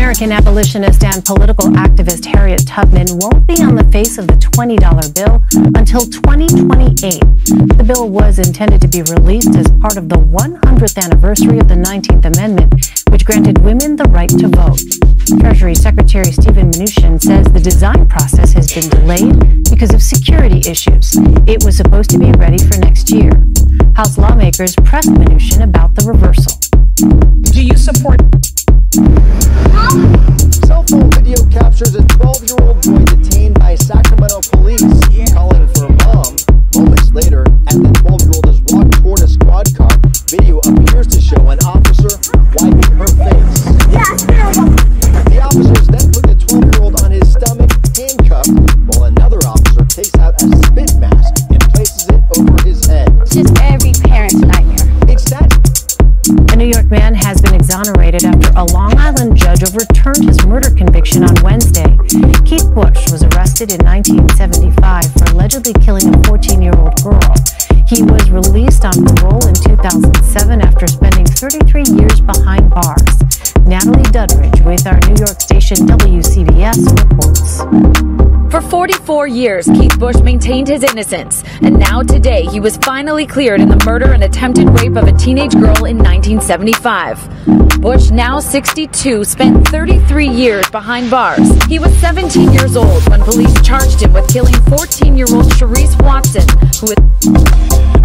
American abolitionist and political activist Harriet Tubman won't be on the face of the $20 bill until 2028. The bill was intended to be released as part of the 100th anniversary of the 19th Amendment, which granted women the right to vote. Treasury Secretary Steven Mnuchin says the design process has been delayed because of security issues. It was supposed to be ready for next year. House lawmakers pressed Mnuchin about the reversal. Do you support? Cell phone video captures a 12-year-old boy detained by Sacramento police, calling for mom. Moments later, as the 12-year-old is walked toward a squad car, video appears to show an officer wiping her face. The officers then put the 12-year-old on his stomach, handcuffed, while another officer takes out a spit mask and places it over his head. It's just every parent's nightmare. It's sad. A New York man has been exonerated after a Long Island judge overturned his murder conviction on Wednesday. Keith Bush was arrested in 1975 for allegedly killing a 14-year-old girl. He was released on parole in 2007 after spending 33 years behind bars. Natalie Duddridge with our New York station WCBS reports. For 44 years, Keith Bush maintained his innocence, and now today he was finally cleared in the murder and attempted rape of a teenage girl in 1975. Bush, now 62, spent 33 years behind bars. He was 17 years old when police charged him with killing 14-year-old Sharice Watson, who had...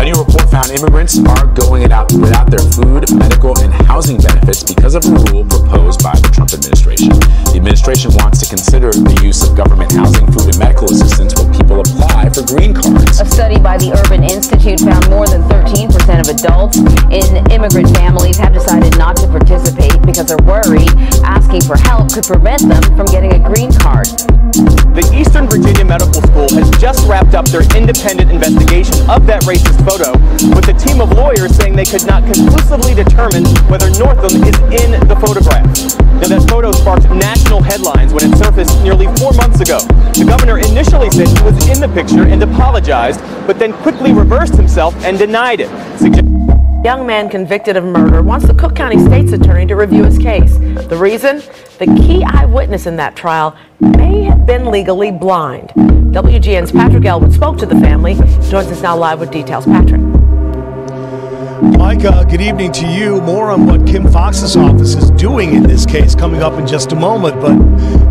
A new report found immigrants are going without their food, medical, and housing benefits because of a rule proposed by the Trump administration. The administration wants to consider the use of government housing, food, and medical assistance when people apply for green cards. A study by the Urban Institute found more than 13% of adults in immigrant families have decided not to participate because they're worried asking for help could prevent them from getting a green card. The Eastern Virginia Medical School has just wrapped up their independent investigation of that racist photo, with a team of lawyers saying they could not conclusively determine whether Northam is in the photograph. Now, that photo sparked national headlines when it surfaced nearly 4 months ago. The governor initially said he was in the picture and apologized, but then quickly reversed himself and denied it. Young man convicted of murder wants the Cook County State's attorney to review his case. The reason? The key eyewitness in that trial may have been legally blind. WGN's Patrick Elwood spoke to the family. Joins us now live with details. Patrick. Micah, good evening to you. More on what Kim Foxx's office is doing in this case coming up in just a moment. But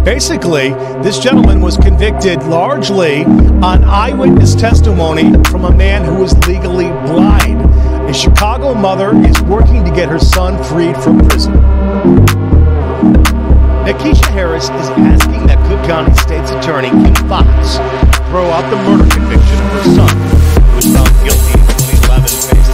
basically, this gentleman was convicted largely on eyewitness testimony from a man who was legally blind. A Chicago mother is working to get her son freed from prison. Nakisha Harris is asking that Cook County State's Attorney Kim Foxx throw out the murder conviction of her son, who was found guilty in 2011 based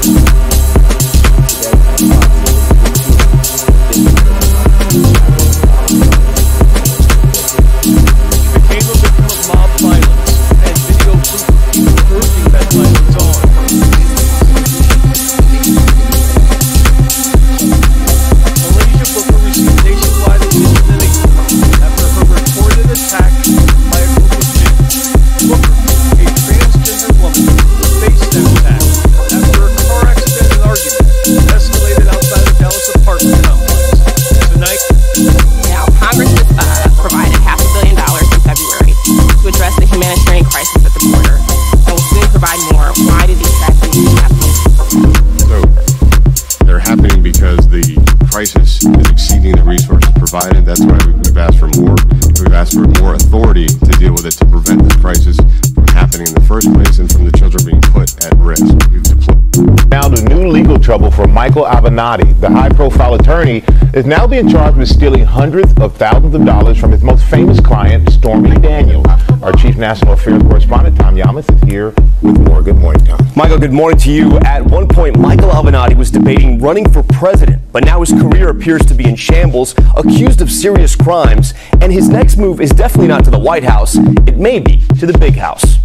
became a victim of mob violence and video proof of people urging that violence on. Malaysia Booker received nationwide immunity after her reported attack by a group of men. Booker, a transgender woman, faced that attack after a car accident and argument that escalated outside a Dallas apartment complex. Tonight, now, Congress has provided $500 million in February to address the humanitarian crisis at the border, and will soon provide more. Why do these tragedies happen? So, they're happening because the crisis is exceeding the resources provided. That's why we've asked for more. We've asked for more authority to deal with it, to prevent this crisis from happening in the first place and from the children being put at risk. We've deployed. Now, the new legal trouble for Michael Avenatti, the high-profile attorney, is now being charged with stealing hundreds of thousands of dollars from his most famous client, Stormy Daniels. Our chief national affairs correspondent, Tom Yamas, is here with more. Good morning, Tom. Michael, good morning to you. At one point, Michael Avenatti was debating running for president, but now his career appears to be in shambles, accused of serious crimes, and his next move is definitely not to the White House. It may be to the big house.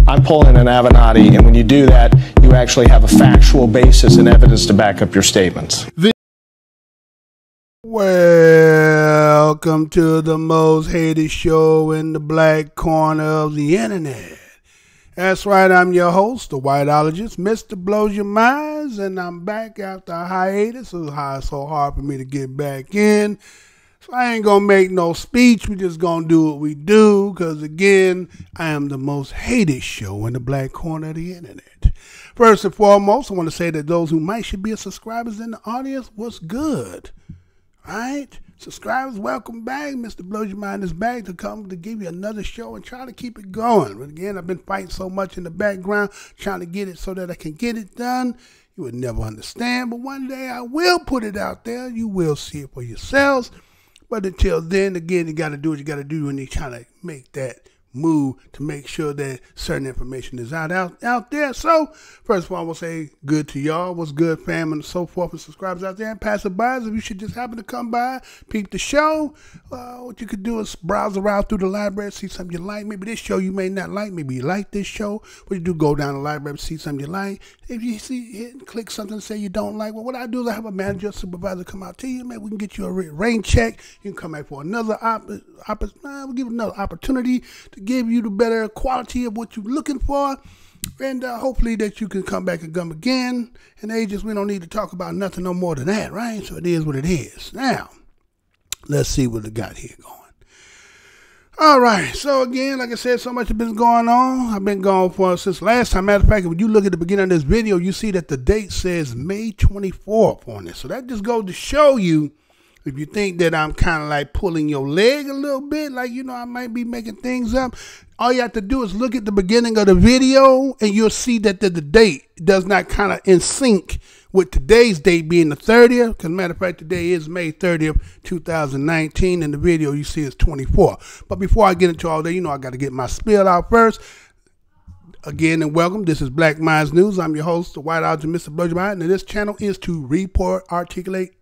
I'm pulling an Avenatti, and when you do that, you actually have a factual basis and evidence to back up your statements. Welcome to the most hated show in the black corner of the internet. That's right, I'm your host, the Whiteologist, Mr. Blows Your Minds, and I'm back after a hiatus. It was so hard for me to get back in. So I ain't going to make no speech. We just going to do what we do because, again, I am the most hated show in the black corner of the internet. First and foremost, I want to say that those who might should be subscribers in the audience, what's good? Right? Subscribers, welcome back. Mr. Blows Your Mind is back to come to give you another show and try to keep it going. But again, I've been fighting so much in the background, trying to get it so that I can get it done. You would never understand, but one day I will put it out there. You will see it for yourselves. But until then, again, you got to do what you got to do when you're trying to make that move to make sure that certain information is out there. So, first of all, I will say good to y'all. What's good, fam, and so forth, and subscribers out there and passerbys. If you should just happen to come by, peep the show, what you could do is browse around through the library, see something you like. Maybe this show you may not like. Maybe you like this show. What you do, go down the library, see something you like. If you see, hit and click something and say you don't like, well, what I do is I have a manager or supervisor come out to you. Maybe we can get you a rain check. You can come back for another we'll give another opportunity to give you the better quality of what you're looking for, and hopefully that you can come back and come again. And agents, we don't need to talk about nothing no more than that, right? So it is what it is. Now, let's see what we got here going. All right, so again, like I said, so much has been going on. I've been gone for since last time. Matter of fact, when you look at the beginning of this video, you see that the date says May 24th on it. So that just goes to show you, if you think that I'm kind of like pulling your leg a little bit, like, you know, I might be making things up, all you have to do is look at the beginning of the video and you'll see that the date does not kind of in sync with today's date being the 30th. Because matter of fact, today is May 30th, 2019, and the video you see is 24. But before I get into all that, you know, I got to get my spiel out first. Again, and welcome. This is Black Minds News. I'm your host, the Whiteologist, Mr. Blows Your Mind, and this channel is to report, articulate,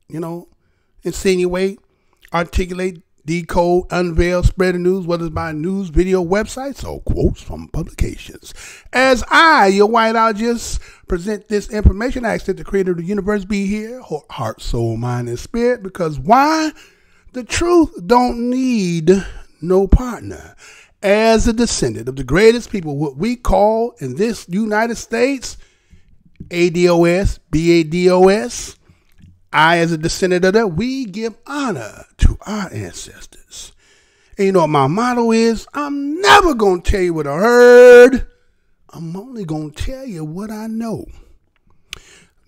you know, insinuate, articulate, decode, unveil, spread the news, whether it's by news, video, websites, or quotes from publications. As I, your Whiteologist, present this information, I ask that the creator of the universe be here, heart, soul, mind, and spirit, because why? The truth don't need no partner. As a descendant of the greatest people, what we call in this United States, ADOS, BADOS, I, as a descendant of that, we give honor to our ancestors. And you know what my motto is? I'm never going to tell you what I heard. I'm only going to tell you what I know.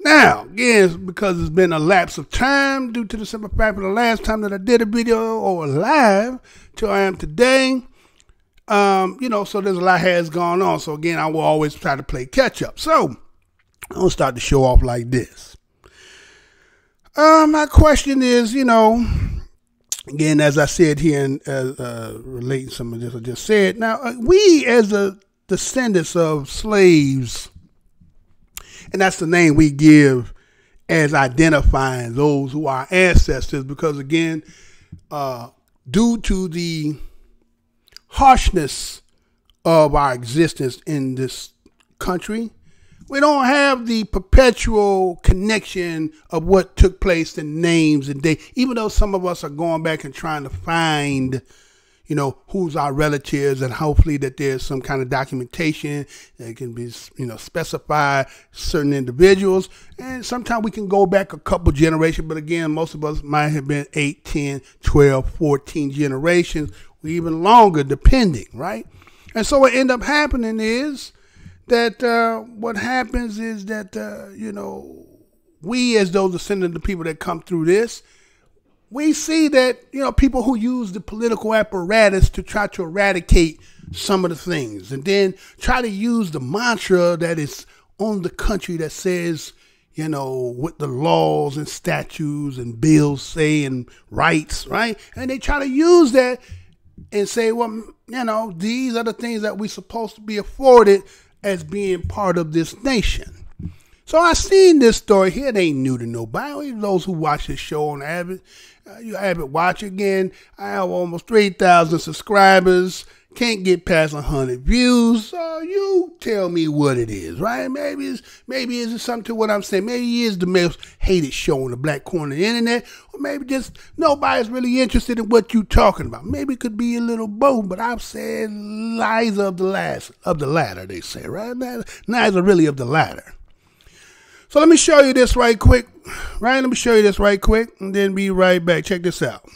Now, again, because it's been a lapse of time due to the simple fact of the last time that I did a video or live till I am today, you know, so there's a lot has gone on. So again, I will always try to play catch up. So I'm going to start the show off like this. My question is, you know, again, as I said here, and relating some of this I just said. Now, we as the descendants of slaves, and that's the name we give as identifying those who are ancestors, because again, due to the harshness of our existence in this country, we don't have the perpetual connection of what took place in names and dates, even though some of us are going back and trying to find, you know, who's our relatives, and hopefully that there's some kind of documentation that can be, you know, specify certain individuals. And sometimes we can go back a couple generations, but again, most of us might have been 8, 10, 12, 14 generations, or even longer, depending, right? And so what ended up happening is that what happens is that, you know, we as those descendants of the people that come through this, we see that, you know, people who use the political apparatus to try to eradicate some of the things, and then try to use the mantra that is on the country that says, you know, what the laws and statutes and bills say and rights, right? And they try to use that and say, well, you know, these are the things that we're supposed to be afforded as being part of this nation. So I seen this story here. It ain't new to nobody. Those who watch this show on Avid, you Avid watch again. I have almost 3,000 subscribers. can't get past 100 views. So you tell me what it is, right? Maybe it's something to what I'm saying. Maybe it is the most hated show on the black corner of the internet, or maybe just nobody's really interested in what you're talking about. Maybe it could be a little both, but I've said lies of the latter, they say, right? Neither really of the latter. So let me show you this right quick, right? Let me show you this right quick and then be right back. Check this out.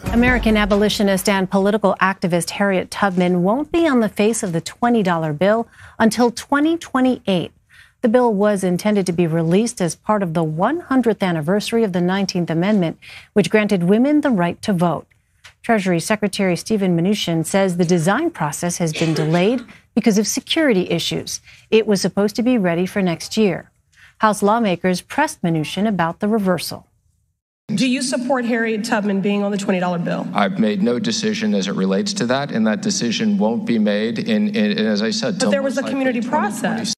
American abolitionist and political activist Harriet Tubman won't be on the face of the $20 bill until 2028. The bill was intended to be released as part of the 100th anniversary of the 19th Amendment, which granted women the right to vote. Treasury Secretary Steven Mnuchin says the design process has been delayed because of security issues. It was supposed to be ready for next year. House lawmakers pressed Mnuchin about the reversal. Do you support Harriet Tubman being on the $20 bill? I've made no decision as it relates to that, and that decision won't be made in as I said. But there was a community process.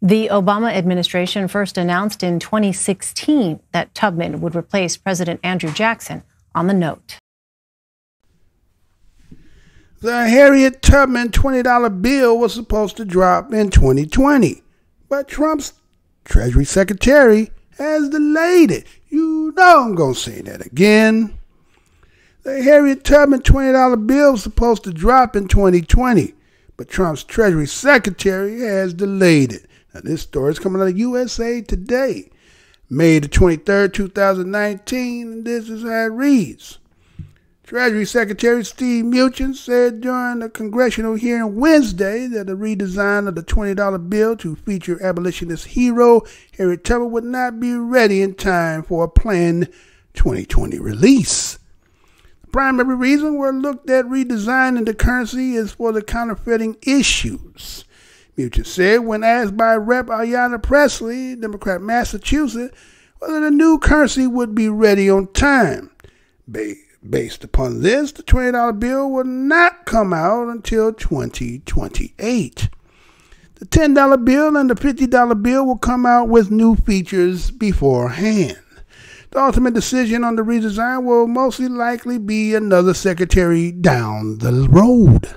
The Obama administration first announced in 2016 that Tubman would replace President Andrew Jackson on the note. The Harriet Tubman $20 bill was supposed to drop in 2020, but Trump's Treasury Secretary has delayed it. You know I'm going to say that again. The Harriet Tubman $20 bill was supposed to drop in 2020, but Trump's Treasury Secretary has delayed it. Now, this story is coming out of USA Today, May the 23rd, 2019, and this is how it reads. Treasury Secretary Steve Mnuchin said during a congressional hearing Wednesday that the redesign of the $20 bill to feature abolitionist hero Harriet Tubman would not be ready in time for a planned 2020 release. The primary reason we're looked at redesigning the currency is for the counterfeiting issues. Mnuchin said when asked by Rep. Ayanna Pressley, Democrat Massachusetts, whether the new currency would be ready on time. Based upon this, the $20 bill will not come out until 2028. The $10 bill and the $50 bill will come out with new features beforehand. The ultimate decision on the redesign will mostly likely be another secretary down the road.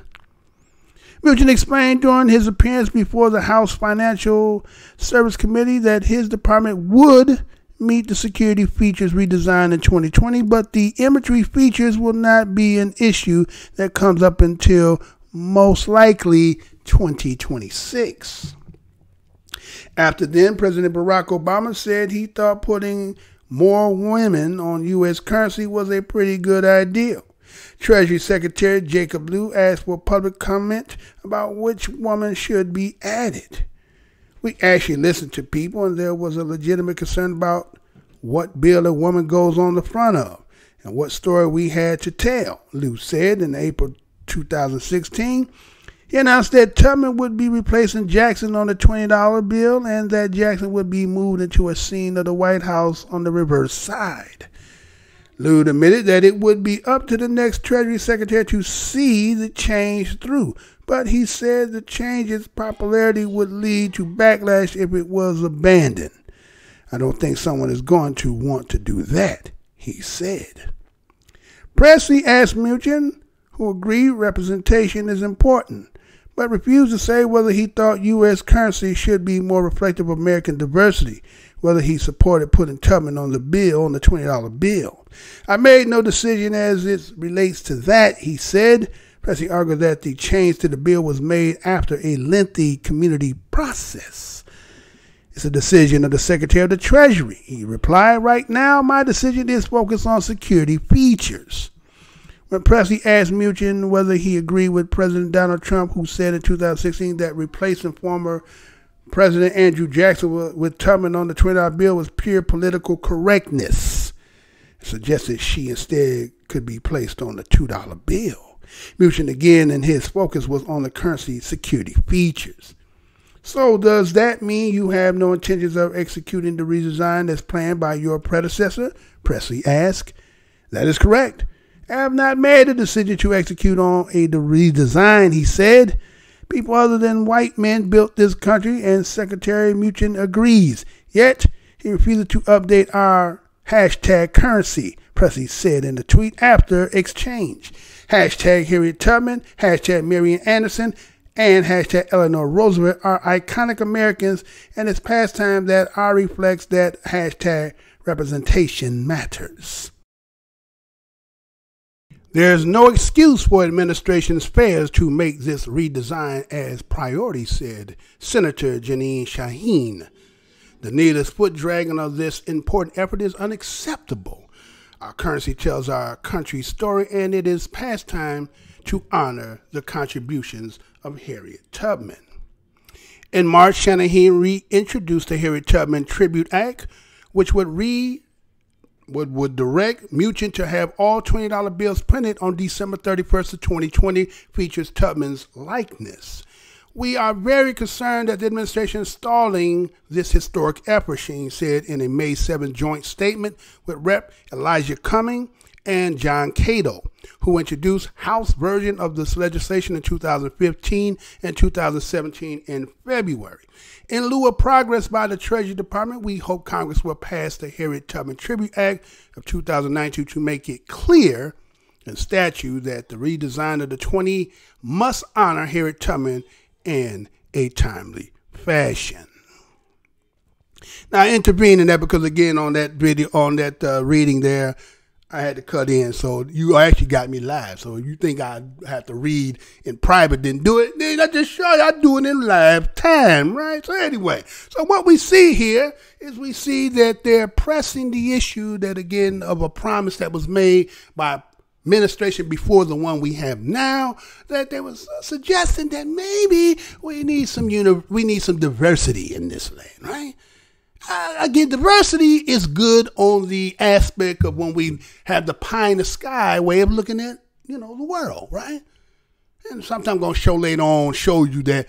Mnuchin explained during his appearance before the House Financial Service Committee that his department would meet the security features redesigned in 2020, but the imagery features will not be an issue that comes up until most likely 2026. After then, President Barack Obama said he thought putting more women on U.S. currency was a pretty good idea. Treasury Secretary Jacob Lew asked for public comment about which woman should be added. We actually listened to people, and there was a legitimate concern about what bill a woman goes on the front of and what story we had to tell, Lew said in April 2016. He announced that Tubman would be replacing Jackson on the $20 bill and that Jackson would be moved into a scene of the White House on the reverse side. Lew admitted that it would be up to the next Treasury Secretary to see the change through, but he said the change's popularity would lead to backlash if it was abandoned. I don't think someone is going to want to do that, he said. Pressley asked Mnuchin, who agreed representation is important, but refused to say whether he thought U.S. currency should be more reflective of American diversity, whether he supported putting Tubman on the bill, on the $20 bill. I made no decision as it relates to that, he said. Pressley argued that the change to the bill was made after a lengthy community process. It's a decision of the Secretary of the Treasury, he replied. Right now, my decision is focused on security features. When Pressley asked Mnuchin whether he agreed with President Donald Trump, who said in 2016 that replacing former President Andrew Jackson with Tubman on the $20 bill was pure political correctness, suggested she instead could be placed on the $2 bill. Mnuchin again, and his focus was on the currency security features. So does that mean you have no intentions of executing the redesign that's planned by your predecessor? Pressley asked. That is correct. I have not made a decision to execute on the redesign, he said. People other than white men built this country, and Secretary Mnuchin agrees. Yet, he refuses to update our hashtag currency, Presley said in the tweet after exchange. Hashtag Harriet Tubman, hashtag Marian Anderson, and hashtag Eleanor Roosevelt are iconic Americans, and it's past time that I reflects that hashtag representation matters. There's no excuse for administration's failures to make this redesign as priority, said Senator Jeanine Shaheen. The needless foot dragging of this important effort is unacceptable. Our currency tells our country's story, and it is past time to honor the contributions of Harriet Tubman. In March, Shanahan reintroduced the Harriet Tubman Tribute Act, which would direct Muchin to have all $20 bills printed on December 31st of 2020 features Tubman's likeness. We are very concerned that the administration is stalling this historic effort, Sheen said in a May 7 joint statement with Rep. Elijah Cumming and John Cato, who introduced House version of this legislation in 2015 and 2017 in February. In lieu of progress by the Treasury Department, we hope Congress will pass the Harriet Tubman Tribute Act of 2019 to make it clear in statute that the redesign of the 20 must honor Harriet Tubman in a timely fashion. Now, I intervened in that because, again, on that video, on that reading there, I had to cut in. So you actually got me live. So you think I have to read in private, didn't do it, then I just show you I do it in live time, right? So anyway, so what we see here is we see that they're pressing the issue that, again, of a promise that was made by administration before the one we have now, that they was suggesting that maybe we need some diversity in this land, right? Again, diversity is good on the aspect of when we have the pie in the sky way of looking at, the world, right? And sometimes I'm going to later on show you that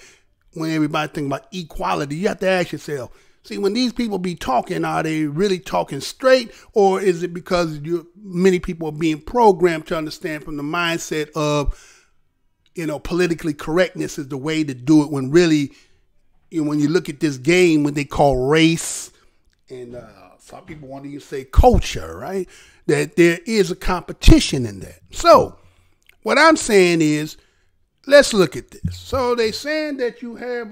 when everybody thinks about equality, you have to ask yourself, see, when these people be talking, are they really talking straight, or is it because many people are being programmed to understand from the mindset of, politically correctness is the way to do it, when really, when you look at this game, what they call race, and some people want to even say culture, right? That there is a competition in that. So what I'm saying is, let's look at this. So they saying that you have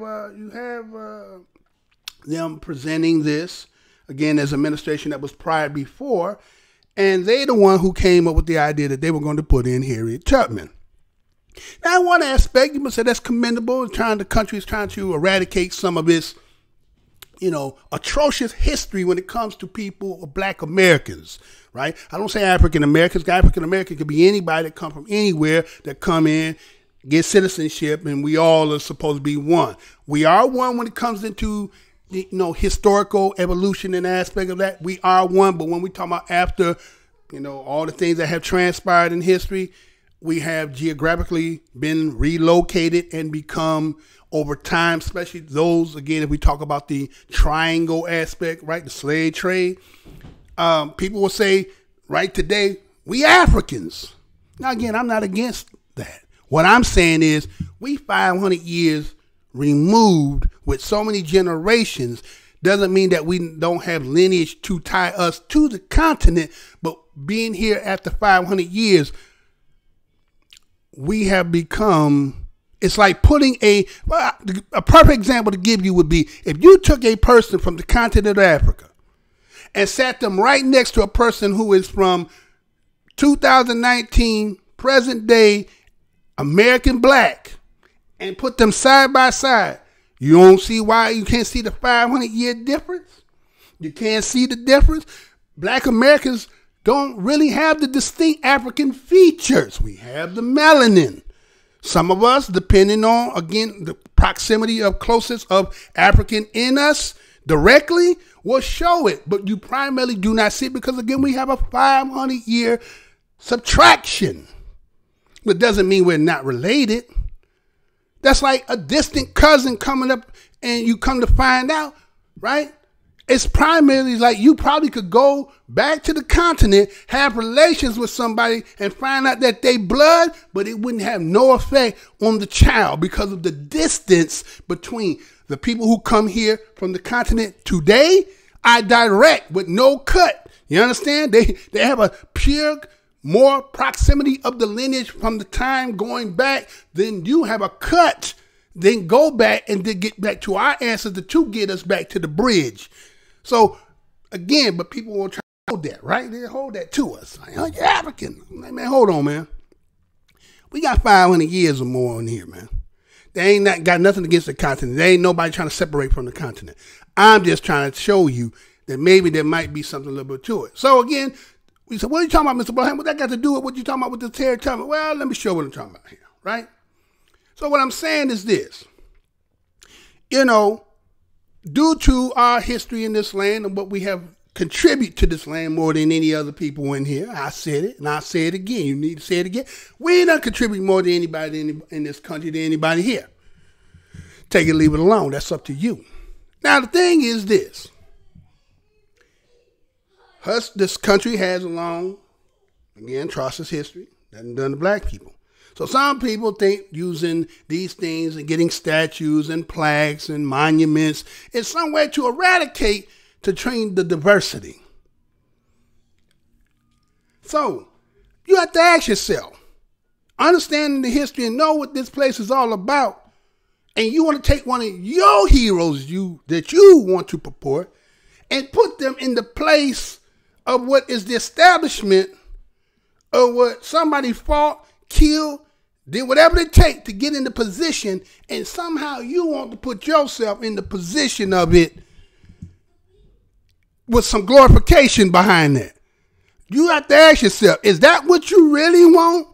them presenting this, again, as administration that was prior before, and they the one who came up with the idea that they were going to put in Harriet Tubman. Now, in one aspect, you must say that's commendable. The country is trying to eradicate some of its, atrocious history when it comes to people, Black Americans, right? I don't say African Americans. African American could be anybody that come from anywhere that come in, get citizenship, and we all are supposed to be one. We are one when it comes into historical evolution and aspect of that. We are one, but when we talk about after, all the things that have transpired in history, we have geographically been relocated and become over time, especially those, again, if we talk about the triangle aspect, right, the slave trade, people will say, right today, we Africans. Now, again, I'm not against that. What I'm saying is we 500 years removed with so many generations doesn't mean that we don't have lineage to tie us to the continent, but being here after 500 years, we have become, it's like putting a perfect example to give you would be if you took a person from the continent of Africa and sat them right next to a person who is from 2019, present day, American Black, and put them side by side. You don't see why you can't see the 500-year difference? You can't see the difference? Black Americans don't really have the distinct African features. We have the melanin. Some of us, depending on, again, the proximity of closest of African in us directly, will show it. But you primarily do not see it because, again, we have a 500-year subtraction. But doesn't mean we're not related. That's like a distant cousin coming up and you come to find out, right? It's primarily like you probably could go back to the continent, have relations with somebody and find out that they blood, but it wouldn't have no effect on the child because of the distance between the people who come here from the continent today are direct with no cut You understand? They have a pure, more proximity of the lineage from the time going back than you have a cut. Then go back and then get back to our ancestors to get us back to the bridge. So, again, but people will try to hold that, right? They hold that to us. Like, oh, you're African. I'm like, man, hold on, man. We got 500 years or more in here, man. They ain't not got nothing against the continent. There ain't nobody trying to separate from the continent. I'm just trying to show you that maybe there might be something a little bit to it. So again, we said, what are you talking about, Mr. Blowham? What that got to do with what you talking about with the Harriet Tubman? Well, let me show what I'm talking about here, right? So what I'm saying is this. You know, due to our history in this land and what we have contribute to this land more than any other people in here, I said it, and I'll say it again. You need to say it again. We don't contribute more than anybody in this country than anybody here. Take it, leave it alone. That's up to you. Now, the thing is this. This country has a long, again, atrocious history. Nothing done to black people. So some people think using these things and getting statues and plaques and monuments is some way to eradicate, to train the diversity. So you have to ask yourself, understanding the history and know what this place is all about, and you want to take one of your heroes that you want to purport and put them in the place of what is the establishment of what somebody fought, killed, did whatever it takes to get in the position, and somehow you want to put yourself in the position of it with some glorification behind that. You have to ask yourself, is that what you really want?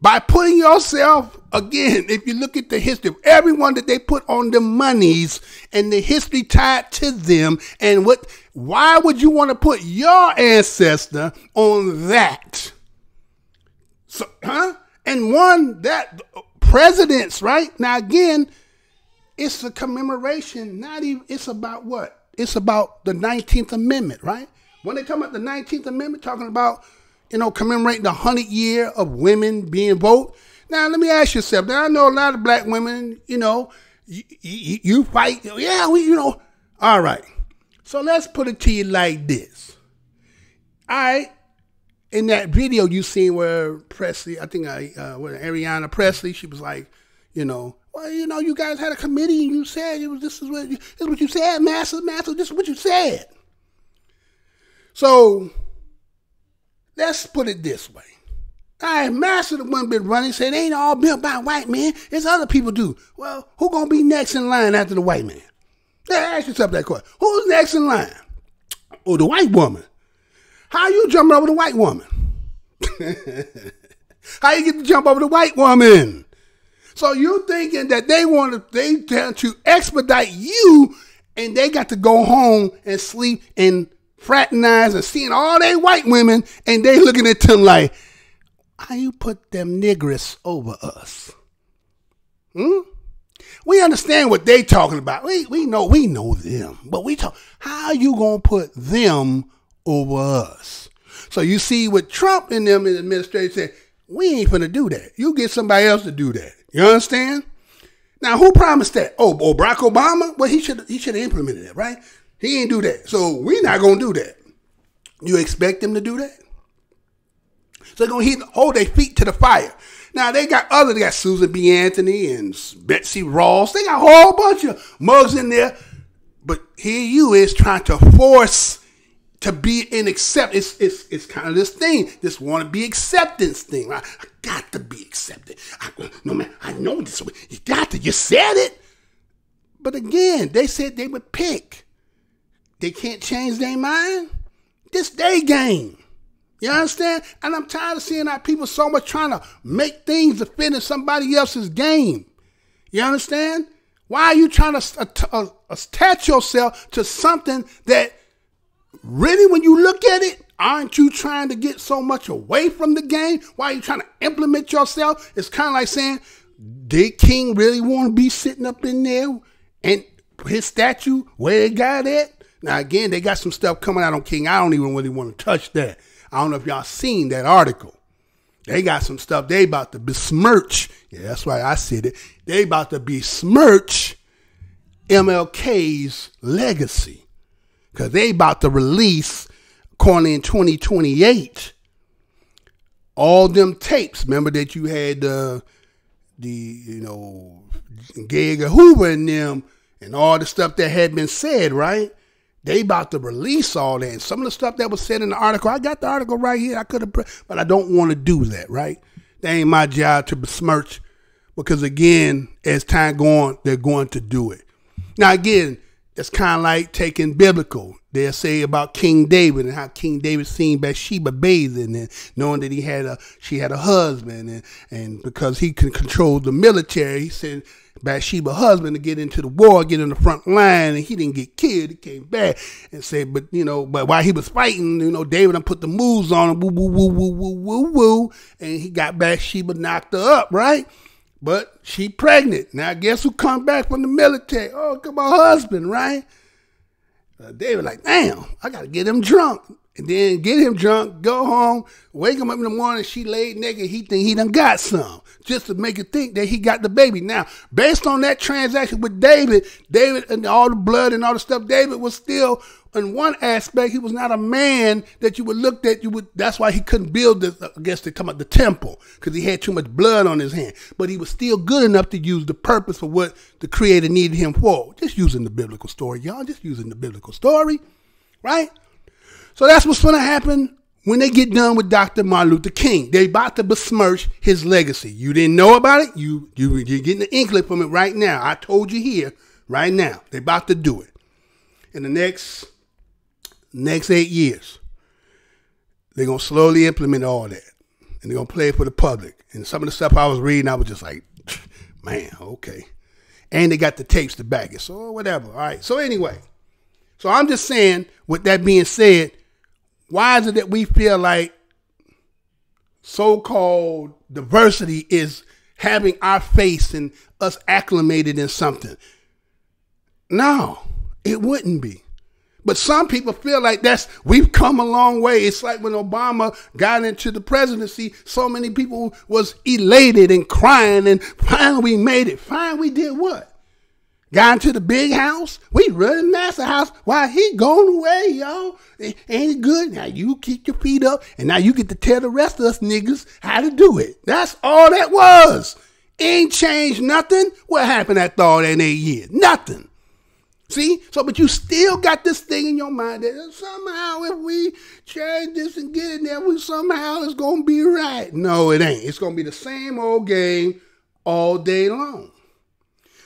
By putting yourself, again, if you look at the history of everyone that they put on the monies and the history tied to them, and why would you want to put your ancestor on that? So, and one that presidents, right? Now again, it's a commemoration, it's about what? It's about the 19th Amendment, right? When they talk about the 19th Amendment, talking about, commemorating the 100th year of women being vote. Now, let me ask yourself. Now, I know a lot of black women, you fight. Yeah, all right. So let's put it to you like this. In that video you seen where Presley, I think Ariana Presley, she was like, well, you guys had a committee and you said this is what you said, Master, this is what you said. So let's put it this way. All right, Master, the one been running, said it ain't all built by white men. It's other people do. Well, who gonna be next in line after the white man? Yeah, ask yourself that question. Who's next in line? Or the white woman? How you jumping over the white woman? How you get to jump over the white woman? So you thinking that they trying to expedite you, and they got to go home and sleep and fraternize and seeing all they white women, and they looking at them like, how you put them niggers over us? We understand what they talking about. We know them, but how you gonna put them over us? So you see what Trump and them in the administration said, we ain't finna do that. You get somebody else to do that. You understand? Now, who promised that? Oh, Barack Obama? Well, he should have implemented it, right? He ain't do that. So we not gonna do that. You expect them to do that? So they're gonna hold their feet to the fire. Now they got Susan B. Anthony and Betsy Ross. They got a whole bunch of mugs in there. But here you is trying to force to be an acceptance. It's kind of this thing, this want to be acceptance thing. Right? I got to be accepted. No man, I know this. You said it. But again, they said they would pick. They can't change their mind. This day game. You understand? And I'm tired of seeing our people so much trying to make things to fit in somebody else's game. You understand? Why are you trying to attach yourself to something that really, when you look at it, aren't you trying to get so much away from the game? Why are you trying to implement yourself? It's kind of like saying, did King really want to be sitting up in there and his statue where they got it? Now, again, they got some stuff coming out on King. I don't even really want to touch that. I don't know if y'all seen that article. They got some stuff they about to besmirch. Yeah, that's why I said it. They about to besmirch MLK's legacy. Because they about to release, reportedly in 2028, all them tapes, remember that you had Gage Hoover and them and all the stuff that had been said, right? They about to release all that. And some of the stuff that was said in the article, I got the article right here. I could have, but I don't want to do that, right? That ain't my job to besmirch, because again, as time go on, they're going to do it. Now again, it's kind of like taking biblical. They'll say about King David and how King David seen Bathsheba bathing and knowing that she had a husband, and because he can control the military, he sent Bathsheba's husband to get into the war, get in the front line, and he didn't get killed. He came back and said, but while he was fighting, David done put the moves on him, woo, woo, woo, woo, woo, woo, woo, and he got Bathsheba, knocked her up, right? But she pregnant. Now guess who come back from the military? Oh, come my husband, right? David like, damn, I got to get him drunk. And then get him drunk, go home, wake him up in the morning, she laid naked, he think he done got some, just to make it think that he got the baby. Now, based on that transaction with David and all the blood and all the stuff, David was still, in one aspect, he was not a man that you would look at, that's why he couldn't build this, I guess they come up the temple, because he had too much blood on his hand. But he was still good enough to use the purpose for what the Creator needed him for. Just using the biblical story, y'all, just using the biblical story, right? So that's what's going to happen when they get done with Dr. Martin Luther King. They about to besmirch his legacy. You didn't know about it? You're getting the inkling from it right now. I told you here, right now. They about to do it. In the next 8 years, they're going to slowly implement all that. And they're going to play it for the public. And some of the stuff I was reading, I was just like, man, okay. And they got the tapes to back it. So whatever. All right. So anyway. So I'm just saying, with that being said, why is it that we feel like so-called diversity is having our face and us acclimated in something? No, it wouldn't be. But some people feel like we've come a long way. It's like when Obama got into the presidency, so many people was elated and crying, and finally we made it. Fine, we did what? Got into the big house. We running master house while he going away, y'all. Ain't it good? Now you keep your feet up, and now you get to tell the rest of us niggas how to do it. That's all that was. Ain't changed nothing. What happened after all that 8 years? Nothing. See? So, but you still got this thing in your mind that somehow if we change this and get in there, somehow it's going to be right. No, it ain't. It's going to be the same old game all day long.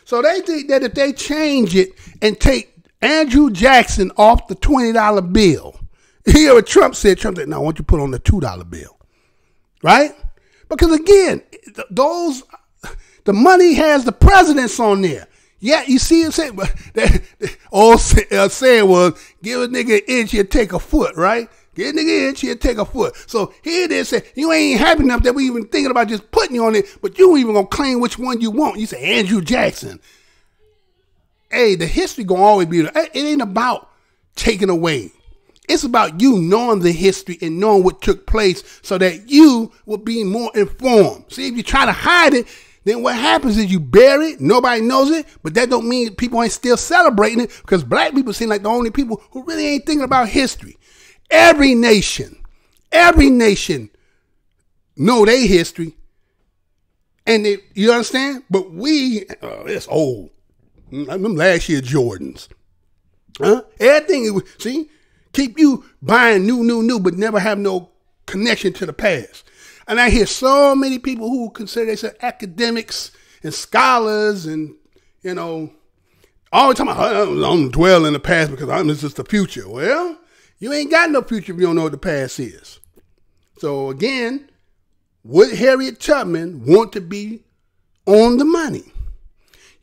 So they think that if they change it and take Andrew Jackson off the $20 bill, you hear what Trump said? Trump said, no, why don't you put on the $2 bill? Right? Because again, the money has the presidents on there. Yeah, you see what I'm saying? All saying was, give a nigga an inch, he'll take a foot, right? Give a nigga an inch, he'll take a foot. So here it is, say, you ain't happy enough that we even thinking about just putting you on it, but you even gonna claim which one you want. You say Andrew Jackson. Hey, the history gonna always be, it ain't about taking away. It's about you knowing the history and knowing what took place so that you will be more informed. See, if you try to hide it, then what happens is you bury it, nobody knows it, but that don't mean people ain't still celebrating it, because black people seem like the only people who really ain't thinking about history. Every nation know their history, and you understand? But it's old. Them last year Jordans. Huh? Everything, see, keep you buying new, but never have no connection to the past. And I hear so many people who consider themselves academics and scholars and, all the time, I'm dwell in the past because this is the future. Well, you ain't got no future if you don't know what the past is. So again, would Harriet Tubman want to be on the money?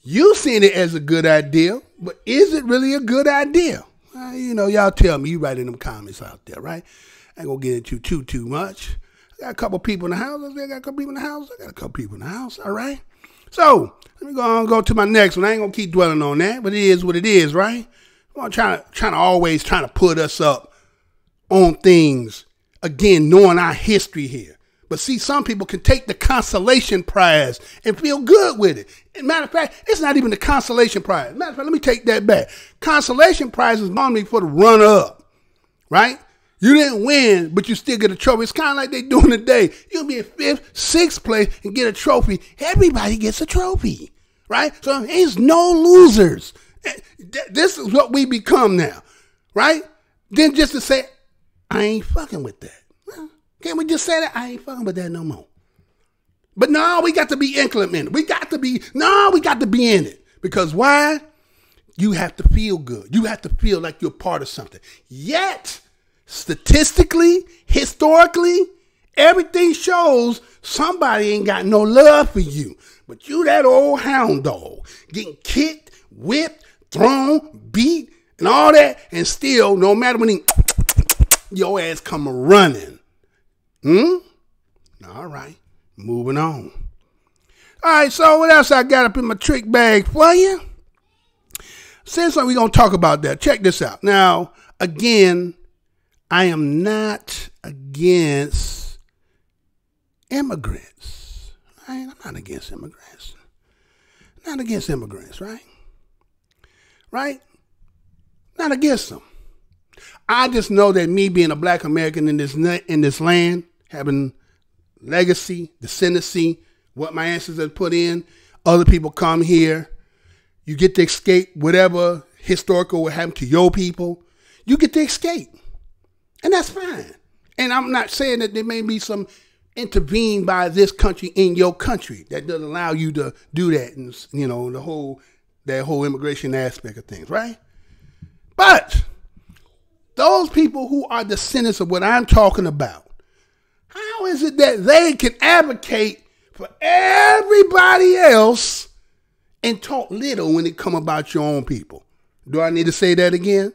You seen it as a good idea, but is it really a good idea? Y'all tell me. You write in them comments out there, right? I ain't gonna get into too much. I got a couple people in the house. I got a couple people in the house. All right. So let me go to my next one. I ain't gonna keep dwelling on that, but it is what it is, right? I'm trying to put us up on things again, knowing our history here. But see, some people can take the consolation prize and feel good with it. As a matter of fact, it's not even the consolation prize. Matter of fact, let me take that back. Consolation prize is normally for the runner-up, right? You didn't win, but you still get a trophy. It's kind of like they doing today. You'll be in 5th, 6th place and get a trophy. Everybody gets a trophy, right? So there's no losers. This is what we become now, right? Then just to say, I ain't fucking with that. Well, can't we just say that? I ain't fucking with that no more. But no, we got to be inclement. We got to be in it. Because why? You have to feel good. You have to feel like you're part of something. Yet, statistically, historically, everything shows somebody ain't got no love for you. But you that old hound dog, getting kicked, whipped, thrown, beat, and all that, and still, no matter when your ass come running. All right, moving on. All right, so what else I got up in my trick bag for you? Since we're going to talk about that, check this out. Now, again, I am not against immigrants. Right? I'm not against immigrants. Not against immigrants, right? Right? Not against them. I just know that me being a black American in this land, having legacy, descendancy, what my ancestors put in, other people come here, you get to escape whatever historical will happen to your people. You get to escape. And that's fine. And I'm not saying that there may be some intervene by this country in your country that doesn't allow you to do that, and you know, that whole immigration aspect of things, right? But those people who are descendants of what I'm talking about, how is it that they can advocate for everybody else and talk little when it come about your own people? Do I need to say that again?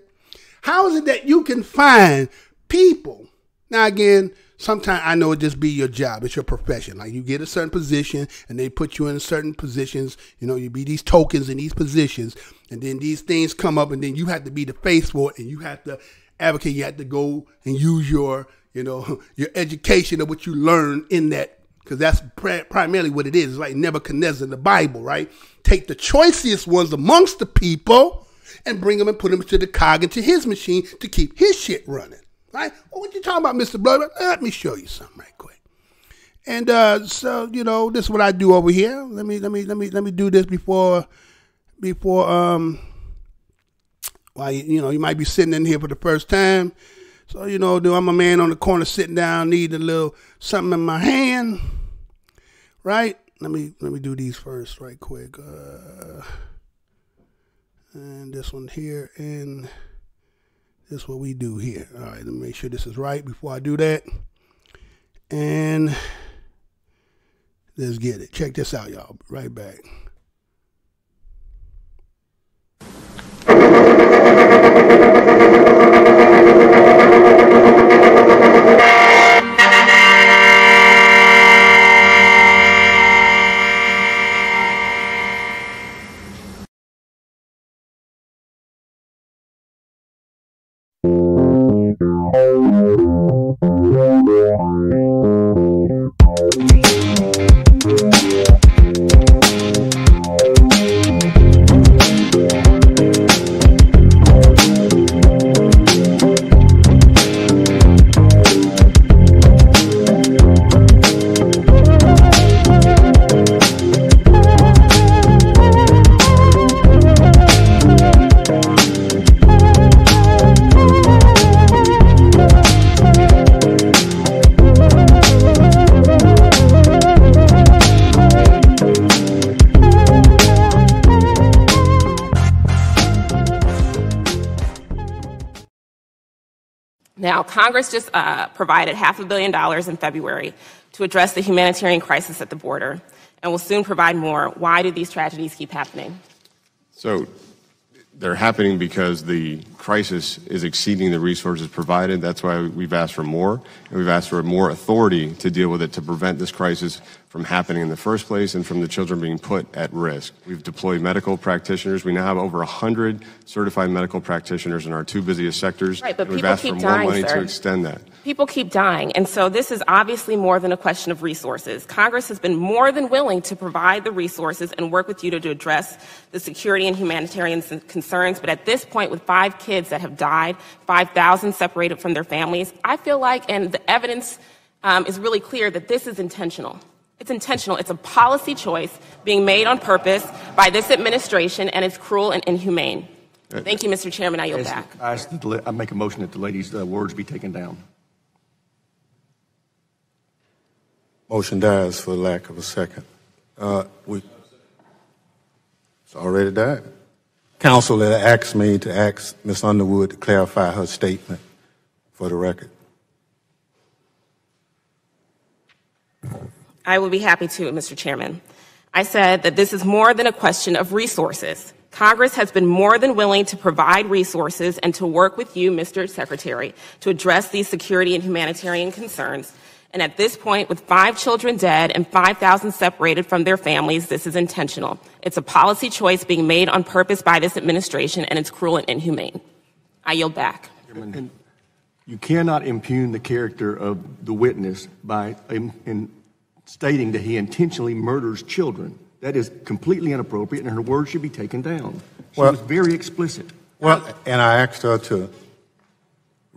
How is it that you can find people? Now again, sometimes I know it just be your job. It's your profession. Like you get a certain position and they put you in certain positions. You know, you be these tokens in these positions, and then these things come up, and then you have to be the face for it, and you have to advocate. You have to go and use your, you know, your education of what you learn in that, because that's primarily what it is. It's like Nebuchadnezzar in the Bible, right? Take the choicest ones amongst the people and bring them and put them to the cog into his machine to keep his shit running, right? Well, what you talking about, Mr. Blood? Let me show you something right quick. And so, you know, this is what I do over here. Let me do this before well, you know, you might be sitting in here for the first time. So, you know, I'm a man on the corner sitting down, need a little something in my hand, right? Let me do these first right quick. And this one here, and this is what we do here. All right, let me make sure this is right before I do that. And let's get it. Check this out, y'all. Right back. Now, Congress just provided $500 million in February to address the humanitarian crisis at the border and will soon provide more. Why do these tragedies keep happening? So they're happening because the crisis is exceeding the resources provided. That's why we've asked for more, and we've asked for more authority to deal with it to prevent this crisis from happening in the first place and from the children being put at risk. We've deployed medical practitioners. We now have over 100 certified medical practitioners in our 2 busiest sectors. Right, but we've people asked for keep more dying, money sir. to extend that. People keep dying, and so this is obviously more than a question of resources. Congress has been more than willing to provide the resources and work with you to address the security and humanitarian concerns, but at this point, with 5 kids that have died, 5,000 separated from their families, I feel like, and the evidence is really clear, that this is intentional. It's intentional. It's a policy choice being made on purpose by this administration, and it's cruel and inhumane. Thank you, Mr. Chairman. I yield back. I make a motion that the lady's words be taken down. Motion dies for lack of a second. It's already died. Counsel had asked me to ask Ms. Underwood to clarify her statement for the record. I will be happy to, Mr. Chairman. I said that this is more than a question of resources. Congress has been more than willing to provide resources and to work with you, Mr. Secretary, to address these security and humanitarian concerns. And at this point, with 5 children dead and 5,000 separated from their families, this is intentional. It's a policy choice being made on purpose by this administration, and it's cruel and inhumane. I yield back. And you cannot impugn the character of the witness by stating that he intentionally murders children. That is completely inappropriate, and her words should be taken down. She was very explicit. Well, and I asked her to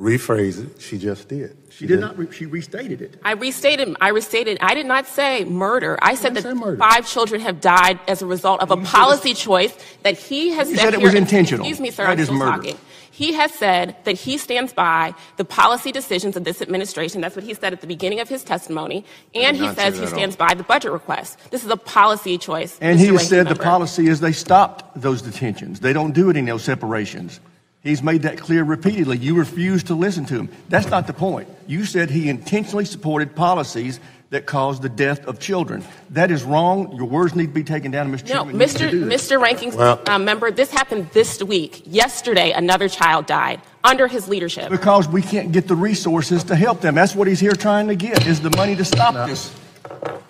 rephrase it. She just did. She did not. She restated it. I restated. I did not say murder. I said that 5 children have died as a result of a policy choice that he has said. You said it was intentional. Excuse me, sir. That I'm is still murder. talking. He has said that he stands by the policy decisions of this administration. That's what he said at the beginning of his testimony. And he says he stands by the budget request. This is a policy choice. And he has said the policy is they stopped those detentions. They don't do it in those separations. He's made that clear repeatedly. You refuse to listen to him. That's not the point. You said he intentionally supported policies that caused the death of children. That is wrong. Your words need to be taken down, Mr. Chairman. No, Mr. Ranking member, this happened this week. Yesterday, another child died under his leadership. Because we can't get the resources to help them. That's what he's here trying to get, is the money to stop this.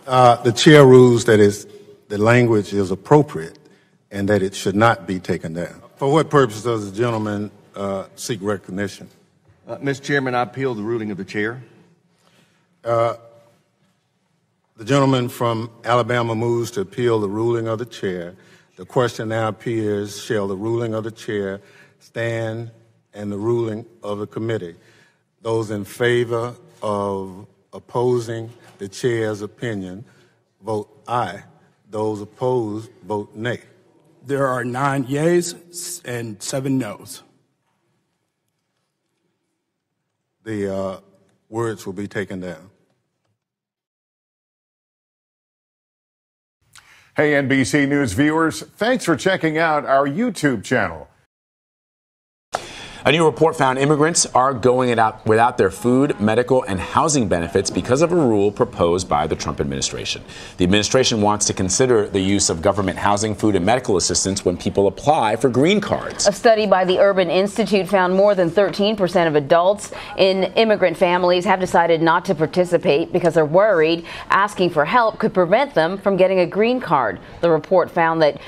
The chair rules that the language is appropriate and that it should not be taken down. For what purpose does the gentleman seek recognition? Mr. Chairman, I appeal the ruling of the chair. The gentleman from Alabama moves to appeal the ruling of the chair. The question now appears, shall the ruling of the chair stand and the ruling of the committee? Those in favor of opposing the chair's opinion, vote aye. Those opposed, vote nay. There are 9 yeas and 7 noes. The words will be taken down. Hey, NBC News viewers, thanks for checking out our YouTube channel. A new report found immigrants are going it out without their food, medical, and housing benefits because of a rule proposed by the Trump administration. The administration wants to consider the use of government housing, food, and medical assistance when people apply for green cards. A study by the Urban Institute found more than 13% of adults in immigrant families have decided not to participate because they're worried asking for help could prevent them from getting a green card. The report found that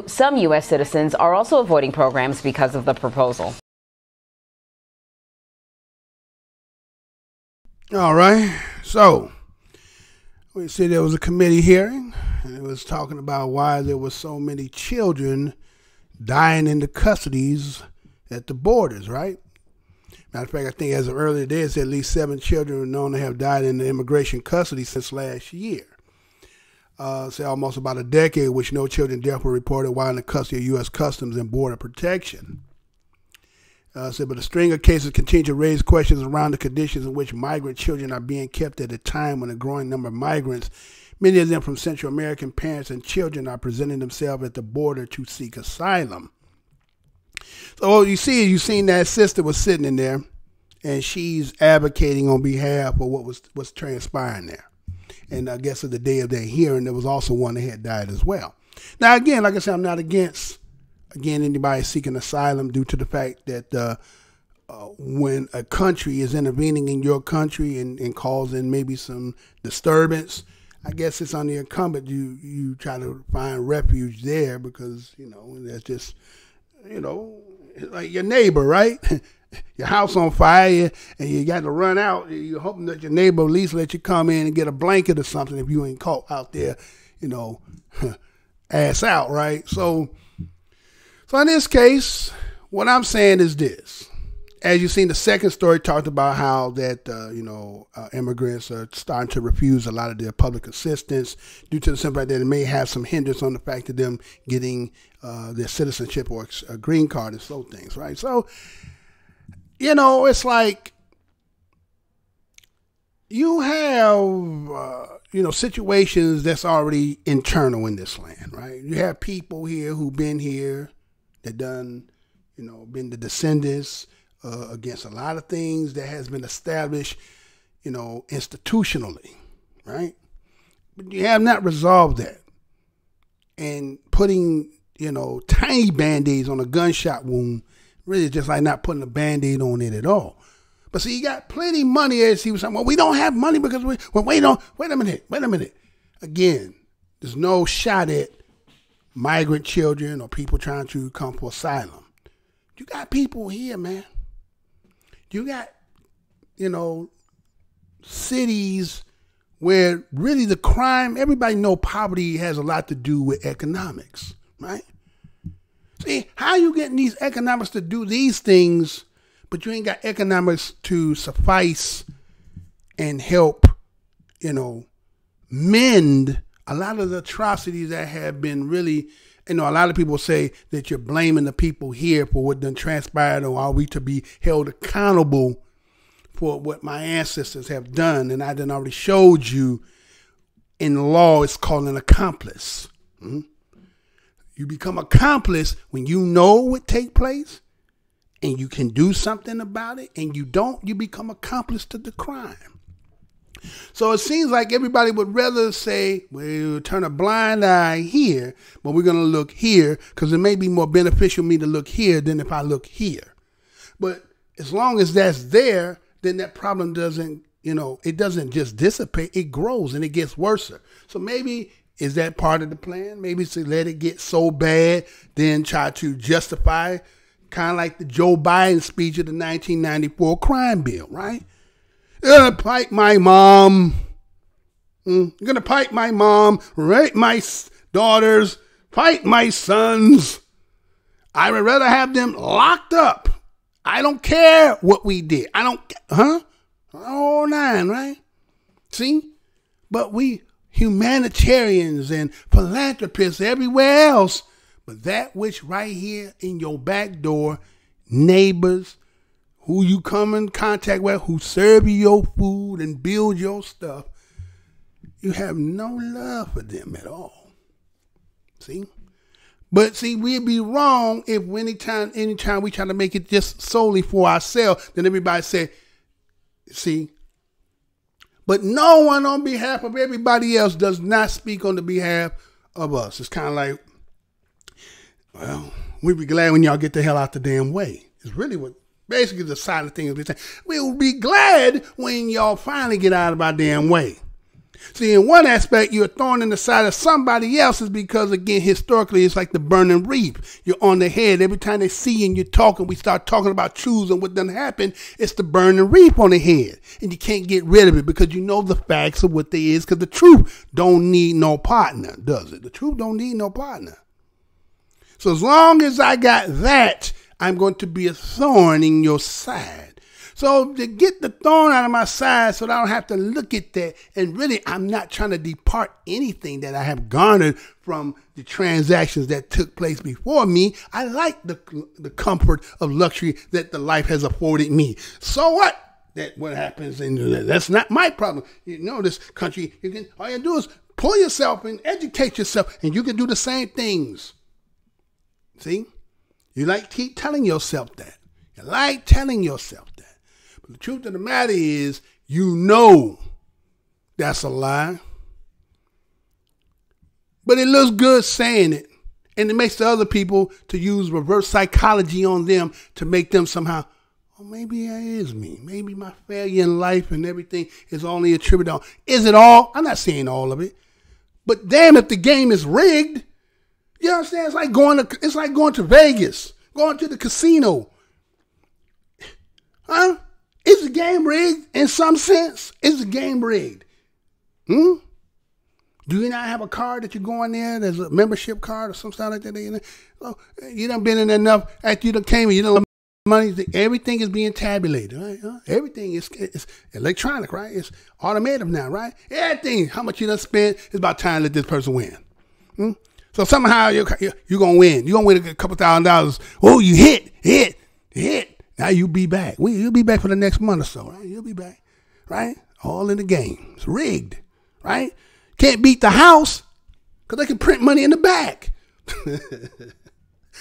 some U.S. citizens are also avoiding programs because of the proposal. All right, so we see there was a committee hearing, and it was talking about why there were so many children dying in the custodies at the borders, right? Matter of fact, I think as of earlier today, it's at least 7 children were known to have died in the immigration custody since last year. So almost about a decade, which no children death were reported while in the custody of U.S. Customs and Border Protection. But a string of cases continue to raise questions around the conditions in which migrant children are being kept at a time when a growing number of migrants, many of them from Central American parents and children, are presenting themselves at the border to seek asylum. So what you see is you've seen that sister was sitting in there, and she's advocating on behalf of what's transpiring there. And I guess of the day of their hearing, there was also one that had died as well. Now, again, like I said, I'm not against anybody seeking asylum due to the fact that when a country is intervening in your country and causing maybe some disturbance, I guess it's on the incumbent. You try to find refuge there because, that's just, like your neighbor, right? Your house on fire and you got to run out. You're hoping that your neighbor at least let you come in and get a blanket or something if you ain't caught out there, ass out, right? So in this case, what I'm saying is this. As you've seen, the second story talked about how that, immigrants are starting to refuse a lot of their public assistance due to the simple fact that it may have some hindrance on the fact of them getting their citizenship or a green card and so things, right? So, it's like you have, situations that's already internal in this land, right? You have people here who've been here, that done, been the descendants, against a lot of things that has been established, institutionally, right? But you have not resolved that. And putting, tiny Band-Aids on a gunshot wound really is just like not putting a Band-Aid on it at all. But see, you got plenty of money, as he was saying, well, we don't have money because wait a minute. Again, there's no shot at migrant children or people trying to come for asylum. You got people here, man. You got, cities where really the crime, everybody know poverty has a lot to do with economics, right? See, how you getting these economics to do these things, but you ain't got economics to suffice and help, mend a lot of the atrocities that have been really, a lot of people say that you're blaming the people here for what done transpired, or are we to be held accountable for what my ancestors have done? And I done already showed you in law, it's called an accomplice. Mm-hmm. You become accomplice when you know what take place and you can do something about it, and you don't, you become accomplice to the crime. So it seems like everybody would rather say, we'll turn a blind eye here, but we're going to look here because it may be more beneficial me to look here than if I look here. But as long as that's there, then that problem doesn't, it doesn't just dissipate. It grows and it gets worse. So maybe is that part of the plan? Maybe to let it get so bad, then try to justify, kind of like the Joe Biden speech of the 1994 crime bill, right? You're going to pipe my mom. You're going to pipe my mom, rape my daughters, fight my sons. I would rather have them locked up. I don't care what we did. All nine, right? See? But we humanitarians and philanthropists everywhere else. But that which right here in your back door, neighbors, who you come in contact with, who serve you your food and build your stuff, you have no love for them at all. See? But see, we'd be wrong if anytime we try to make it just solely for ourselves, then everybody say, see, but no one on behalf of everybody else does not speak on the behalf of us. It's kind of like, well, we'd be glad when y'all get the hell out the damn way. It's really what basically the side of things we're saying. We'll be glad when y'all finally get out of our damn way. See, in one aspect, you're thorn in the side of somebody else's because, again, historically, it's like the burning reef. You're on the head. Every time they see you and you're talking, we start talking about truths and what done happened, it's the burning reef on the head. And you can't get rid of it because you know the facts of what they is, because the truth don't need no partner, does it? The truth don't need no partner. So as long as I got that, I'm going to be a thorn in your side. So to get the thorn out of my side so that I don't have to look at that, and really I'm not trying to depart anything that I have garnered from the transactions that took place before me. I like the comfort of luxury that the life has afforded me. So what? That what happens, and that's not my problem. You know, this country, all you do is pull yourself and educate yourself, and you can do the same things. See? You like keep telling yourself that. You like telling yourself that. But the truth of the matter is, you know that's a lie. But it looks good saying it. And it makes the other people to use reverse psychology on them to make them somehow, Well, maybe that is me. Maybe my failure in life and everything is only attributed on. Is it all? I'm not saying all of it. But damn, if the game is rigged, you know what I'm saying? It's like going to Vegas, going to the casino. Huh? Is the game rigged in some sense? Is the game rigged? Do you not have a card that you go in there? There's a membership card or some stuff like that. You done been in there enough after you done came and you done money. Everything is being tabulated, right? Everything is electronic, right? It's automated now, right? Everything, how much you done spent, it's about time to let this person win. So somehow you're going to win. You're going to win a couple $1,000. Oh, you hit. Now you'll be back. You'll be back for the next month or so, right? You'll be back, right? All in the game. It's rigged, right? Can't beat the house because they can print money in the back.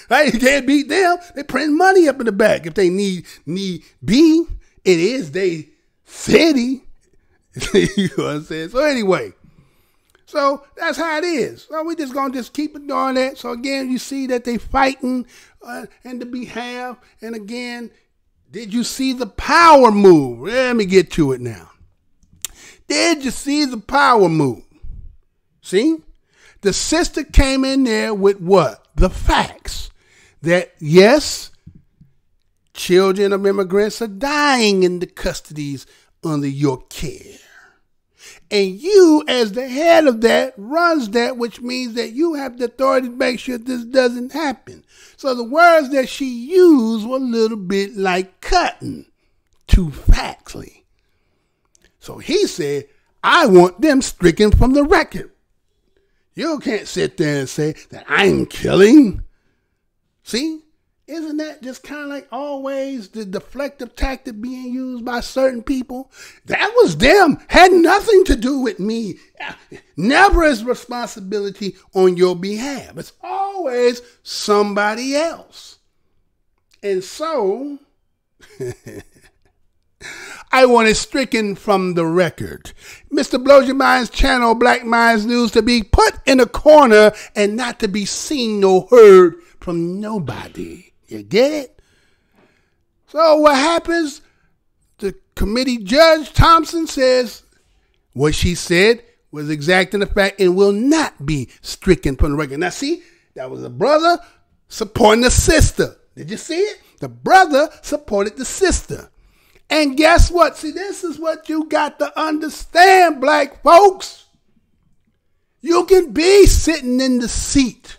Right? You can't beat them. They print money up in the back if they need be. It is they city. You know what I'm saying? So anyway, so that's how it is. So we just gonna keep it doing that. So again, you see that they fighting in the behalf. And again, did you see the power move? Let me get to it now. Did you see the power move? See? The sister came in there with what? The facts. That, yes, children of immigrants are dying in the custodies under your care. And you, as the head of that, runs that, which means that you have the authority to make sure this doesn't happen. So the words that she used were a little bit like cutting too factly. So he said, I want them stricken from the record. You can't sit there and say that I'm killing. See? Isn't that just kind of like always the deflective tactic being used by certain people? That was them. Had nothing to do with me. Never is responsibility on your behalf. It's always somebody else. And so, I want it stricken from the record. Mr. Blows Your Mind's channel, Black Minds News, to be put in a corner and not to be seen or heard from nobody. You get it? So what happens? The committee judge, Thompson, says what she said was exact in the fact and will not be stricken from the record. Now see, that was a brother supporting the sister. Did you see it? The brother supported the sister. And guess what? See, this is what you got to understand, black folks. You can be sitting in the seat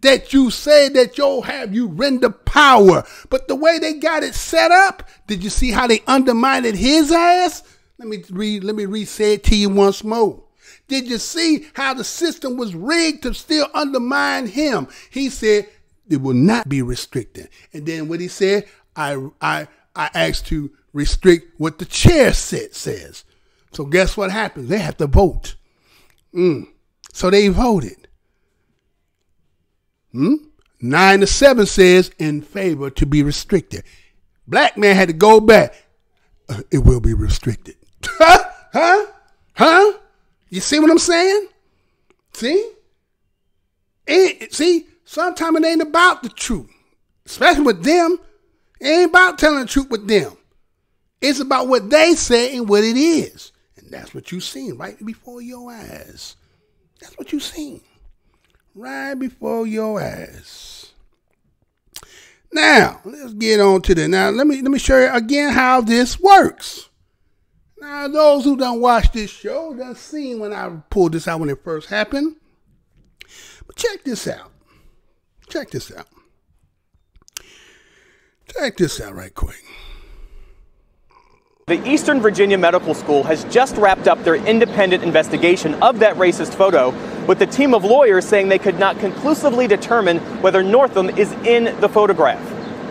that you say that you render power. But the way they got it set up, did you see how they undermined his ass? Let me re-say it to you once more. Did you see how the system was rigged to still undermine him? He said it will not be restricted. And then what he said, I asked to restrict what the chair says. So guess what happens? They have to vote. So they voted. 9-7 says in favor to be restricted. Black man had to go back. It will be restricted. Huh? You see what I'm saying? See? See, sometimes it ain't about the truth. Especially with them. It ain't about telling the truth with them. It's about what they say and what it is. And that's what you seen right before your eyes. That's what you seen. Right before your eyes. Now, let's get on to that. Now, let me show you again how this works. Now, those who done watched this show done seen when I pulled this out when it first happened. But check this out. Check this out. Check this out right quick. The Eastern Virginia Medical School has just wrapped up their independent investigation of that racist photo, with the team of lawyers saying they could not conclusively determine whether Northam is in the photograph.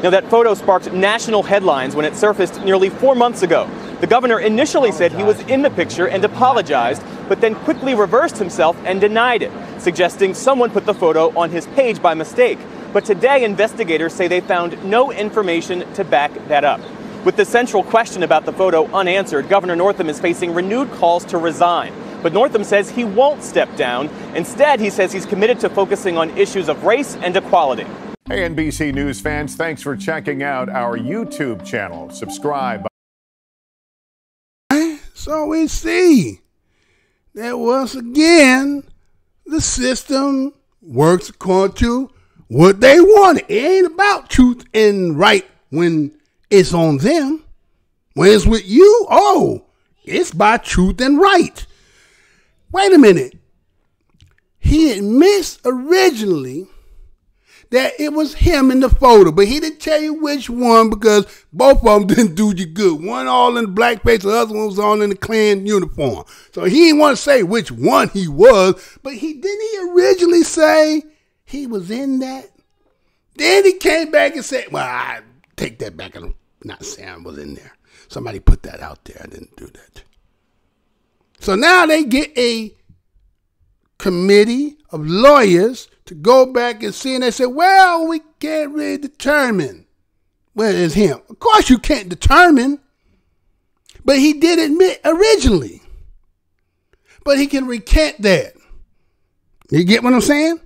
Now, that photo sparked national headlines when it surfaced nearly 4 months ago. The governor initially said he was in the picture and apologized, but then quickly reversed himself and denied it, suggesting someone put the photo on his page by mistake. But today, investigators say they found no information to back that up. With the central question about the photo unanswered, Governor Northam is facing renewed calls to resign. But Northam says he won't step down. Instead, he says he's committed to focusing on issues of race and equality. Hey, NBC News fans, thanks for checking out our YouTube channel. Subscribe. So we see that once again, the system works according to what they want. It ain't about truth and right when it's on them. When it's with you, oh, it's by truth and right. Wait a minute. He admits originally that it was him in the photo, but he didn't tell you which one because both of them didn't do you good. One all in the blackface, the other one was all in the Klan uniform. So he didn't want to say which one he was, but he originally say he was in that? Then he came back and said, well, I take that back. I'm not saying I was in there. Somebody put that out there. I didn't do that. So now they get a committee of lawyers to go back and see, and they say, well, we can't really determine whether it's him. Of course you can't determine, but he did admit originally. But he can recant that. You get what I'm saying?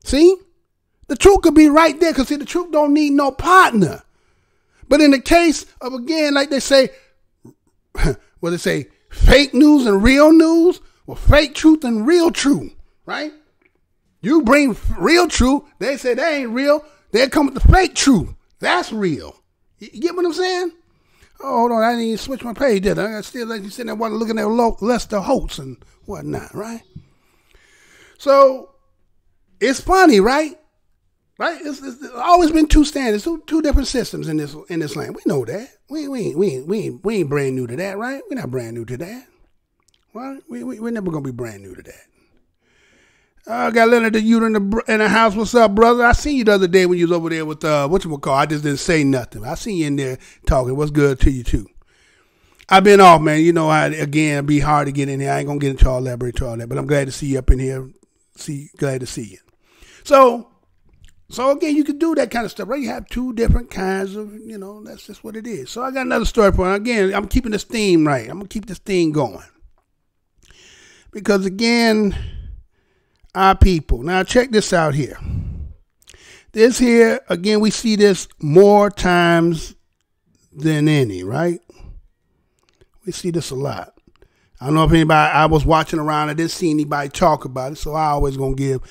See? The truth could be right there, because see, the truth don't need no partner. But in the case of, again, like they say, what they say, fake news and real news, well, fake truth and real truth, right? You bring real truth, they say that ain't real. They come with the fake truth. That's real. You get what I'm saying? Oh, hold on, I didn't even switch my page, did I? I still let you sit there while looking at Lester Holtz and whatnot, right? So it's funny, right? Right? It's always been two standards, two different systems in this land. We know that. We ain't brand new to that, right? We're not brand new to that. Well, we're never gonna be brand new to that. I got Leonard the Youth in the house. What's up, brother? I seen you the other day when you was over there with whatchamacallit. I just didn't say nothing. I seen you in there talking. What's good to you too? I've been off, man. You know, it'd be hard to get in here. I ain't gonna get into all that, but I'm glad to see you up in here. Glad to see you. So again, you can do that kind of stuff, right? You have two different kinds of, that's just what it is. So I got another story for you. Again, I'm keeping this theme right. I'm gonna keep this theme going. Because again, our people. Now check this out here. This here, again, we see this more times than any, right? We see this a lot. I don't know if anybody, I was watching around, I didn't see anybody talk about it, so I always gonna give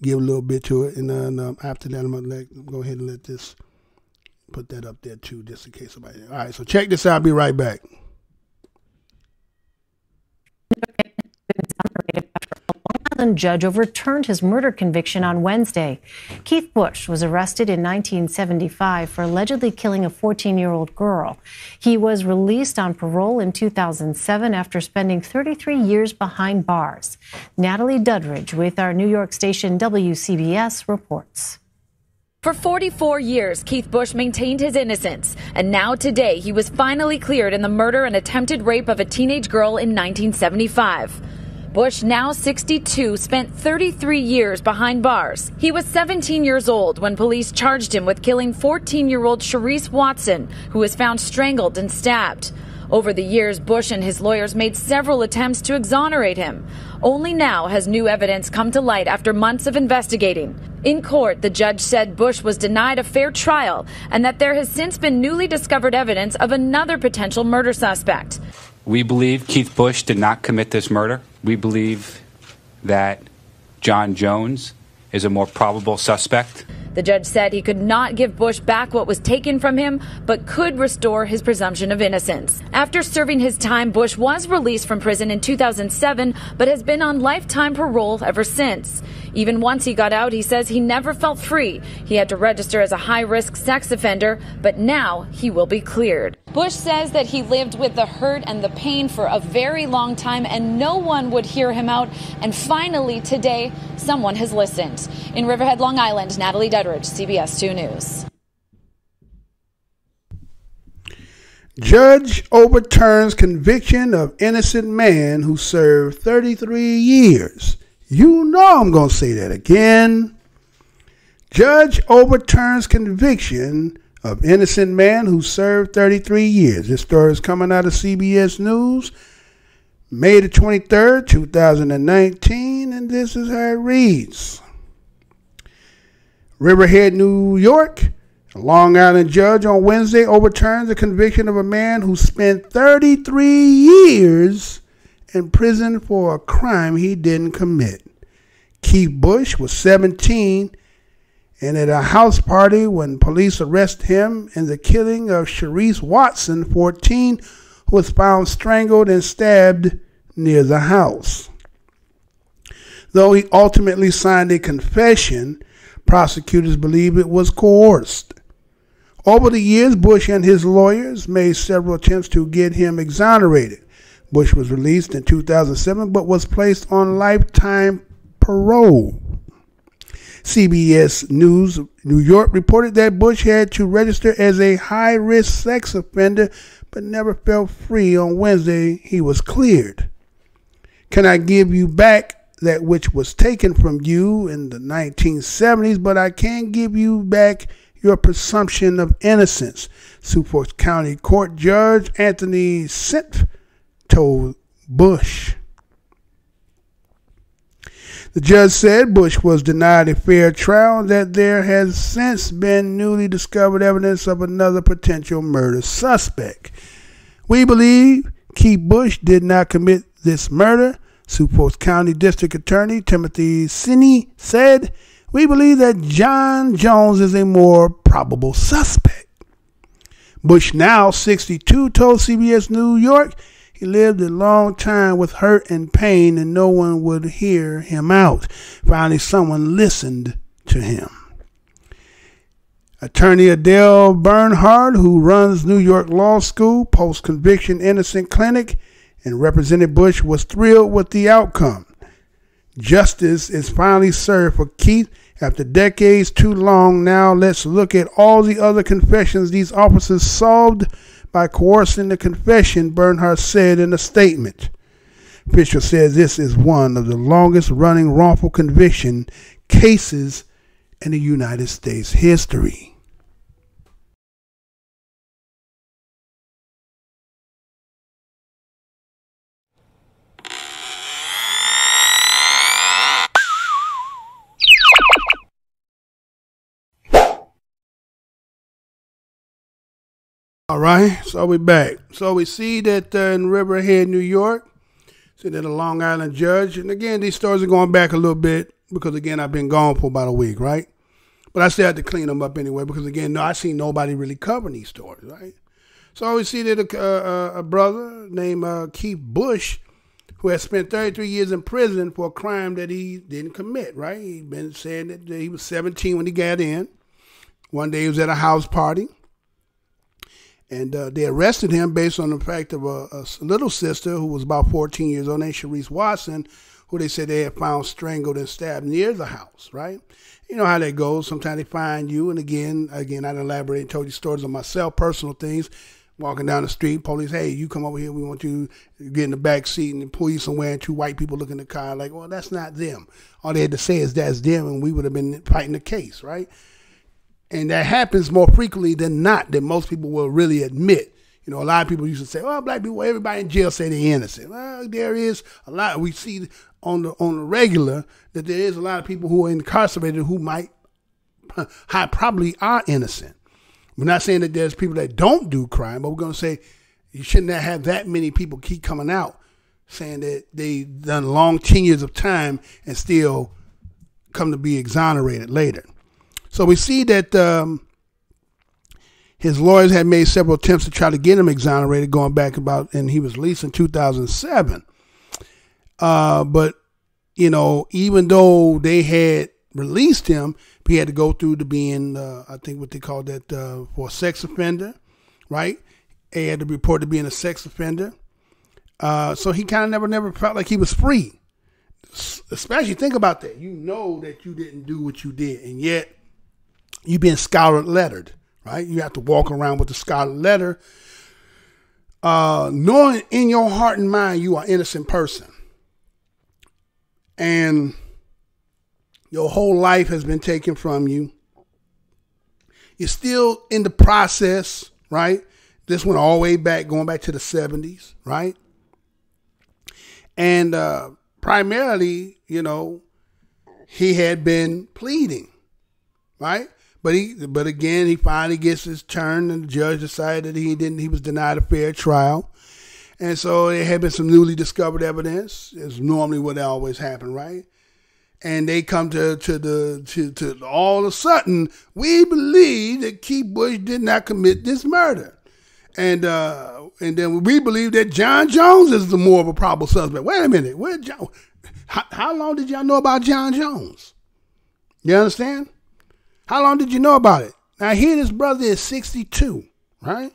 a little bit to it. And then after that, I'm gonna go ahead and let this, put that up there too, just in case somebody. All right, so check this out, I'll be right back. A Long Island judge overturned his murder conviction on Wednesday. Keith Bush was arrested in 1975 for allegedly killing a 14-year-old girl. He was released on parole in 2007 after spending 33 years behind bars. Natalie Duddridge with our New York station WCBS reports. For 44 years, Keith Bush maintained his innocence, and now today he was finally cleared in the murder and attempted rape of a teenage girl in 1975. Bush, now 62, spent 33 years behind bars. He was 17 years old when police charged him with killing 14-year-old Sharice Watson, who was found strangled and stabbed. Over the years, Bush and his lawyers made several attempts to exonerate him. Only now has new evidence come to light after months of investigating. In court, the judge said Bush was denied a fair trial and that there has since been newly discovered evidence of another potential murder suspect. We believe Keith Bush did not commit this murder. We believe that John Jones is a more probable suspect. The judge said he could not give Bush back what was taken from him, but could restore his presumption of innocence. After serving his time, Bush was released from prison in 2007, but has been on lifetime parole ever since. Even once he got out, he says he never felt free. He had to register as a high-risk sex offender, but now he will be cleared. Bush says that he lived with the hurt and the pain for a very long time, and no one would hear him out. And finally, today, someone has listened. In Riverhead, Long Island, Natalie Duddridge, CBS 2 News. Judge overturns conviction of innocent man who served 33 years. You know I'm going to say that again. Judge overturns conviction of innocent man who served 33 years. This story is coming out of CBS News, May the 23rd, 2019, and this is how it reads. Riverhead, New York. A Long Island judge on Wednesday overturned the conviction of a man who spent 33 years in prison for a crime he didn't commit. Keith Bush was 17 and at a house party when police arrested him in the killing of Sharice Watson, 14, who was found strangled and stabbed near the house. Though he ultimately signed a confession, prosecutors believe it was coerced. Over the years, Bush and his lawyers made several attempts to get him exonerated. Bush was released in 2007 but was placed on lifetime parole. CBS News New York reported that Bush had to register as a high-risk sex offender but never felt free. On Wednesday, he was cleared. Can I give you back that which was taken from you in the 1970s, but I can't give you back your presumption of innocence, Suffolk County Court Judge Anthony Sempf told Bush. The judge said Bush was denied a fair trial, that there has since been newly discovered evidence of another potential murder suspect. We believe Keith Bush did not commit this murder, Suffolk County District Attorney Timothy Sinney said. We believe that John Jones is a more probable suspect. Bush, now 62, told CBS New York he lived a long time with hurt and pain and no one would hear him out. Finally, someone listened to him. Attorney Adele Bernhardt, who runs New York Law School Post-Conviction Innocent Clinic and represented Bush, was thrilled with the outcome. Justice is finally served for Keith after decades too long. Now let's look at all the other confessions these officers solved by coercing the confession, Bernhardt said in a statement. Fisher says this is one of the longest running wrongful conviction cases in the United States history. All right, so we're back. So we see that in Riverhead, New York, see that a Long Island judge, and again, these stories are going back a little bit because, again, I've been gone for about a week, right? But I still had to clean them up anyway because, again, no, I see nobody really covering these stories, right? So we see that a brother named Keith Bush, who has spent 33 years in prison for a crime that he didn't commit, right? He'd been saying that he was 17 when he got in. One day he was at a house party. And they arrested him based on the fact of a little sister who was about 14 years old named Sharice Watson, who they said they had found strangled and stabbed near the house, right? You know how that goes. Sometimes they find you. And again, I done elaborated and told you stories of myself, personal things. Walking down the street, police, hey, you come over here. We want you to get in the back seat and pull you somewhere. And two white people look in the car like, well, that's not them. All they had to say is that's them. And we would have been fighting the case, right? And that happens more frequently than not, than most people will really admit. You know, a lot of people used to say, well, black people, everybody in jail say they're innocent. Well, there is a lot. We see on the regular that there is a lot of people who are incarcerated who might probably are innocent. We're not saying that there's people that don't do crime, but we're going to say you shouldn't have that many people keep coming out saying that they've done long tenures of time and still come to be exonerated later. So we see that his lawyers had made several attempts to try to get him exonerated going back and he was released in 2007. But, you know, even though they had released him, he had to go through to being, I think what they call that, for a sex offender, right? He had to report to being a sex offender. So he kind of never felt like he was free. Especially think about that. You know that you didn't do what you did, and yet you've been scarlet lettered, right? You have to walk around with the scarlet letter, knowing in your heart and mind you are an innocent person. And your whole life has been taken from you. You're still in the process, right? This went all the way back, going back to the 70s, right? And primarily, you know, he had been pleading. right? But again, he finally gets his turn, and the judge decided that he was denied a fair trial. And so there had been some newly discovered evidence. It's normally what always happen, right? And they come to all of a sudden, we believe that Keith Bush did not commit this murder. And then we believe that John Jones is the more of a probable suspect. Wait a minute. How long did y'all know about John Jones? You understand? How long did you know about it? Now, here this brother is 62, right?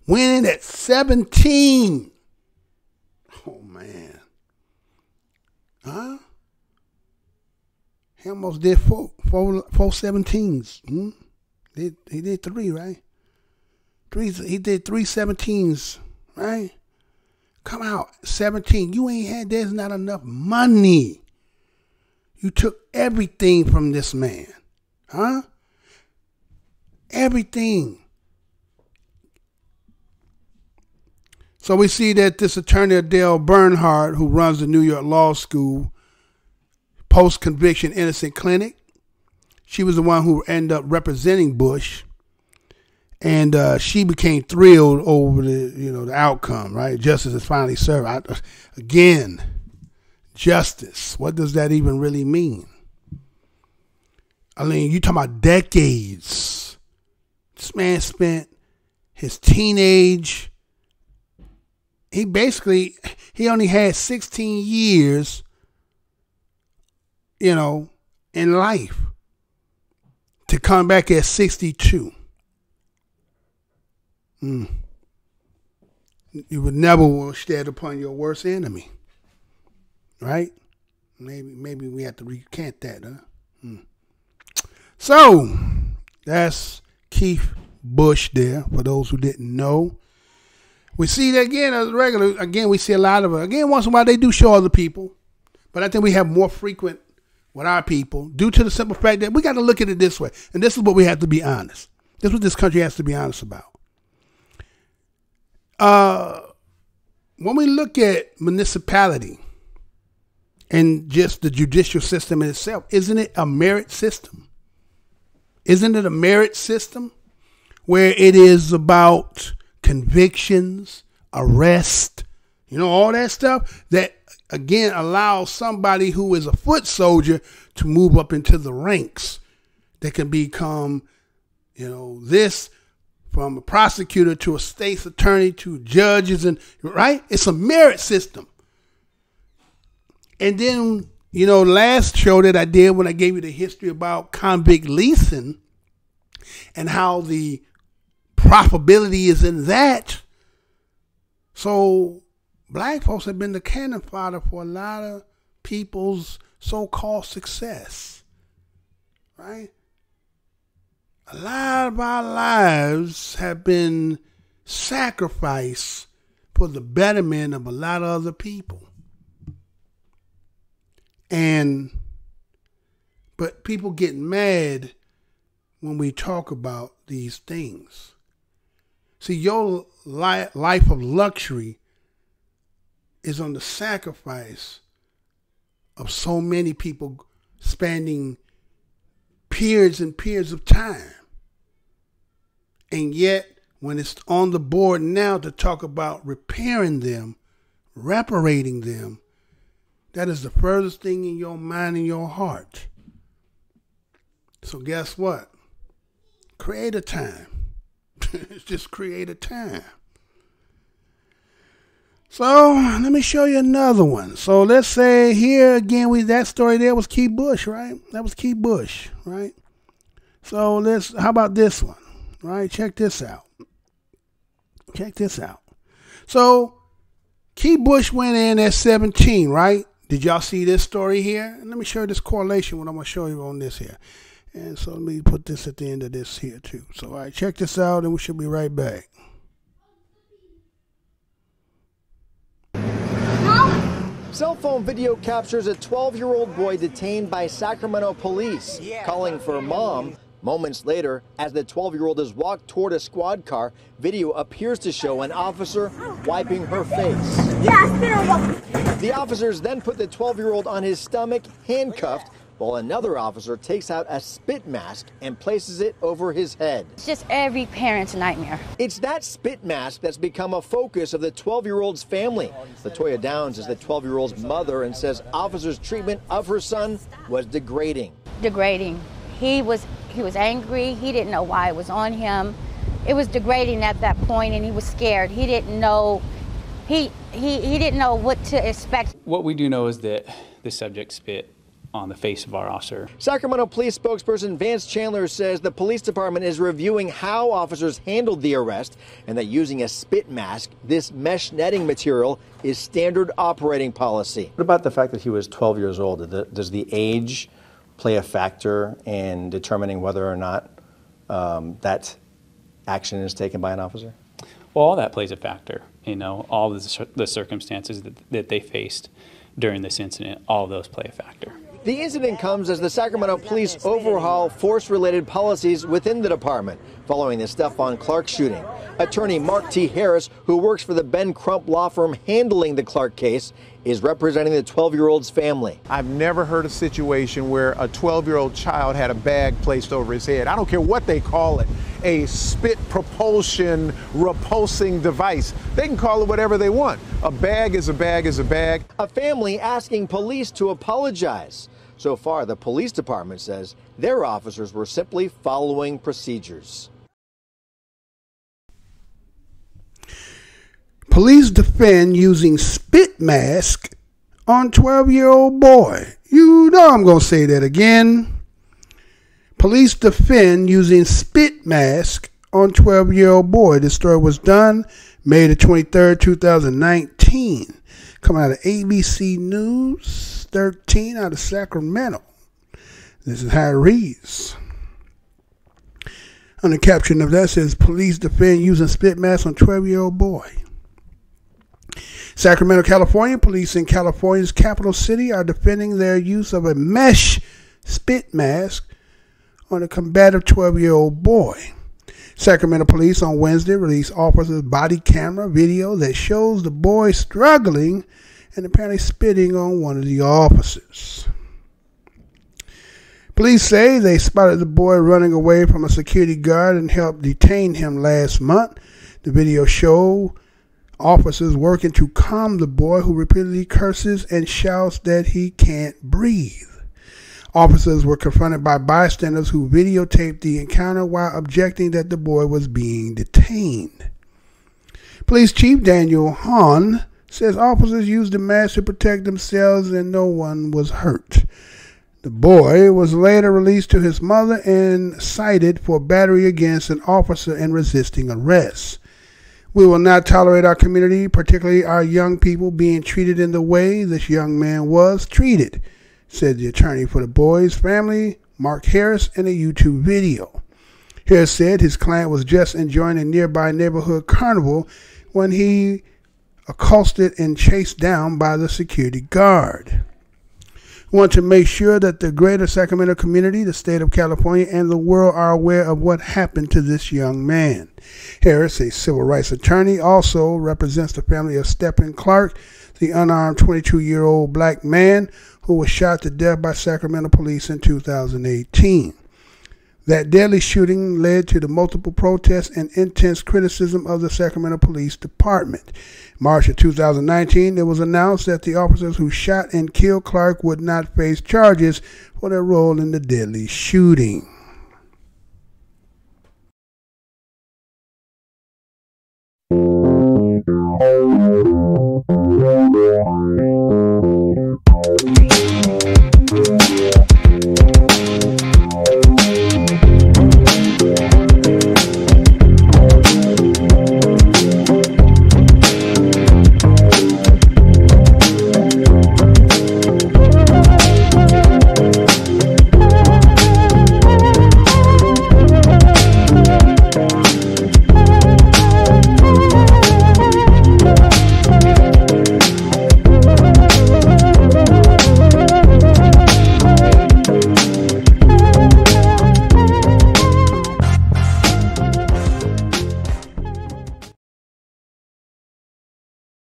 Went in at 17. Oh, man. Huh? He almost did four 17s. He did 3, right? He did 3 17s, right? Come out, 17. You ain't had, there's not enough money. You took everything from this man. Huh? Everything. So we see that this attorney, Adele Bernhardt, who runs the New York Law School Post-Conviction Innocent Clinic, she was the one who ended up representing Bush. And she became thrilled over the outcome, right? Justice is finally served. Again, justice. What does that even really mean? I mean, you talking about decades. This man spent his teenage. He only had 16 years, in life, to come back at 62. You would never wish that upon your worst enemy, right? Maybe we have to recant that, huh? So that's Keith Bush there. For those who didn't know, we see that again as regular. Again, we see a lot of it. Again, once in a while they do show other people, but I think we have more frequent with our people due to the simple fact that we got to look at it this way, and this is what we have to be honest. This is what this country has to be honest about. When we look at municipality and just the judicial system in itself, isn't it a merit system? Isn't it a merit system where it is about convictions, arrest, all that stuff that, again, allows somebody who is a foot soldier to move up into the ranks that can become, this from a prosecutor to a state's attorney to judges, and right? It's a merit system. And then, last show that I did when I gave you the history about convict leasing and how the profitability is in that. So black folks have been the cannon fodder for a lot of people's so-called success, right? A lot of our lives have been sacrificed for the betterment of a lot of other people. But people get mad when we talk about these things. See, your life of luxury is on the sacrifice of so many people spending periods and periods of time. And yet, when it's on the board now to talk about repairing them, reparating them, that is the furthest thing in your mind and your heart. So guess what? Create a time. Just create a time. So let me show you another one. So let's say here again, that story there was Keith Bush, right? That was Keith Bush, right? So how about this one, right? Check this out. Check this out. So Keith Bush went in at 17, right? Did y'all see this story here? And let me show you this correlation, what I'm going to show you on this here. And so let me put this at the end of this here too. So all right, check this out and we should be right back. Cell phone video captures a 12-year-old boy detained by Sacramento police, calling for mom. Moments later, as the 12-year-old is walked toward a squad car, video appears to show an officer wiping her face. The officers then put the 12-year-old on his stomach, handcuffed, while another officer takes out a spit mask and places it over his head. It's just every parent's nightmare. It's that spit mask that's become a focus of the 12-year-old's family. Latoya Downs is the 12-year-old's mother and says officers' treatment of her son was degrading. Degrading. He was angry. He didn't know why it was on him. It was degrading at that point, and he was scared. He didn't know. He didn't know what to expect. What we do know is that the subject spit on the face of our officer. Sacramento Police spokesperson Vance Chandler says the police department is reviewing how officers handled the arrest and that using a spit mask, this mesh netting material, is standard operating policy. What about the fact that he was 12 years old? Does the age play a factor in determining whether or not that action is taken by an officer? Well, all that plays a factor. You know, all the circumstances that they faced during this incident, all of those play a factor. The incident comes as the Sacramento Police overhaul force-related policies within the department following the Stephon Clark shooting. Attorney Mark T. Harris, who works for the Ben Crump law firm handling the Clark case, is representing the 12-year-old's family. I've never heard a situation where a 12-year-old child had a bag placed over his head. I don't care what they call it, a spit propulsion repulsing device. They can call it whatever they want. A bag is a bag is a bag. A family asking police to apologize. So far, the police department says their officers were simply following procedures. Police defend using spit mask on 12-year-old boy. You know I'm going to say that again. Police defend using spit mask on 12-year-old boy. This story was done May the 23rd, 2019. Coming out of ABC News 13 out of Sacramento. This is how it reads. On the caption of that says, police defend using spit mask on 12-year-old boy. Sacramento, California. Police in California's capital city are defending their use of a mesh spit mask on a combative 12-year-old boy. Sacramento police on Wednesday released officers' body camera video that shows the boy struggling and apparently spitting on one of the officers. Police say they spotted the boy running away from a security guard and helped detain him last month. The video showed officers working to calm the boy, who repeatedly curses and shouts that he can't breathe. Officers were confronted by bystanders who videotaped the encounter while objecting that the boy was being detained. Police Chief Daniel Hahn says officers used the mask to protect themselves and no one was hurt. The boy was later released to his mother and cited for battery against an officer and resisting arrest. We will not tolerate our community, particularly our young people, being treated in the way this young man was treated, said the attorney for the boy's family, Mark Harris, in a YouTube video. Harris said his client was just enjoying a nearby neighborhood carnival when he accosted and chased down by the security guard. We want to make sure that the greater Sacramento community, the state of California, and the world are aware of what happened to this young man. Harris, a civil rights attorney, also represents the family of Stephon Clark, the unarmed 22-year-old black man who was shot to death by Sacramento police in 2018. That deadly shooting led to the multiple protests and intense criticism of the Sacramento Police Department. March of 2019, it was announced that the officers who shot and killed Clark would not face charges for their role in the deadly shooting.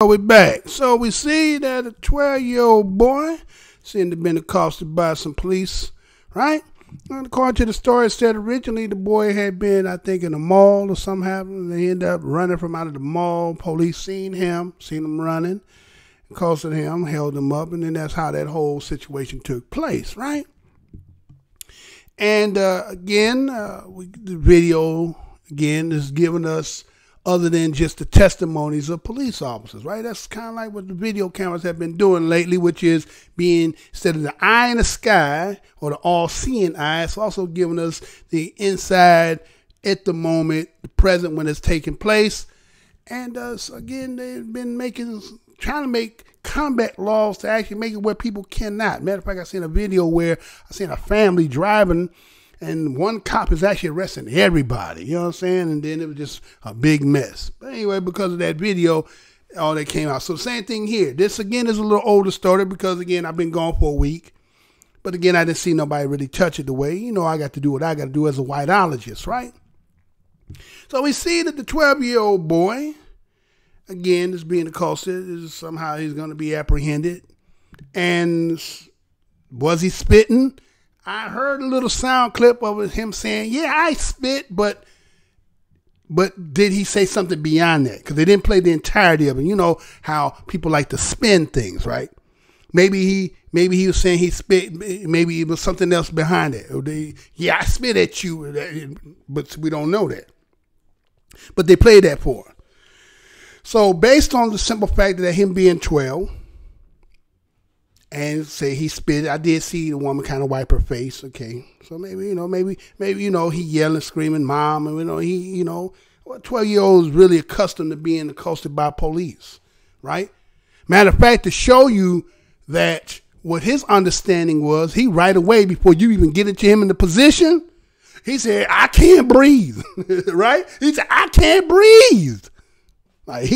We're back. So we see that a 12-year-old boy seemed to have been accosted by some police, right? And according to the story, it said originally the boy had been, I think, in a mall or something happened. They ended up running from out of the mall. Police seen him running, accosted him, held him up, and then that's how that whole situation took place, right? And again, the video, again, is giving us other than just the testimonies of police officers, right? That's kind of like what the video cameras have been doing lately, which is being, instead of the eye in the sky or the all-seeing eye, it's also giving us the inside at the moment, the present when it's taking place. And so again, they've been trying to make combat laws to actually make it where people cannot. Matter of fact, I seen a video where I seen a family driving and one cop is actually arresting everybody, you know what I'm saying? And then it was just a big mess. But anyway, because of that video, all that came out. So same thing here. This, again, is a little older story because, again, I've been gone for a week. But, again, I didn't see nobody really touch it the way, I got to do what I got to do as a whiteologist, right? So we see that the 12-year-old boy, again, is being accosted. Somehow he's going to be apprehended. And was he spitting? I heard a little sound clip of him saying, yeah, I spit, but did he say something beyond that? Because they didn't play the entirety of it. You know how people like to spin things, right? Maybe he was saying he spit, maybe it was something else behind it. Or I spit at you, but we don't know that. But they played that for him. So based on the simple fact that him being 12, and say he spit. I did see the woman kind of wipe her face. Okay, so maybe he yelling, screaming, "Mom!" And 12-year-old is really accustomed to being accosted by police, right? Matter of fact, to show you that what his understanding was, he right away before you even get into him in the position, he said, "I can't breathe," right? He said, "I can't breathe." Like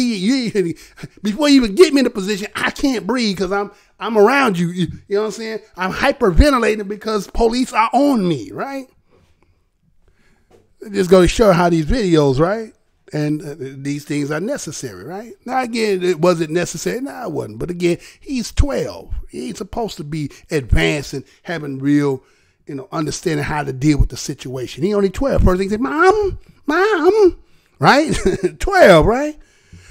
before you even get me in the position, I can't breathe because I'm around you. You know what I'm saying? I'm hyperventilating because police are on me, right? It just goes to show how these videos, right? And these things are necessary, right? Now, again, was it necessary? No, it wasn't. But again, he's 12. He ain't supposed to be advanced and having real, understanding how to deal with the situation. He only 12. First thing he said, Mom, right? 12, right?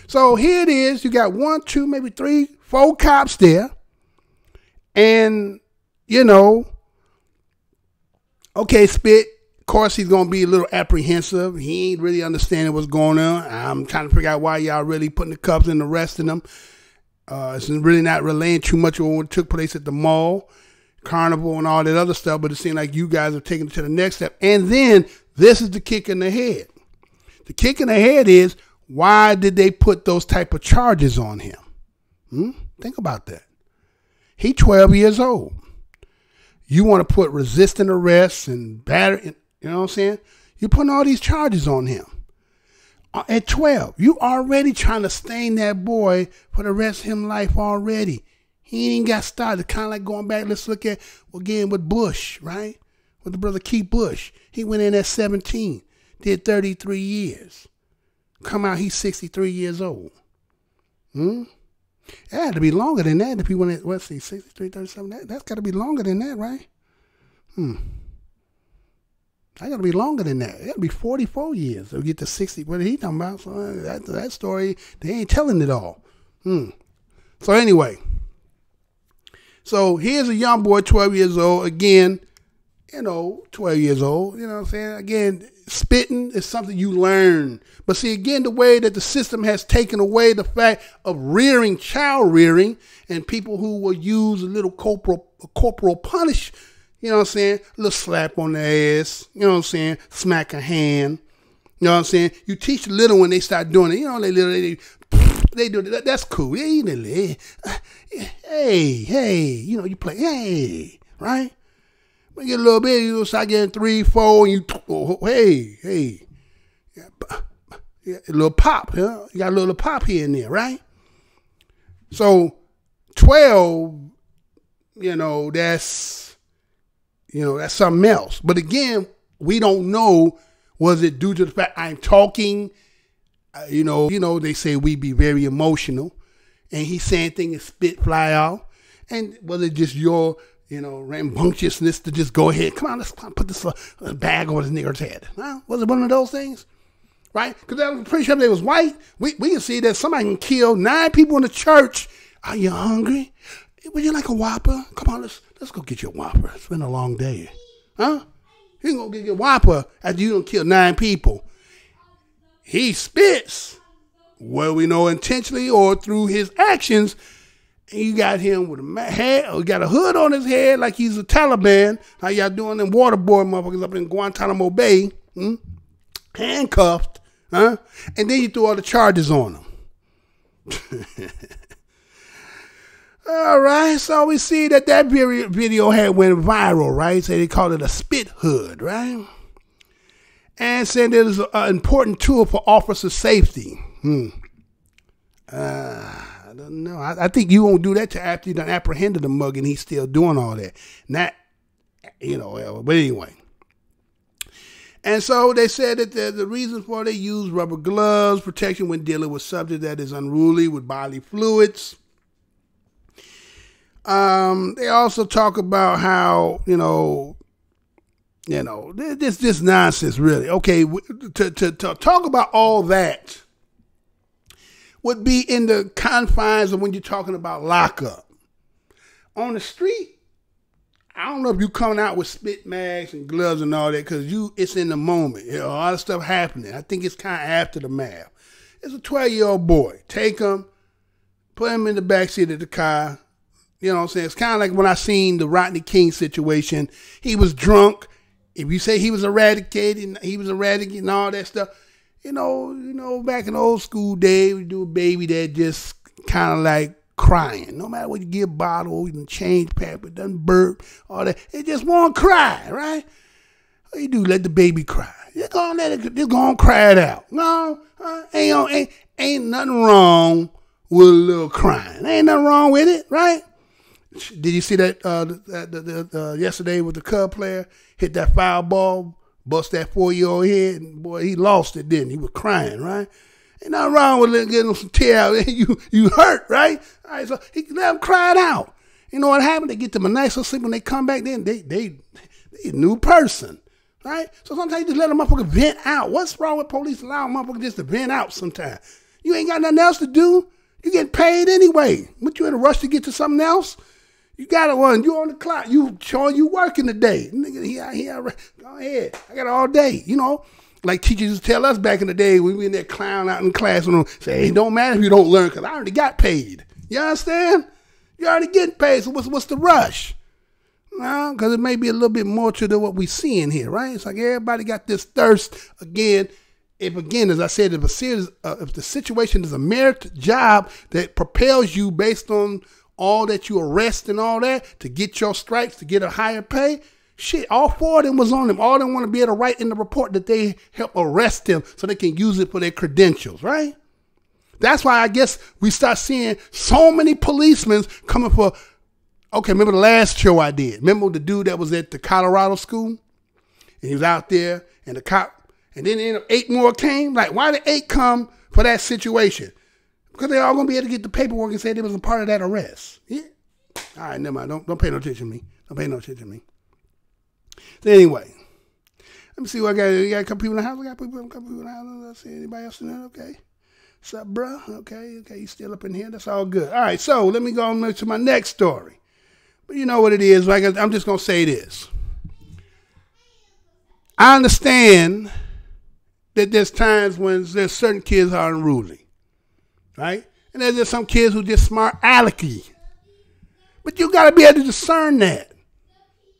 So here it is. You got 1, 2, maybe 3, 4 cops there. And, okay, spit. Of course, he's going to be a little apprehensive. He ain't really understanding what's going on. I'm trying to figure out why y'all really putting the cuffs and arresting them. It's really not relaying too much of what took place at the mall, carnival, and all that other stuff. But it seems like you guys have taken it to the next step. And then this is the kick in the head. The kick in the head is, why did they put those type of charges on him? Think about that. He 12 years old. You want to put resisting arrest and battery, you know what I'm saying? You're putting all these charges on him. At 12, you already trying to stain that boy for the rest of his life already. He ain't got started. Kind of like going back, let's look at, again, with Bush, right? With the brother Keith Bush. He went in at 17, did 33 years. Come out, he's 63 years old. It had to be longer than that if he went at, 63, 37, that's got to be longer than that, right? That got to be longer than that. It got to be 44 years to get to 60. What are he talking about? So that story, they ain't telling it all. So anyway, so here's a young boy, 12 years old. Again, 12 years old, you know what I'm saying? Again, spitting is something you learn. But see, again, the way that the system has taken away the fact of child rearing, and people who will use a little corporal punish, you know what I'm saying? A little slap on the ass, you know what I'm saying? Smack a hand, you know what I'm saying? You teach the little when they start doing it, they do that. That's cool. Hey, you play, hey, right? When you get a little bit, you start getting 3, 4, and hey. A little pop, huh? You got a little pop here and there, right? So 12, that's something else. But again, we don't know, was it due to the fact I'm talking, they say we be very emotional, and he's saying things, spit fly out. And was it just your, rambunctiousness to just go ahead? Come on, let's put this bag over this nigger's head. Huh? Was it one of those things? Right? Because I'm pretty sure if they was white, we can see that somebody can kill 9 people in the church. Are you hungry? Would you like a Whopper? Come on, let's go get you a Whopper. It's been a long day. Huh? You can go get your Whopper after you done killed 9 people. He spits, well, we know intentionally or through his actions. And you got him with a head, or got a hood on his head like he's a Taliban. How y'all doing them waterboard motherfuckers up in Guantanamo Bay? Handcuffed, huh? And then you threw all the charges on him. All right, so we see that video had went viral, right? So they called it a spit hood, right? And said it is an important tool for officer safety. I don't know. I think you won't do that till after you done apprehended the mug and he's still doing all that. Not, but anyway. And so they said that the reason for they use rubber gloves, protection when dealing with subject that is unruly with bodily fluids. They also talk about how, this nonsense really. Okay, to talk about all that would be in the confines of when you're talking about lockup. On the street, I don't know if you coming out with spit masks and gloves and all that because it's in the moment. A lot of stuff happening. I think it's kind of after the math. It's a 12-year-old boy. Take him, put him in the backseat of the car. You know what I'm saying? It's kind of like when I seen the Rodney King situation. He was drunk. If you say he was eradicated and all that stuff, back in the old school days, we do a baby that just kind of like crying. No matter what you give bottle, you can change pamper, doesn't burp, all that. It just won't cry, right? What you do? Let the baby cry. Just go and cry it out. No, ain't nothing wrong with a little crying. Ain't nothing wrong with it, right? Did you see that yesterday with the Cub player? Hit that foul ball, bust that 4-year-old head, and boy, he lost it, didn't he? He was crying, right? Ain't nothing wrong with getting some tear out. You hurt, right? All right, so he let him cry it out. You know what happened? They get them a nice little sleep when they come back. Then they a new person, right? So sometimes you just let a motherfucker vent out. What's wrong with police allowing motherfuckers just to vent out sometimes? You ain't got nothing else to do. You get paid anyway. But you in a rush to get to something else? You got one. You on the clock. You showing you working today. Nigga, go ahead. I got all day. Like teachers used to tell us back in the day when we in there clown out in class and say, hey, it don't matter if you don't learn because I already got paid. You understand? You already getting paid. So what's the rush? No, because it may be a little bit more to what we seeing here, right? It's like everybody got this thirst again. If as I said, if the situation is a merit job that propels you based on all that you arrest and all that to get your stripes, to get a higher pay, shit, all 4 of them was on them. All of them want to be able to write in the report that they help arrest them so they can use it for their credentials, right? That's why I guess we start seeing so many policemen coming for, okay, remember the last show I did? Remember the dude that was at the Colorado school? And he was out there and the cop, and then 8 more came? Like, why did 8 come for that situation? Because they're all going to be able to get the paperwork and say they was a part of that arrest. Yeah. All right, never mind. Don't pay no attention to me. Don't pay no attention to me. So anyway, let me see what I got. You got a couple people in the house? I got a couple people in the house. Let's see anybody else in there. Okay. What's up, bro? Okay, you still up in here? That's all good. All right, so let me go on to my next story. But you know what it is. Like I'm just going to say this. I understand that there's times when there's certain kids are unruly. Right? And there's just some kids who just smart alecky. But you got to be able to discern that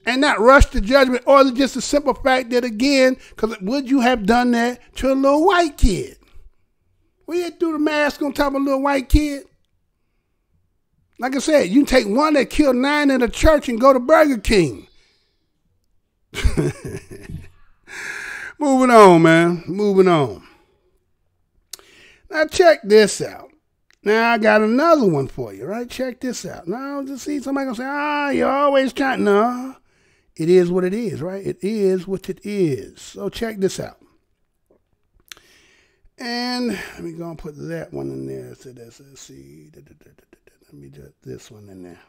and not rush to judgment, or just the simple fact that, again, because would you have done that to a little white kid? Would you do the mask on top of a little white kid? Like I said, you can take one that killed 9 in a church and go to Burger King. Moving on, man. Moving on. Now check this out. Now I got another one for you, right? Check this out. Now just see somebody gonna say, you're always trying. No, it is what it is, right? It is what it is. So check this out. And let me go and put that one in there. So let's see. Let me do this one in there.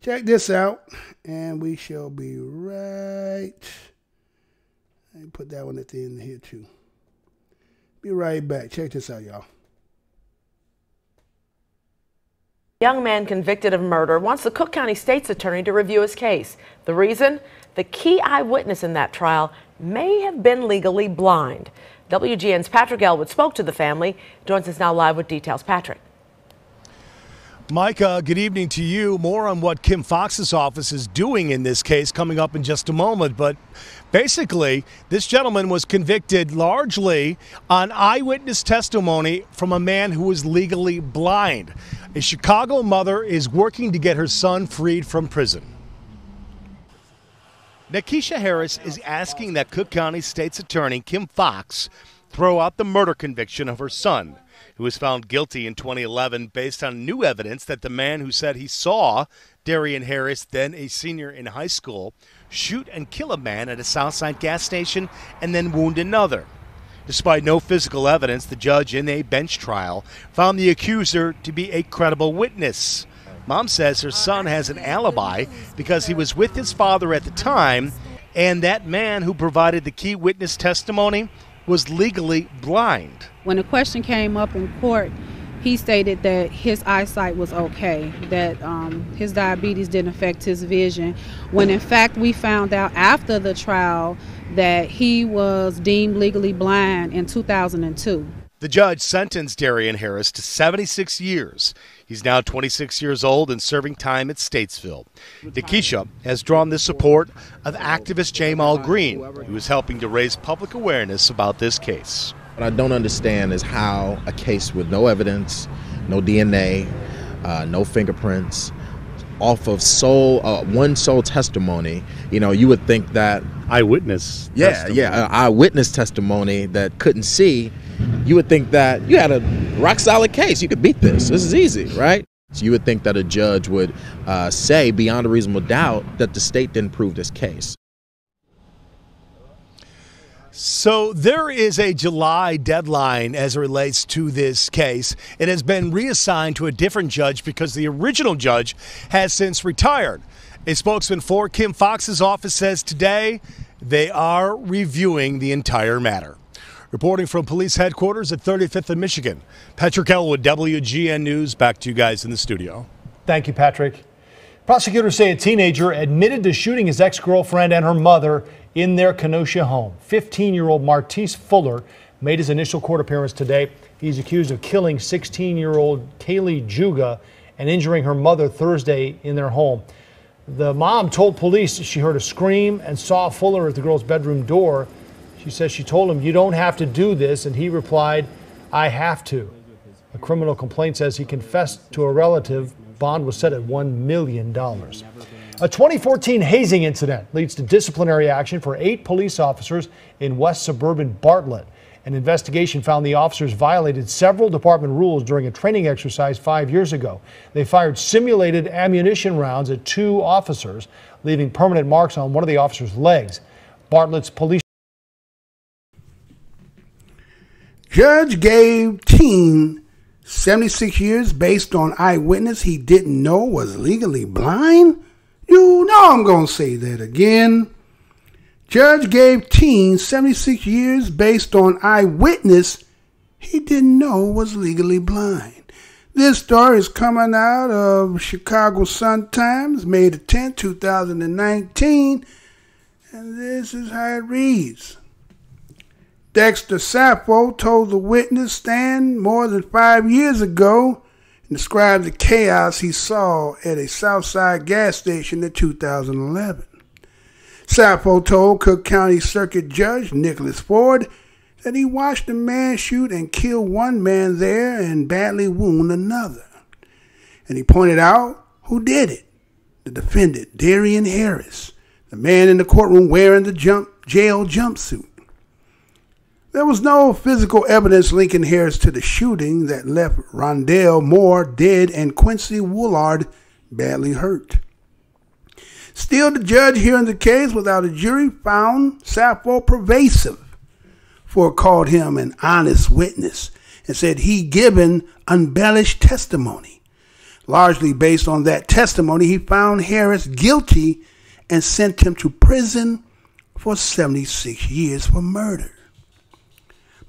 Check this out, and we shall be right. Let me put that one at the end here, too. Be right back. Check this out, y'all. Young man convicted of murder wants the Cook County State's attorney to review his case. The reason? The key eyewitness in that trial may have been legally blind. WGN's Patrick Elwood spoke to the family. Joins us now live with details. Patrick. Micah, good evening to you. More on what Kim Fox's office is doing in this case coming up in just a moment. But basically, this gentleman was convicted largely on eyewitness testimony from a man who was legally blind. A Chicago mother is working to get her son freed from prison. Nakisha Harris is asking that Cook County State's Attorney Kim Fox throw out the murder conviction of her son, who was found guilty in 2011 based on new evidence that the man who said he saw Darian Harris, then a senior in high school, shoot and kill a man at a Southside gas station and then wound another. Despite no physical evidence, the judge in a bench trial found the accuser to be a credible witness. Mom says her son has an alibi because he was with his father at the time, and that man who provided the key witness testimony was legally blind. When the question came up in court, he stated that his eyesight was okay, that his diabetes didn't affect his vision, when in fact we found out after the trial that he was deemed legally blind in 2002. The judge sentenced Darian Harris to 76 years. He's now 26 years old and serving time at Statesville. Nakisha has drawn the support of activist Jamal Green, who is helping to raise public awareness about this case. What I don't understand is how a case with no evidence, no DNA, no fingerprints, off of one sole testimony, you would think that eyewitness eyewitness testimony that couldn't see, you would think that you had a rock solid case. You could beat this. This is easy, right? So you would think that a judge would say beyond a reasonable doubt that the state didn't prove this case. So there is a July deadline as it relates to this case. It has been reassigned to a different judge because the original judge has since retired. A spokesman for Kim Fox's office says today they are reviewing the entire matter. Reporting from police headquarters at 35th and Michigan, Patrick Elwood, WGN News. Back to you guys in the studio. Thank you, Patrick. Prosecutors say a teenager admitted to shooting his ex-girlfriend and her mother in their Kenosha home. 15-year-old Martise Fuller made his initial court appearance today. He's accused of killing 16-year-old Kaylee Juga and injuring her mother Thursday in their home. The mom told police she heard a scream and saw Fuller at the girl's bedroom door. She says she told him, "You don't have to do this," and he replied, "I have to." A criminal complaint says he confessed to a relative. Bond was set at $1 million. A 2014 hazing incident leads to disciplinary action for 8 police officers in West Suburban Bartlett. An investigation found the officers violated several department rules during a training exercise 5 years ago. They fired simulated ammunition rounds at 2 officers, leaving permanent marks on one of the officers' legs. Bartlett's police judge gave teen 76 years based on eyewitness he didn't know was legally blind? You know I'm going to say that again. Judge gave teen 76 years based on eyewitness he didn't know was legally blind. This story is coming out of Chicago Sun-Times, May the 10th, 2019, and this is how it reads. Dexter Sappho told the witness stand more than 5 years ago and described the chaos he saw at a Southside gas station in 2011. Sappho told Cook County Circuit Judge Nicholas Ford that he watched a man shoot and kill one man there and badly wound another. And he pointed out who did it. The defendant, Darian Harris, the man in the courtroom wearing the jail jumpsuit. There was no physical evidence linking Harris to the shooting that left Rondell Moore dead and Quincy Woolard badly hurt. Still, the judge hearing the case without a jury found Sappho pervasive. Ford called him an honest witness and said he given embellished testimony. Largely based on that testimony, he found Harris guilty and sent him to prison for 76 years for murder.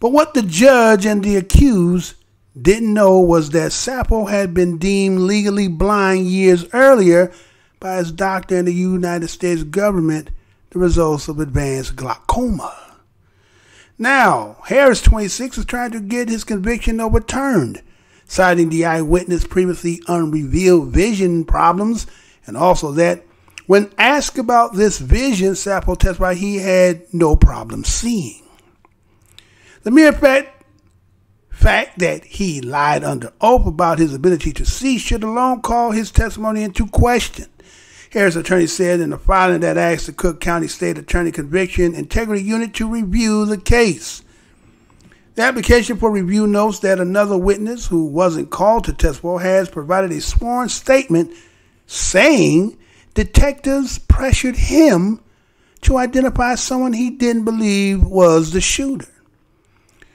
But what the judge and the accused didn't know was that Sappo had been deemed legally blind years earlier by his doctor and the United States government, the results of advanced glaucoma. Now, Harris, 26, is trying to get his conviction overturned, citing the eyewitness previously unrevealed vision problems, and also that when asked about this vision, Sappo testified he had no problem seeing. The mere fact that he lied under oath about his ability to see should alone call his testimony into question. Harris' attorney said in a filing that asked the Cook County State Attorney Conviction Integrity Unit to review the case. The application for review notes that another witness who wasn't called to testify has provided a sworn statement saying detectives pressured him to identify someone he didn't believe was the shooter.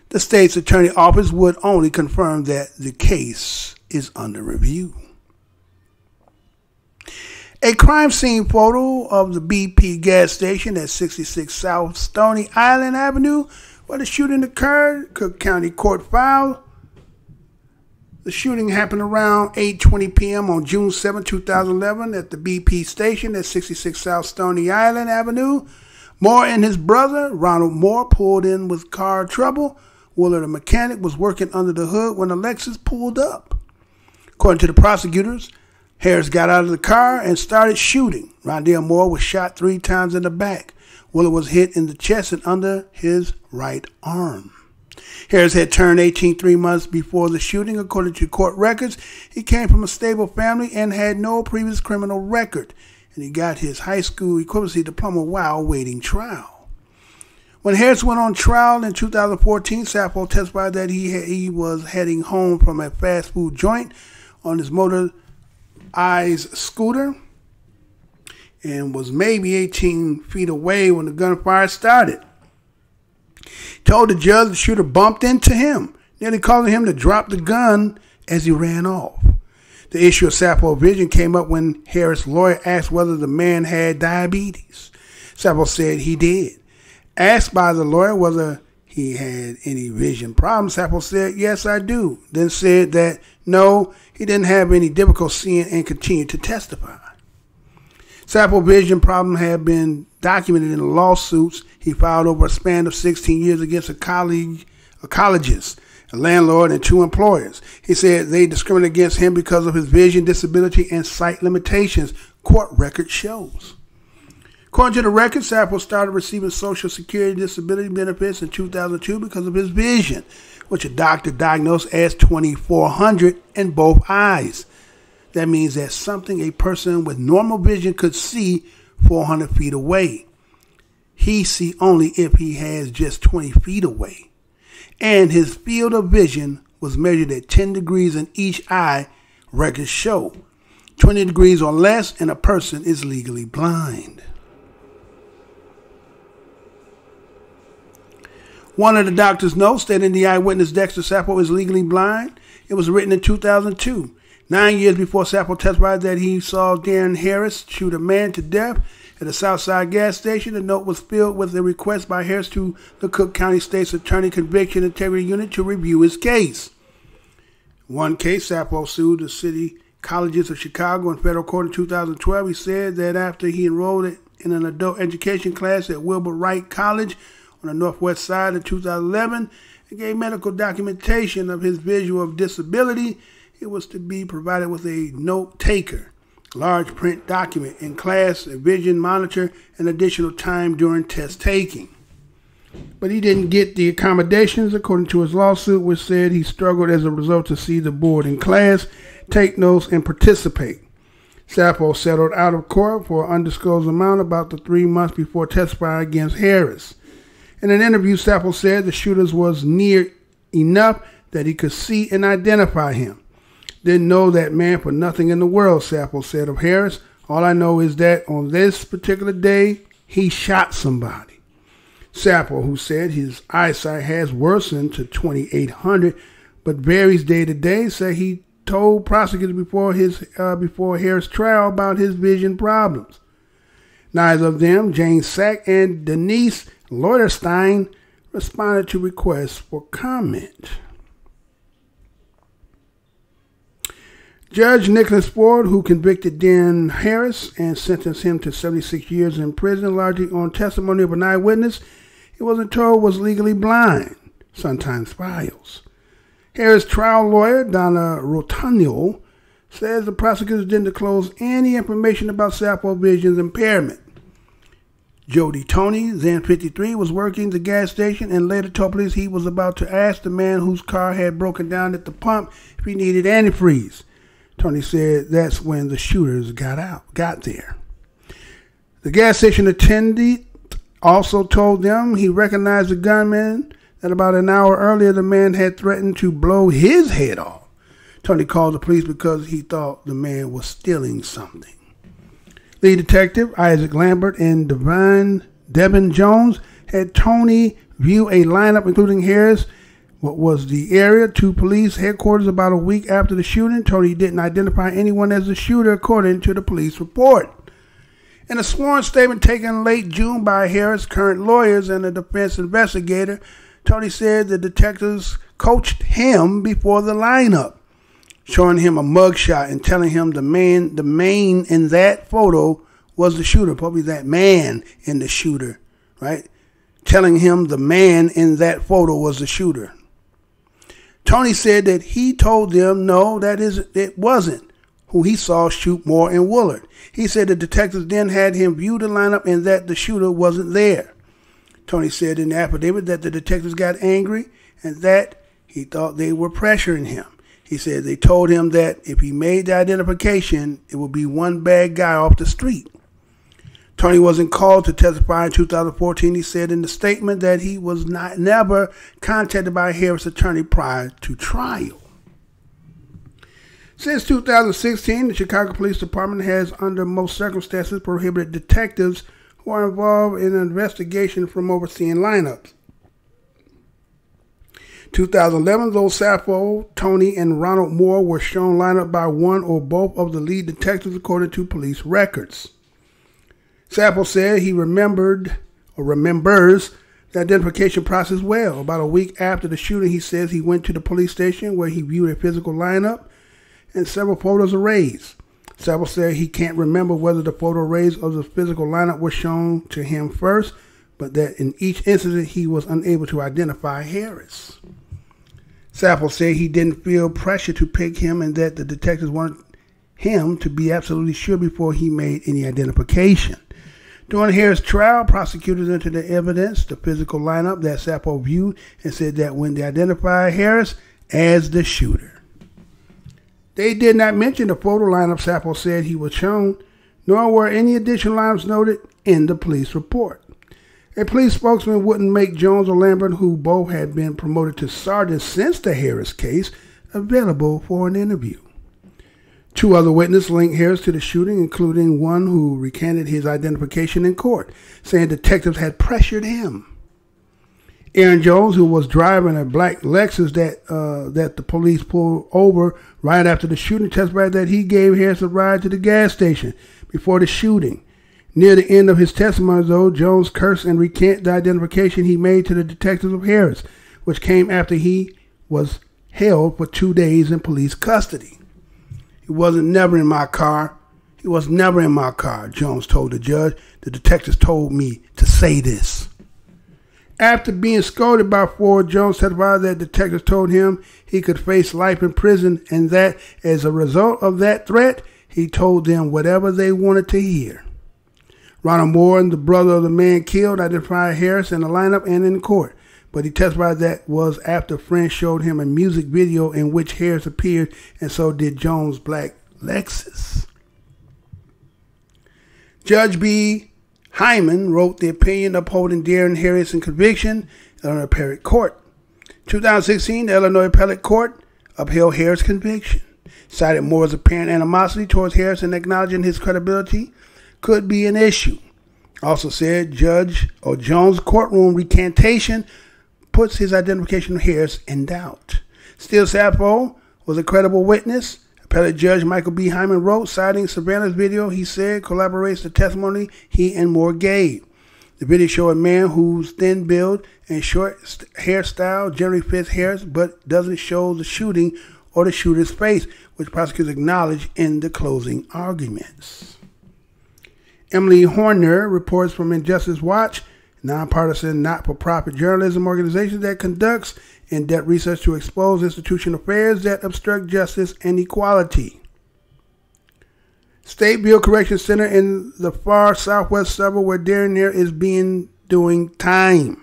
The state's attorney office would only confirm that the case is under review. A crime scene photo of the BP gas station at 66 South Stony Island Avenue where the shooting occurred, Cook County Court filed. The shooting happened around 8:20 p.m. on June 7, 2011 at the BP station at 66 South Stony Island Avenue. Moore and his brother, Ronald Moore, pulled in with car trouble. Willard, a mechanic, was working under the hood when the Lexus pulled up. According to the prosecutors, Harris got out of the car and started shooting. Rondell Moore was shot 3 times in the back. Willard was hit in the chest and under his right arm. Harris had turned 18 3 months before the shooting. According to court records, he came from a stable family and had no previous criminal record, and he got his high school equivalency diploma while awaiting trial. When Harris went on trial in 2014, Sappo testified that he was heading home from a fast food joint on his motorized scooter and was maybe 18 feet away when the gunfire started. He told the judge the shooter bumped into him, nearly causing him to drop the gun as he ran off. The issue of Sappo's vision came up when Harris' lawyer asked whether the man had diabetes. Sappo said he did. Asked by the lawyer whether he had any vision problems, Sappo said, "Yes, I do." Then said that no, he didn't have any difficulty seeing and continued to testify. Sappo's vision problem had been documented in lawsuits he filed over a span of 16 years against a colleges, a landlord, and 2 employers. He said they discriminated against him because of his vision, disability, and sight limitations, court record shows. According to the record, Sappo started receiving Social Security disability benefits in 2002 because of his vision, which a doctor diagnosed as 2400 in both eyes. That means that's something a person with normal vision could see 400 feet away. He see only if he has just 20 feet away. And his field of vision was measured at 10 degrees in each eye, records show. 20 degrees or less and a person is legally blind. One of the doctor's notes stating the eyewitness Dexter Sappo is legally blind. It was written in 2002, 9 years before Sappo testified that he saw Darren Harris shoot a man to death at a Southside gas station. The note was filled with a request by Harris to the Cook County State's Attorney Conviction Integrity Unit to review his case. One case, Sappo sued the city colleges of Chicago in federal court in 2012. He said that after he enrolled in an adult education class at Wilbur Wright College on the northwest side in 2011 and gave medical documentation of his visual disability, it was to be provided with a note taker, large print document in class, a vision monitor, and additional time during test taking. But he didn't get the accommodations, according to his lawsuit, which said he struggled as a result to see the board in class, take notes, and participate. Sappo settled out of court for an undisclosed amount about the 3 months before testifying against Harris. In an interview, Sappo said the shooter was near enough that he could see and identify him. Didn't know that man for nothing in the world, Sappo said of Harris. All I know is that on this particular day, he shot somebody. Sappo, who said his eyesight has worsened to 2800 but varies day to day, said he told prosecutors before Harris' trial about his vision problems. Neither of them, Jane Sack and Denise Leuterstein, responded to requests for comment. Judge Nicholas Ford, who convicted Dan Harris and sentenced him to 76 years in prison, largely on testimony of an eyewitness he wasn't told was legally blind, Sun-Times files. Harris' trial lawyer, Donna Rotunio, says the prosecutors didn't disclose any information about Sappho Vision's impairment. Jody Tony, then 53, was working the gas station and later told police he was about to ask the man whose car had broken down at the pump if he needed antifreeze. Tony said that's when the shooters got there. The gas station attendant also told them he recognized the gunman, that about an hour earlier the man had threatened to blow his head off. Tony called the police because he thought the man was stealing something. Lead detective Isaac Lambert and Devin Jones had Tony view a lineup including Harris, what was the area, to police headquarters about a week after the shooting. Tony didn't identify anyone as the shooter, according to the police report. In a sworn statement taken late June by Harris' current lawyers and a defense investigator, Tony said the detectives coached him before the lineup, showing him a mugshot and telling him the man in that photo was the shooter. Probably that man in the shooter, right? Telling him the man in that photo was the shooter. Tony said that he told them no, it wasn't who he saw shoot Moore and Woolard. He said the detectives then had him view the lineup and that the shooter wasn't there. Tony said in the affidavit that the detectives got angry and that he thought they were pressuring him. He said they told him that if he made the identification, it would be one bad guy off the street. Tony wasn't called to testify in 2014. He said in the statement that he was never contacted by Harris' attorney prior to trial. Since 2016, the Chicago Police Department has, under most circumstances, prohibited detectives who are involved in an investigation from overseeing lineups. 2011, though Sappho, Tony, and Ronald Moore were shown lineup by one or both of the lead detectives, according to police records. Sappho said he remembers the identification process well. About a week after the shooting, he says he went to the police station where he viewed a physical lineup and several photos arrays. Sappho said he can't remember whether the photo arrays of the physical lineup were shown to him first, but that in each incident he was unable to identify Harris. Sappho said he didn't feel pressure to pick him and that the detectives wanted him to be absolutely sure before he made any identification. During Harris' trial, prosecutors entered the evidence, the physical lineup that Sappho viewed, and said that when they identified Harris as the shooter. They did not mention the photo lineup Sappho said he was shown, nor were any additional lineups noted in the police report. A police spokesman wouldn't make Jones or Lambert, who both had been promoted to sergeants since the Harris case, available for an interview. Two other witnesses linked Harris to the shooting, including one who recanted his identification in court, saying detectives had pressured him. Aaron Jones, who was driving a black Lexus that the police pulled over right after the shooting, testified that he gave Harris a ride to the gas station before the shooting. Near the end of his testimony, though, Jones cursed and recanted the identification he made to the detectives of Harris, which came after he was held for 2 days in police custody. He wasn't never in my car. He was never in my car, Jones told the judge. The detectives told me to say this. After being scolded by Ford, Jones testified that detectives told him he could face life in prison and that as a result of that threat, he told them whatever they wanted to hear. Ronald Moore, the brother of the man killed, identified Harris in the lineup and in court, but he testified that was after friends showed him a music video in which Harris appeared, and so did Jones' black Lexus. Judge B. Hyman wrote the opinion upholding Darren Harris' conviction in Illinois Appellate Court. 2016, the Illinois Appellate Court upheld Harris' conviction, cited Moore's apparent animosity towards Harris and acknowledging his credibility could be an issue. Also said Jones' courtroom recantation puts his identification of Harris in doubt. Still, Sappho was a credible witness. Appellate Judge Michael B. Hyman wrote, citing surveillance video, he said, corroborates the testimony he and Moore gave. The video showed a man whose thin build and short hairstyle generally fits Harris, but doesn't show the shooting or the shooter's face, which prosecutors acknowledged in the closing arguments. Emily Horner reports from Injustice Watch, nonpartisan, not-for-profit journalism organization that conducts in-depth research to expose institutional affairs that obstruct justice and equality. Stateville Correction Center in the far southwest suburb where Darren Nair is doing time.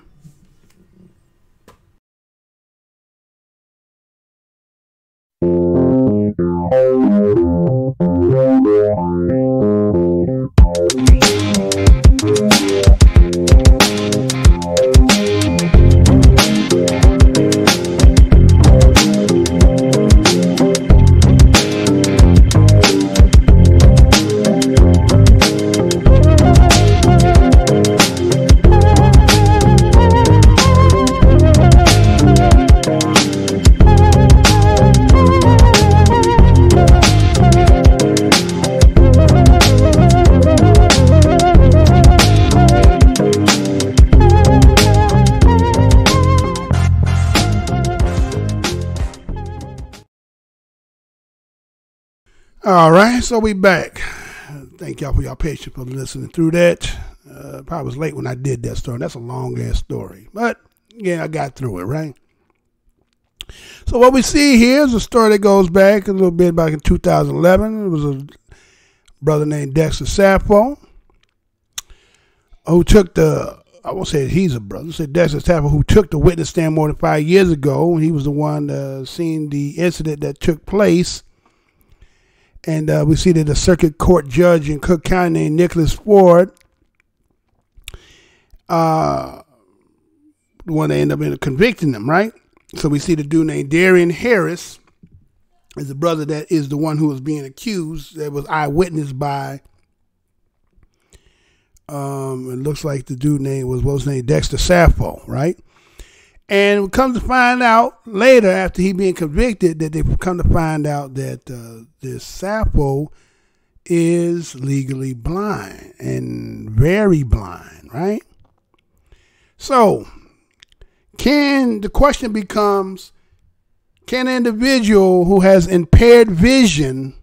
All right, so we back. Thank y'all for your patience for listening through that. Probably was late when I did that story. That's a long-ass story. But, yeah, I got through it, right? So what we see here is a story that goes back a little bit back in 2011. It was a brother named Dexter Sappho who took I won't say he's a brother. I say Dexter Sappho who took the witness stand more than 5 years ago. He was the one seeing the incident that took place. And we see that a circuit court judge in Cook County named Nicholas Ford, the one that ended up convicting them, right? So we see the dude named Darian Harris is the brother that is the one who was being accused, that was eyewitnessed by, it looks like the dude name was, what was his name, Dexter Sappho, right? And we come to find out later, after he being convicted, that they come to find out that this Sappho is legally blind and very blind, right? So, the question becomes, can an individual who has impaired vision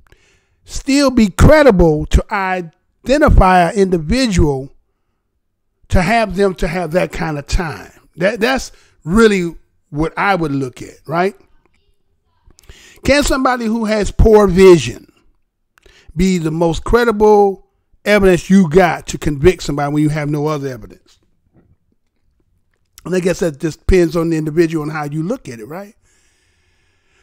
still be credible to identify an individual to have them to have that kind of time? That's really what I would look at, right? Can somebody who has poor vision be the most credible evidence you got to convict somebody when you have no other evidence? And I guess that just depends on the individual and how you look at it, right?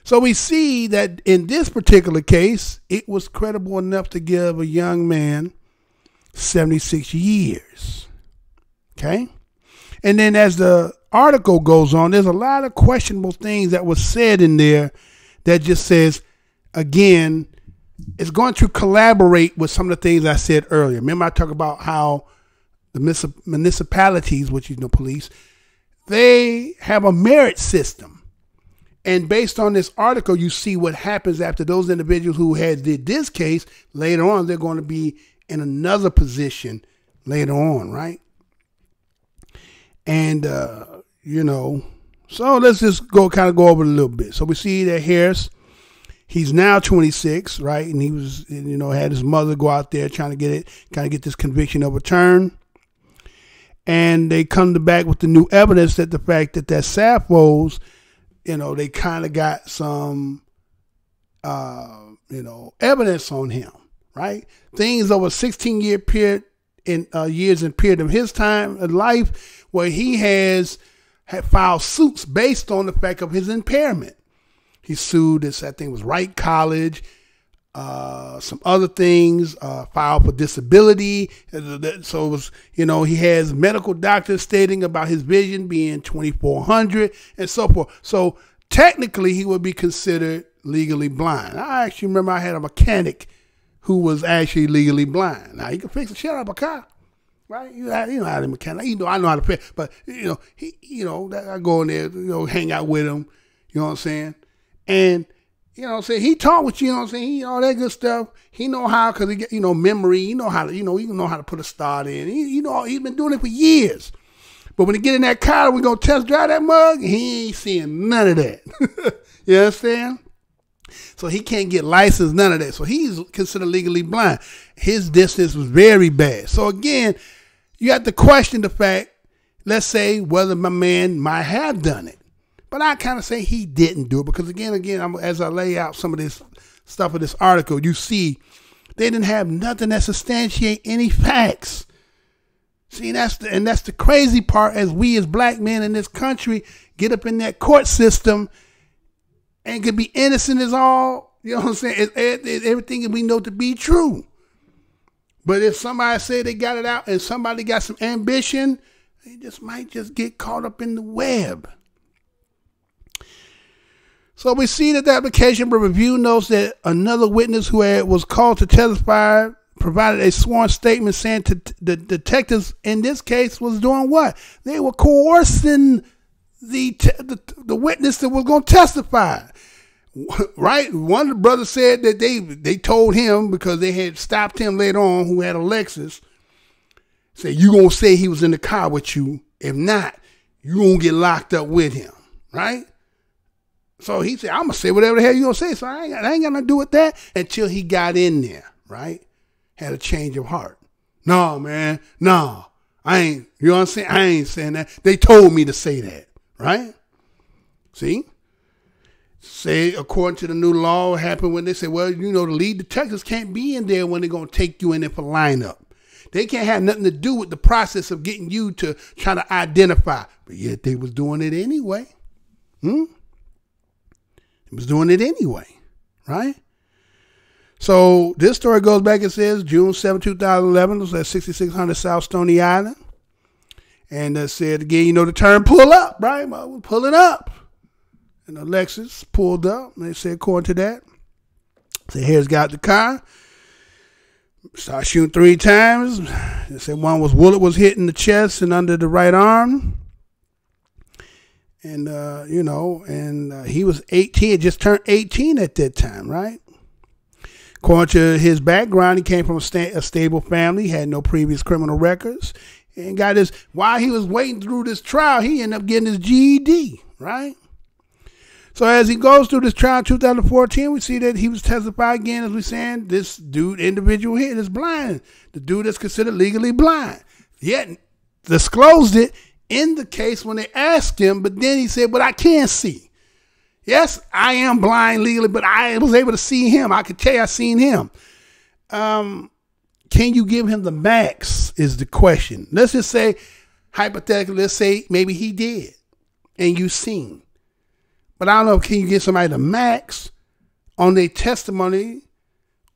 So we see that in this particular case, it was credible enough to give a young man 76 years. Okay? And then as the article goes on, there's a lot of questionable things that was said in there that just says, again, it's going to collaborate with some of the things I said earlier. Remember I talked about how the municipalities, which is the police, they have a merit system. And based on this article, you see what happens after those individuals who did this case, later on, they're going to be in another position later on, right? And, so let's just go over it a little bit. So we see that Harris, he's now 26, right? And he was, had his mother go out there trying to get this conviction overturned. And they come back with the new evidence that the fact that Sappho's, they kind of got some, evidence on him, right? Things over a 16-year period years in period of his time in life where he had filed suits based on the fact of his impairment. He sued this, I think it was Wright College, some other things, filed for disability. So it was, he has medical doctors stating about his vision being 2400 and so forth. So technically he would be considered legally blind. I actually remember I had a mechanic who was actually legally blind. Now he can fix the shit out of a car, right? You know how to mechanic. I know how to fix, but I go in there, hang out with him. You know what I'm saying? And You know what I'm saying? He talk with you, you know what I'm saying? He all that good stuff. He know how, because he get, you know, memory. He know how to, you know how to put a start in. He know, he's been doing it for years. But when he get in that car, we gonna test drive that mug, he ain't seeing none of that. You understand? So he can't get licensed, none of that. So he's considered legally blind. His distance was very bad. So again, you have to question the fact, let's say, whether my man might have done it. But I kind of say he didn't do it because, again, as I lay out some of this stuff in this article, you see they didn't have nothing that substantiate any facts. See, that's the crazy part, as we as black men in this country get up in that court system and could be innocent as all, you know what I'm saying? It's everything we know to be true. But if somebody say they got it out and somebody got some ambition, they just might just get caught up in the web. So we see that the application for review notes that another witness who was called to testify provided a sworn statement saying the detectives in this case was doing what? They were coercing the witness that was going to testify. Right? One of the brothers said that they told him, because they had stopped him later on, who had a Lexus, say, you going to say he was in the car with you. If not, you going to get locked up with him. Right? So he said, I'm going to say whatever the hell you going to say. So I ain't got nothing to do with that until he got in there, right? Had a change of heart. No, man, no. I ain't, you know what I'm saying? I ain't saying that. They told me to say that, right? See? Say, according to the new law, what happened when they say, well, you know, the lead detectives can't be in there when they're going to take you in there for lineup. They can't have nothing to do with the process of getting you to try to identify. But yet they was doing it anyway. Was doing it anyway, right? So this story goes back and says June 7, 2011, it was at 6600 South Stony Island. And said again, you know, the term pull up, right? Well, we're pulling up. And the Lexus pulled up. And they said, according to that, the Harris got the car, started shooting 3 times. They said one bullet was hit in the chest and under the right arm. And, he was 18, had just turned 18 at that time, right? According to his background, he came from a stable family, had no previous criminal records, and got his, while he was waiting through this trial, he ended up getting his GED, right? So as he goes through this trial in 2014, we see that he was testified again, as we're saying, this individual here is blind. The dude is considered legally blind. Yet disclosed it in the case when they asked him, but then he said, but I can see. Yes, I am blind legally, but I was able to see him. I could tell you I seen him. Can you give him the max is the question. Let's just say, hypothetically, let's say maybe he did and you seen. But I don't know, can you give somebody the max on their testimony,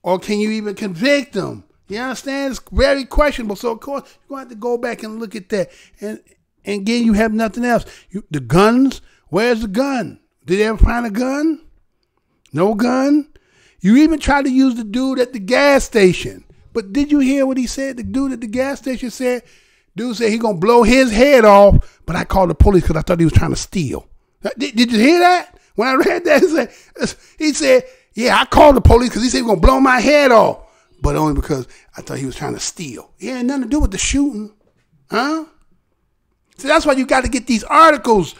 or can you even convict them? You understand? It's very questionable. So, of course, you're going to have to go back and look at that. And again, you have nothing else. The guns, where's the gun? Did they ever find a gun? No gun? You even tried to use the dude at the gas station. But did you hear what he said? The dude at the gas station said, dude said he's going to blow his head off, but I called the police because I thought he was trying to steal. Did you hear that? When I read that, he said, yeah, I called the police because he said he was going to blow my head off, but only because I thought he was trying to steal. It had nothing to do with the shooting. Huh? See, that's why you got to get these articles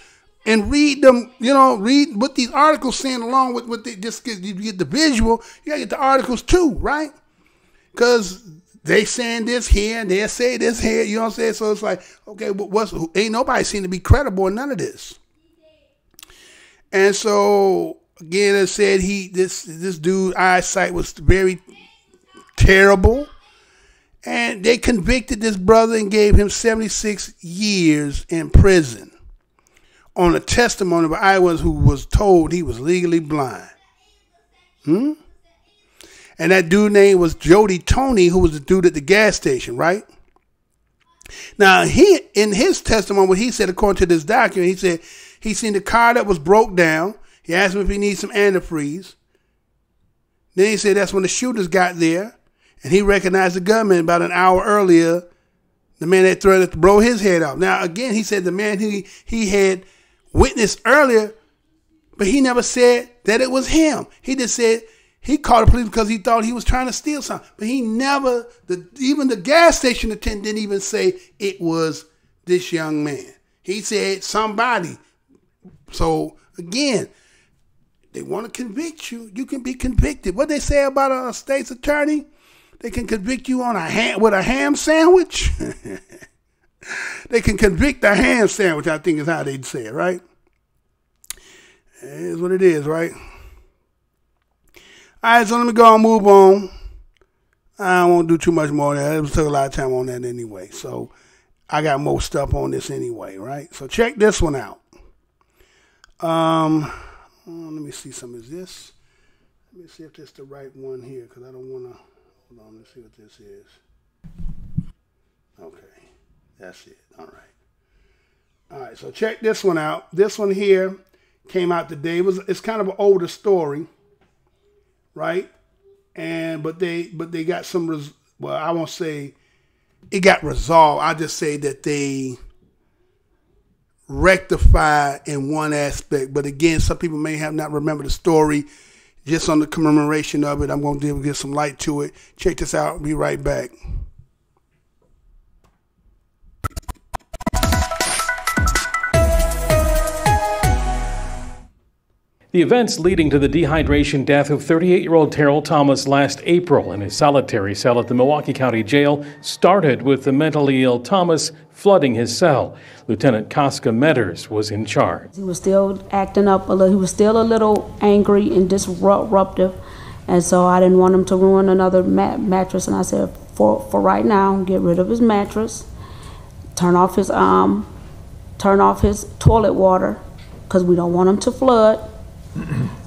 and read them, read what these articles saying along with what they just get, you get the visual. You got to get the articles too, right? Because they saying this here and they say this here, you know what I'm saying? So it's like, okay, ain't nobody seem to be credible in none of this. And so, again, it said this dude's eyesight was very terrible. And they convicted this brother and gave him 76 years in prison on a testimony of an eyewitness who was told he was legally blind. And that dude's name was Jody Tony, who was the dude at the gas station, right? Now, in his testimony, what he said, according to this document, he said he seen the car that was broke down. He asked him if he needs some antifreeze. Then he said that's when the shooters got there. And he recognized the gunman about an hour earlier, the man that threatened to blow his head off. Now, again, he said the man he had witnessed earlier But he never said that it was him. He just said he called the police because he thought he was trying to steal something. But he never, even the gas station attendant didn't even say it was this young man. He said somebody. So again, they want to convict you. You can be convicted. What they say about a state's attorney? They can convict you on with a ham sandwich. They can convict a ham sandwich, I think is how they'd say it, right? It is what it is, right? All right, so let me go and move on. I won't do too much more of that. It took a lot of time on that anyway. So I got more stuff on this anyway, right? So check this one out. Let me see some of this. Let me see if this is the right one here, because I don't want to. Hold on, let's see what this is. Okay, that's it. All right. All right, so check this one out. This one here came out today. It's kind of an older story, right? But they got some. Well, I won't say it got resolved. I'll just say that they rectified in one aspect. But again, some people may have not remembered the story. Just on the commemoration of it, I'm going to give some light to it. Check this out. I'll be right back. The events leading to the dehydration death of 38-year-old Terrell Thomas last April in his solitary cell at the Milwaukee County Jail started with the mentally ill Thomas flooding his cell. Lieutenant Casca Metters was in charge. He was still acting up a little. He was still a little angry and disruptive, and so I didn't want him to ruin another mattress. And I said, for right now, get rid of his mattress, turn off his toilet water, because we don't want him to flood.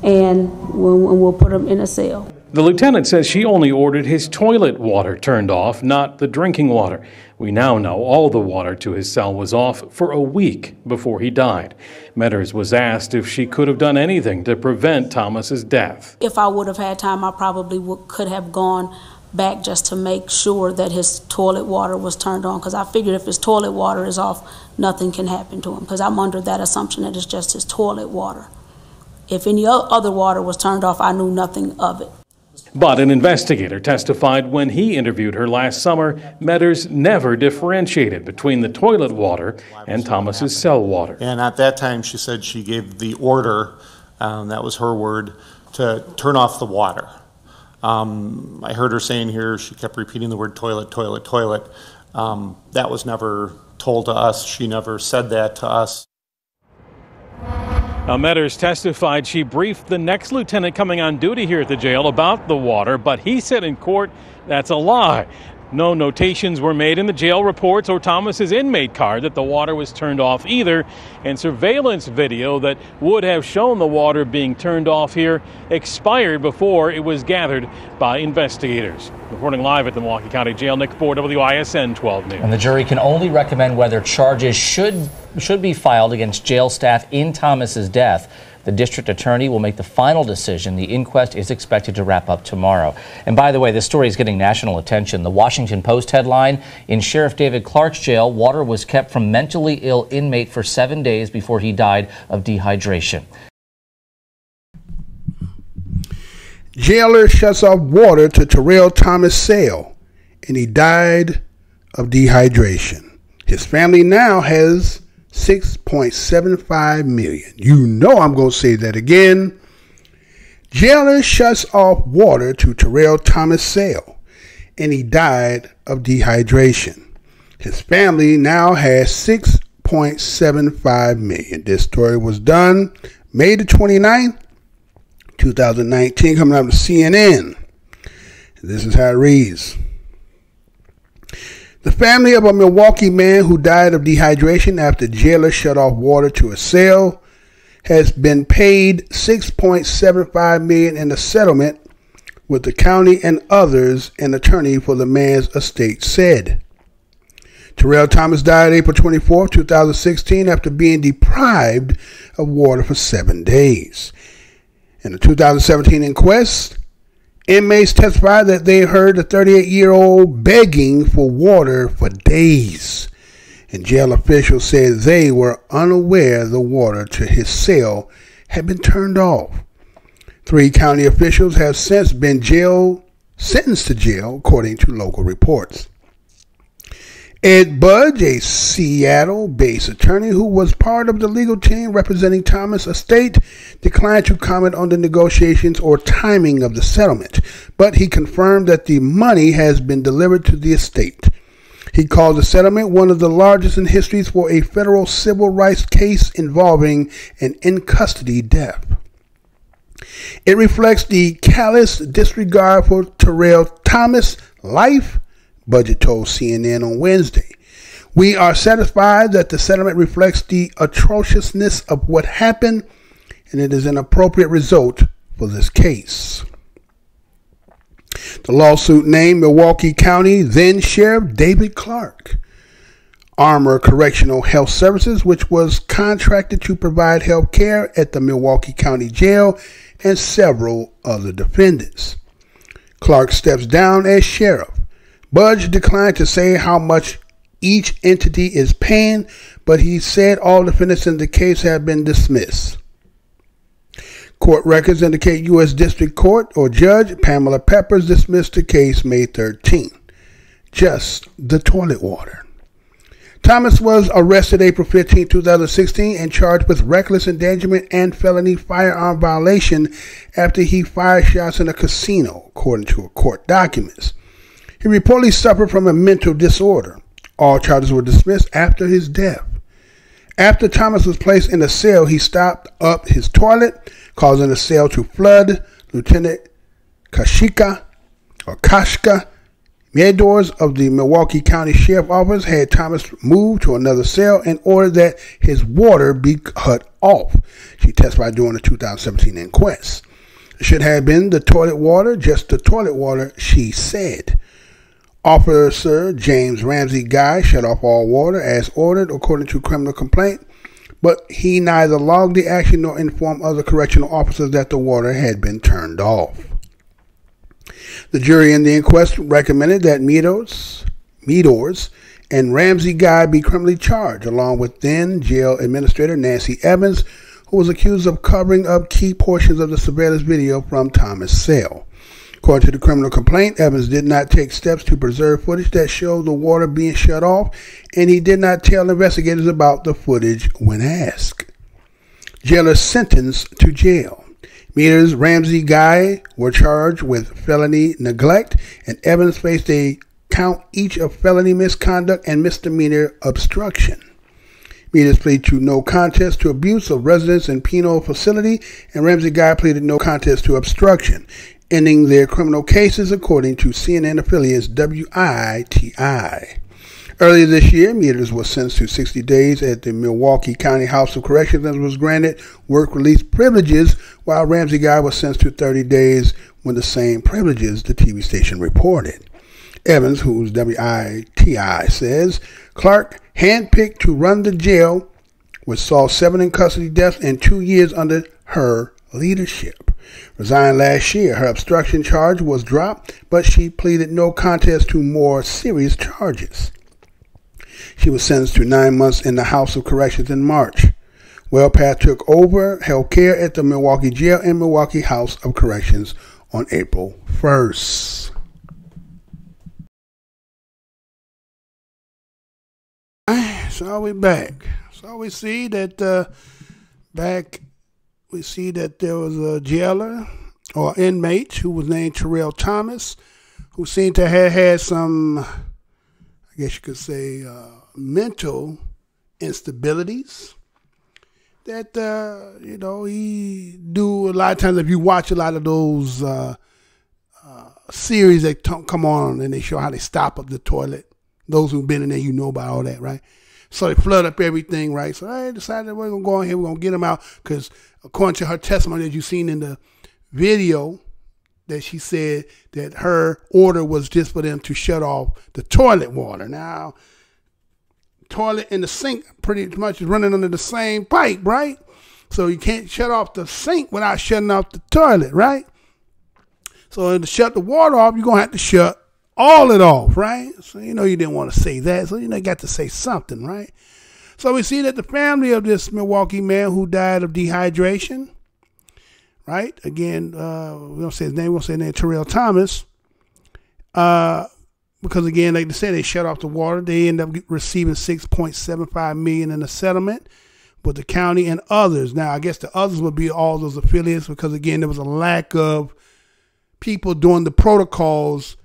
And we'll put him in a cell. The lieutenant says she only ordered his toilet water turned off, not the drinking water. We now know all the water to his cell was off for a week before he died. Metters was asked if she could have done anything to prevent Thomas's death. If I would have had time, I probably could have gone back just to make sure that his toilet water was turned on, because I figured if his toilet water is off, nothing can happen to him, because I'm under that assumption that it's just his toilet water. If any other water was turned off, I knew nothing of it. But an investigator testified when he interviewed her last summer, Metters never differentiated between the toilet water and Thomas's cell water. And at that time, she said she gave the order, that was her word, to turn off the water. I heard her saying here, she kept repeating the word toilet, toilet, toilet. That was never told to us. She never said that to us. Metters testified she briefed the next lieutenant coming on duty here at the jail about the water, but he said in court that's a lie. No notations were made in the jail reports or Thomas's inmate card that the water was turned off either, and surveillance video that would have shown the water being turned off here expired before it was gathered by investigators. Reporting live at the Milwaukee County Jail, Nick Ford, WISN 12 News. And the jury can only recommend whether charges should be filed against jail staff in Thomas's death. The district attorney will make the final decision. The inquest is expected to wrap up tomorrow. And by the way, this story is getting national attention. The Washington Post headline, in Sheriff David Clark's jail, water was kept from mentally ill inmate for 7 days before he died of dehydration. Jailer shuts off water to Terrell Thomas' cell, and he died of dehydration. His family now has $6.75 million. You know I'm going to say that again. Jailer shuts off water to Terrell Thomas' cell, and he died of dehydration. His family now has $6.75 million. This story was done May the 29th, 2019, coming out of CNN. This is how it reads. The family of a Milwaukee man who died of dehydration after jailer shut off water to a cell has been paid $6.75 million in a settlement with the county and others, an attorney for the man's estate said. Terrell Thomas died April 24, 2016 after being deprived of water for 7 days. In the 2017 inquest, inmates testified that they heard the 38-year-old begging for water for days, and jail officials said they were unaware the water to his cell had been turned off. 3 county officials have since been sentenced to jail, according to local reports. Ed Budge, a Seattle-based attorney who was part of the legal team representing Thomas' estate, declined to comment on the negotiations or timing of the settlement, but he confirmed that the money has been delivered to the estate. He called the settlement one of the largest in history for a federal civil rights case involving an in-custody death. It reflects the callous disregard for Terrell Thomas' life, Budge told CNN on Wednesday. We are satisfied that the settlement reflects the atrociousness of what happened, and it is an appropriate result for this case. The lawsuit named Milwaukee County then Sheriff David Clark, Armor Correctional Health Services, which was contracted to provide health care at the Milwaukee County Jail, and several other defendants. Clark steps down as sheriff. Budge declined to say how much each entity is paying, but he said all defendants in the case have been dismissed. Court records indicate U.S. District Court or Judge Pamela Peppers dismissed the case May 13. Just the toilet water. Thomas was arrested April 15, 2016 and charged with reckless endangerment and felony firearm violation after he fired shots in a casino, according to court documents. He reportedly suffered from a mental disorder. All charges were dismissed after his death. After Thomas was placed in a cell, he stopped up his toilet, causing the cell to flood. Lieutenant Kashka Medors of the Milwaukee County Sheriff's Office had Thomas moved to another cell and ordered that his water be cut off. She testified during the 2017 inquest. It should have been the toilet water, just the toilet water, she said. Officer James Ramsey Guy shut off all water as ordered, according to criminal complaint, but he neither logged the action nor informed other correctional officers that the water had been turned off. The jury in the inquest recommended that Medors and Ramsey Guy be criminally charged, along with then jail administrator Nancy Evans, who was accused of covering up key portions of the surveillance video from Thomas' cell. According to the criminal complaint, Evans did not take steps to preserve footage that showed the water being shut off, and he did not tell investigators about the footage when asked. Jailers sentenced to jail. Medors, Ramsey Guy were charged with felony neglect, and Evans faced a count each of felony misconduct and misdemeanor obstruction. Medors pleaded to no contest to abuse of residents in penal facility, and Ramsey Guy pleaded no contest to obstruction, ending their criminal cases, according to CNN affiliates WITI. Earlier this year, Medors was sentenced to 60 days at the Milwaukee County House of Corrections and was granted work release privileges, while Ramsey Guy was sentenced to 30 days with the same privileges, the TV station reported. Evans, whose WITI says, Clark, handpicked to run the jail, which saw 7 in custody deaths and 2 years under her leadership. Resigned last year. Her obstruction charge was dropped, but she pleaded no contest to more serious charges. She was sentenced to 9 months in the House of Corrections in March. Wellpath took over health care at the Milwaukee Jail and Milwaukee House of Corrections on April 1st. So we're back. So we see that we see that there was a jailer or inmate who was named Terrell Thomas, who seemed to have had some, I guess you could say, mental instabilities. That, he do a lot of times. If you watch a lot of those series that come on and they show how they stop up the toilet, those who've been in there, you know about all that, right? So they flood up everything, right? So I decided we're going to go in here, we're going to get them out, because according to her testimony that you've seen in the video, that she said that her order was just for them to shut off the toilet water. Now, toilet and the sink pretty much is running under the same pipe, right? So you can't shut off the sink without shutting off the toilet, right? So to shut the water off, you're going to have to shut all it off, right? So you didn't want to say that, so you got to say something, right? So we see that the family of this Milwaukee man who died of dehydration right? Again, we don't say his name, we'll say his name, Terrell Thomas. Because again, like they said, they shut off the water. They end up receiving $6.75 million in a settlement with the county and others. Now, I guess the others would be all those affiliates because again, there was a lack of people doing the protocols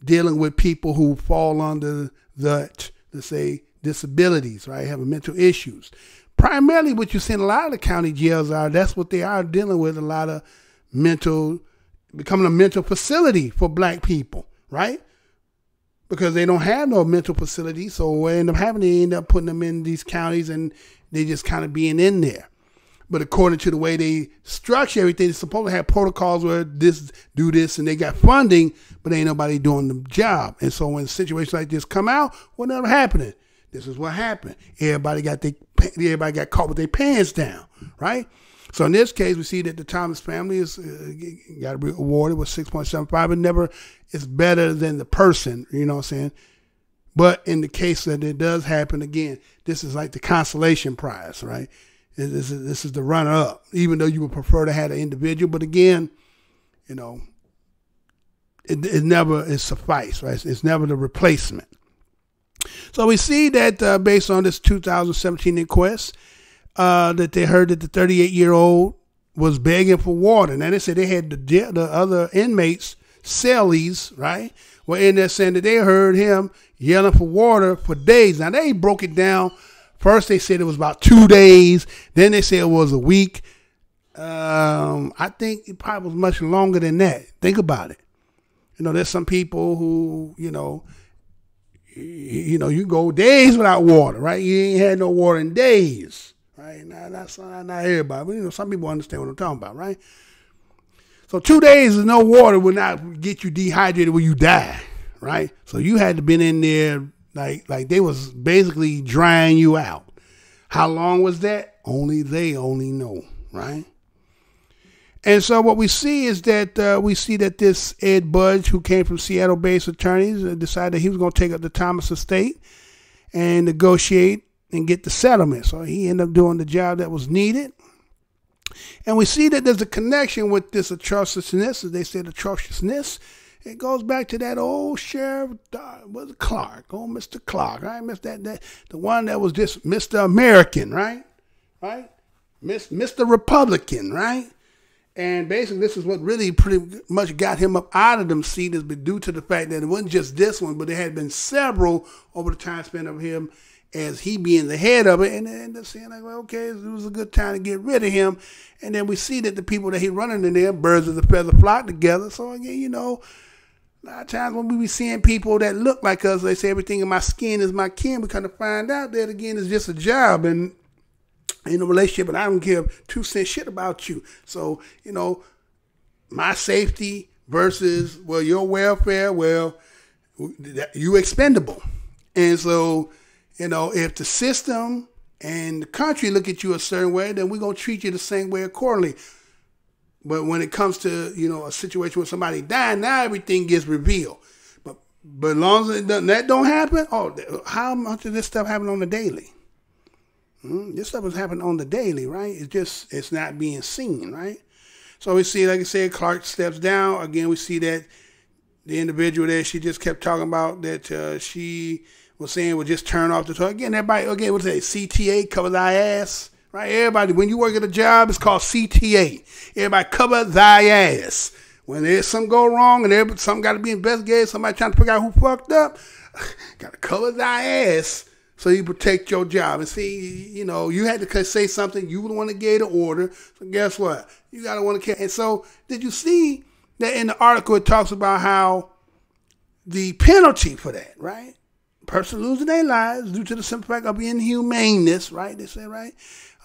dealing with people who fall under the, let's say, disabilities, right? Having mental issues. Primarily what you see in a lot of the county jails are, that's what they are dealing with, a lot of becoming a mental facility for black people, right? Because they don't have no mental facility, so what they end up putting them in these counties and they just kind of being in there. But according to the way they structure everything, they're supposed to have protocols where do this, and they got funding, but ain't nobody doing the job. And so when situations like this come out, whatever happening, this is what happened. Everybody got caught with their pants down, right? So in this case, we see that the Thomas family got to be awarded with $6.75. It never is better than the person, you know what I'm saying? But in the case that it does happen again, this is like the consolation prize, right? This is the runner-up, even though you would prefer to have an individual. But again, you know, it never is suffice, right? It's never the replacement. So we see that based on this 2017 inquest, that they heard that the 38-year-old was begging for water. Now, they said they had the other inmates, cellies, right, were in there saying that they heard him yelling for water for days. Now, they broke it down. First, they said it was about 2 days. Then they said it was a week. I think it probably was much longer than that. Think about it. You know, there's some people who, you know, you go days without water, right? You ain't had no water in days, right? Now, that's not everybody, but, you know, some people understand what I'm talking about, right? So 2 days of no water will not get you dehydrated when you die, right? So you had to been in there like they was basically drying you out. How long was that? Only they know, right? And so what we see is that this Ed Budge, who came from Seattle-based attorneys, decided he was going to take up the Thomas estate and negotiate and get the settlement. So he ended up doing the job that was needed. And we see that there's a connection with this atrociousness, as they said, atrociousness. It goes back to that old sheriff, was it Clark? Oh, Mr. Clark, right? The one that was just Mr. American, right? Right? Mr. Republican, right? And basically, this is what really pretty much got him up out of them seats, is due to the fact that it wasn't just this one, but there had been several over the time spent of him as he being the head of it. And then they're saying, like, well, okay, it was a good time to get rid of him. And then we see that the people that he running in there, birds of a feather flock together. So again, you know, a lot of times when we be seeing people that look like us, they say everything in my skin is my kin. We kind of find out that, again, it's just a job and in a relationship, and I don't give 2 cents shit about you. So, you know, my safety versus, well, your welfare, well, you expendable. And so, you know, if the system and the country look at you a certain way, then we're going to treat you the same way accordingly. But when it comes to, you know, a situation where somebody died, now everything gets revealed. But as long as that don't happen, how much of this stuff happen on the daily? This stuff is happening on the daily, right? It's not being seen, right? So we see, like I said, Clark steps down. Again, we see that the individual there, she just kept talking about that she was saying would just turn off the toilet. Again, everybody, again, what's that? CTA, cover thy ass, right? Everybody, when you work at a job, it's called CTA. Everybody cover thy ass. When there's something go wrong and something got to be investigated, somebody trying to figure out who fucked up, got to cover thy ass. So you protect your job. And see, you know, you had to say something. You would want to give the order. So guess what? You got to want to care. And so did you see that in the article it talks about how the penalty for that, right? Person losing their lives due to the simple fact of inhumaneness, right? They say, right?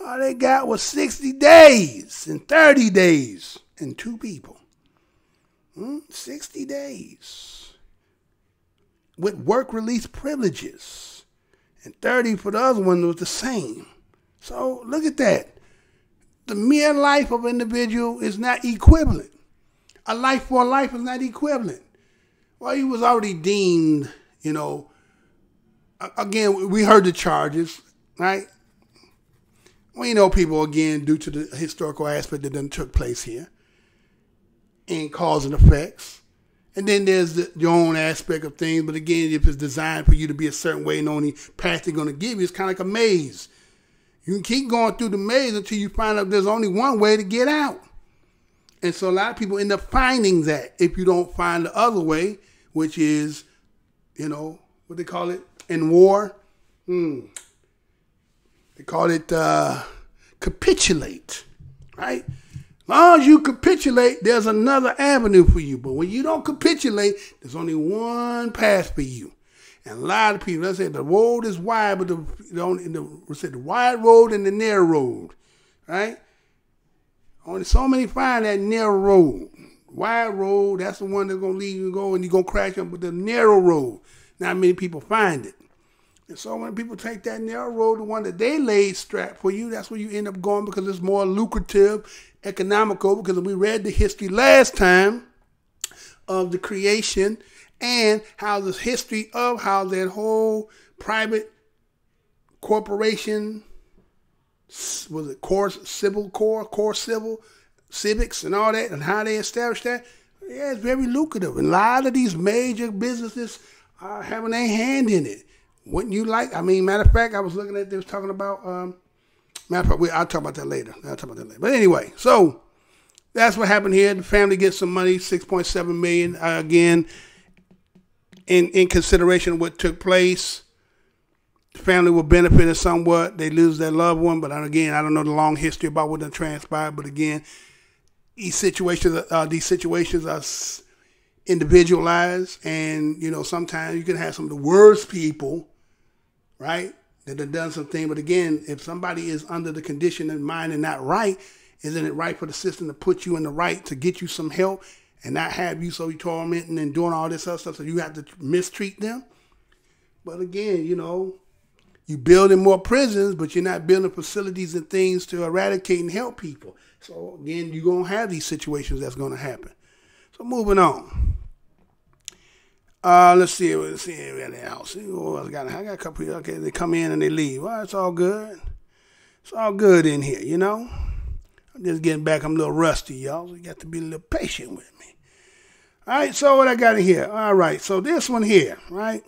All they got was 60 days and 30 days and 2 people. 60 days with work release privileges. And 30 for the other one was the same. So look at that. The mere life of an individual is not equivalent. A life for a life is not equivalent. Well, he was already deemed, you know, again, we heard the charges, right? We know people, again, due to the historical aspect that done took place here and cause and effects. And then there's your own aspect of things. But again, if it's designed for you to be a certain way and the only path they're going to give you, it's kind of like a maze. You can keep going through the maze until you find out there's only one way to get out. And so a lot of people end up finding that if you don't find the other way, which is, you know, what they call it in war. They call it capitulate, right? As long as you capitulate, there's another avenue for you. But when you don't capitulate, there's only one path for you. And a lot of people, let's say the road is wide, but the wide road and the narrow road, right? Only so many find that narrow road. Wide road, that's the one that's going to lead you to go and you're going to crash up with the narrow road. Not many people find it. And so when people take that narrow road, the one that they laid strapped for you, that's where you end up going because it's more lucrative, economical, because we read the history last time of the creation and how the history of how that whole private corporation, was it core civil, civics and all that, and how they established that, yeah, it's very lucrative. And a lot of these major businesses are having their hand in it. Wouldn't you like? I mean, matter of fact, I was looking at this talking about. Matter of fact, I'll talk about that later. But anyway, so that's what happened here. The family gets some money, $6.7 million. Again, in consideration of what took place, the family will benefit somewhat. They lose their loved one, but again, I don't know the long history about what transpired. But again, these situations are individualized, and you know sometimes you can have some of the worst people, right, that have done something. But again, if somebody is under the condition of mind and not right, isn't it right for the system to put you in the right to get you some help and not have you so you tormenting and doing all this other stuff so you have to mistreat them? But again, you know, you're building more prisons, but you're not building facilities and things to eradicate and help people. So again, you're going to have these situations that's going to happen. So moving on. Let's see what else. I got a couple here. Okay, they come in and they leave. Well, it's all good. It's all good in here, you know. I'm just getting back. I'm a little rusty, y'all. So you got to be a little patient with me. All right, so what I got in here. All right, so this one here, right?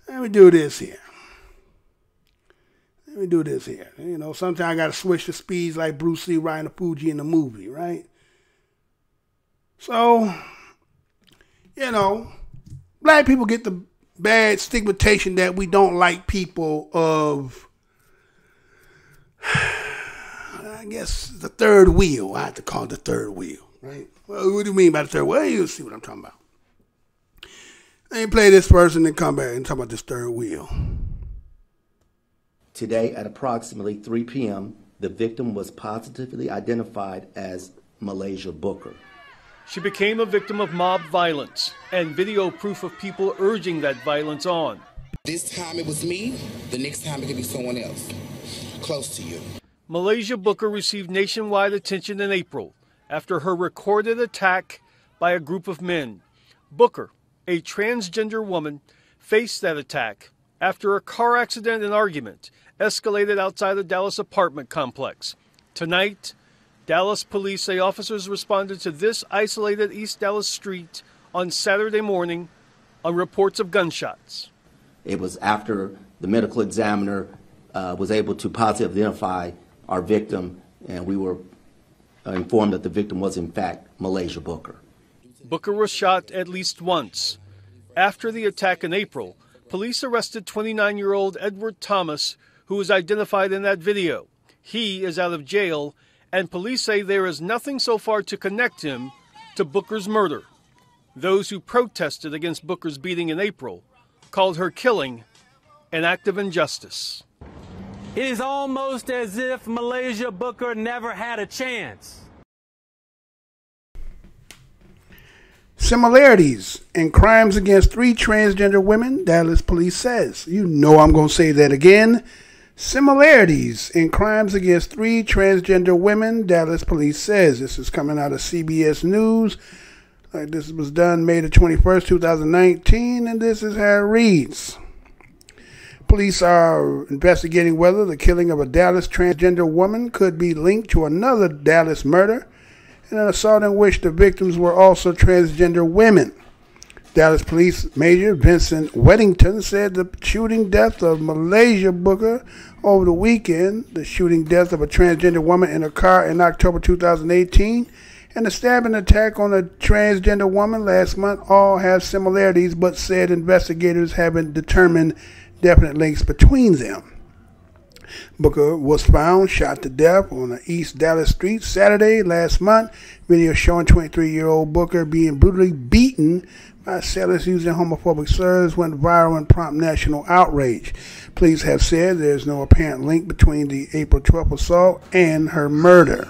Let me do this here. You know, sometimes I got to switch the speeds like Bruce Lee riding a Fuji in the movie, right? So, you know, black people get the bad stigmatization that we don't like people of, I guess, the third wheel. I have to call it the third wheel, right? Well, what do you mean by the third wheel? You'll see what I'm talking about. Let me play this first and then come back and talk about this third wheel. Today at approximately 3 p.m., the victim was positively identified as Malaysia Booker. She became a victim of mob violence and video proof of people urging that violence on. This time it was me, the next time it could be someone else close to you. Malaysia Booker received nationwide attention in April after her recorded attack by a group of men. Booker, a transgender woman, faced that attack after a car accident and argument escalated outside the Dallas apartment complex. Tonight, Dallas police say officers responded to this isolated East Dallas street on Saturday morning on reports of gunshots. It was after the medical examiner was able to positively identify our victim, and we were informed that the victim was in fact Malaysia Booker. Booker was shot at least once. After the attack in April, police arrested 29-year-old Edward Thomas, who was identified in that video. He is out of jail, and police say there is nothing so far to connect him to Booker's murder. Those who protested against Booker's beating in April called her killing an act of injustice. It is almost as if Malaysia Booker never had a chance. Similarities in crimes against 3 transgender women, Dallas police says. You know I'm going to say that again. Similarities in crimes against 3 transgender women, Dallas police says. This is coming out of CBS News. This was done May the 21st, 2019, and this is how it reads. Police are investigating whether the killing of a Dallas transgender woman could be linked to another Dallas murder and an assault in which the victims were also transgender women. Dallas Police Major Vincent Weddington said the shooting death of Malaysia Booker over the weekend, the shooting death of a transgender woman in a car in October 2018, and the stabbing attack on a transgender woman last month all have similarities, but said investigators haven't determined definite links between them. Booker was found shot to death on the East Dallas street Saturday last month. Video showing 23-year-old Booker being brutally beaten by sailors using homophobic slurs went viral and prompted national outrage. Police have said there's no apparent link between the April 12th assault and her murder.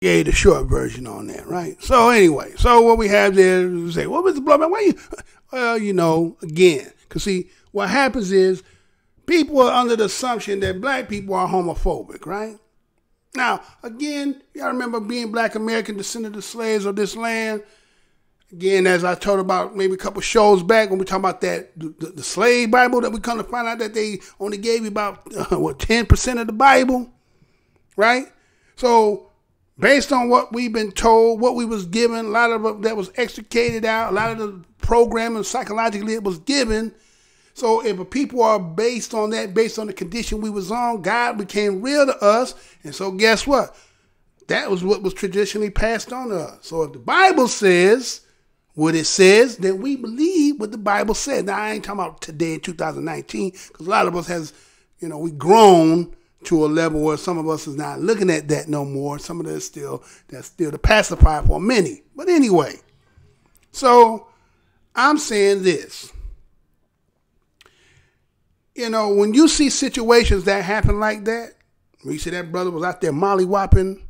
Gave the short version on that, right? So anyway, so what we have there is say, well, Mr. Blowman, why you? Well, you know, again, because see, what happens is people are under the assumption that black people are homophobic, right? Now, again, y'all remember being black American descendant of slaves of this land. Again, as I told about maybe a couple shows back when we talk about that, the slave Bible, that we come to find out that they only gave you about, 10% of the Bible, right? So, based on what we've been told, what we was given, a lot of it that was extricated out, a lot of the programming psychologically it was given. So if people are based on that, based on the condition we was on, God became real to us. And so guess what? That was what was traditionally passed on to us. So if the Bible says what it says, then we believe what the Bible said. Now, I ain't talking about today in 2019, because a lot of us has, we grown to a level where some of us is not looking at that no more. Some of that's still the pacifier for many. But anyway, so I'm saying this. When you see situations that happen like that, when you see that brother was out there mollywhopping,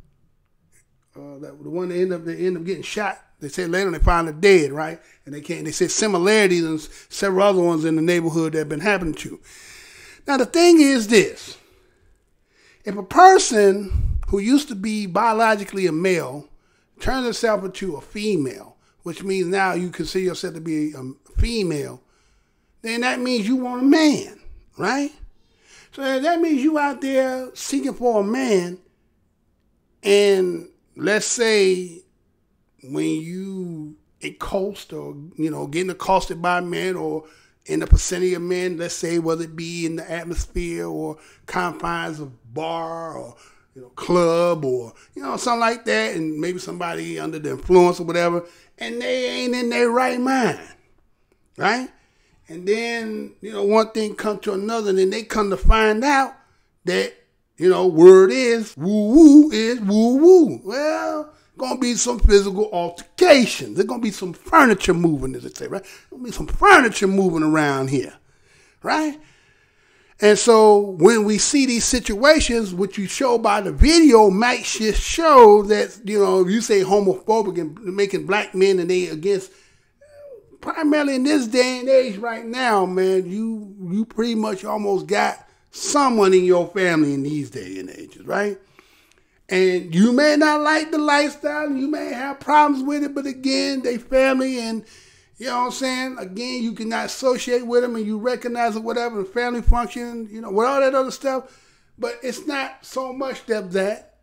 the one that ended up getting shot, they said later they found him dead, right? And they said similarities and several other ones in the neighborhood that have been happening to. Now the thing is this. If a person who used to be biologically a male turns himself into a female, which means now you consider yourself to be a female, then that means you want a man, right? So that means you out there seeking for a man, and let's say when you accost or, getting accosted by men or in the vicinity of men, let's say whether it be in the atmosphere or confines of bar or club or something like that, and maybe somebody under the influence or whatever, and they ain't in their right mind, right? And then one thing come to another, and then they come to find out that word is woo woo. Well, gonna be some physical altercations. There's gonna be some furniture moving, as they say, right? Gonna be some furniture moving around here, right? And so when we see these situations, what you show by the video might just show that, if you say homophobic and making black men and they against, primarily in this day and age right now, man, you pretty much almost got someone in your family in these day and ages, right? And you may not like the lifestyle, you may have problems with it, but again, they family and, you know what I'm saying? Again, you cannot associate with them and you recognize it, whatever, the family function, with all that other stuff. But it's not so much of that.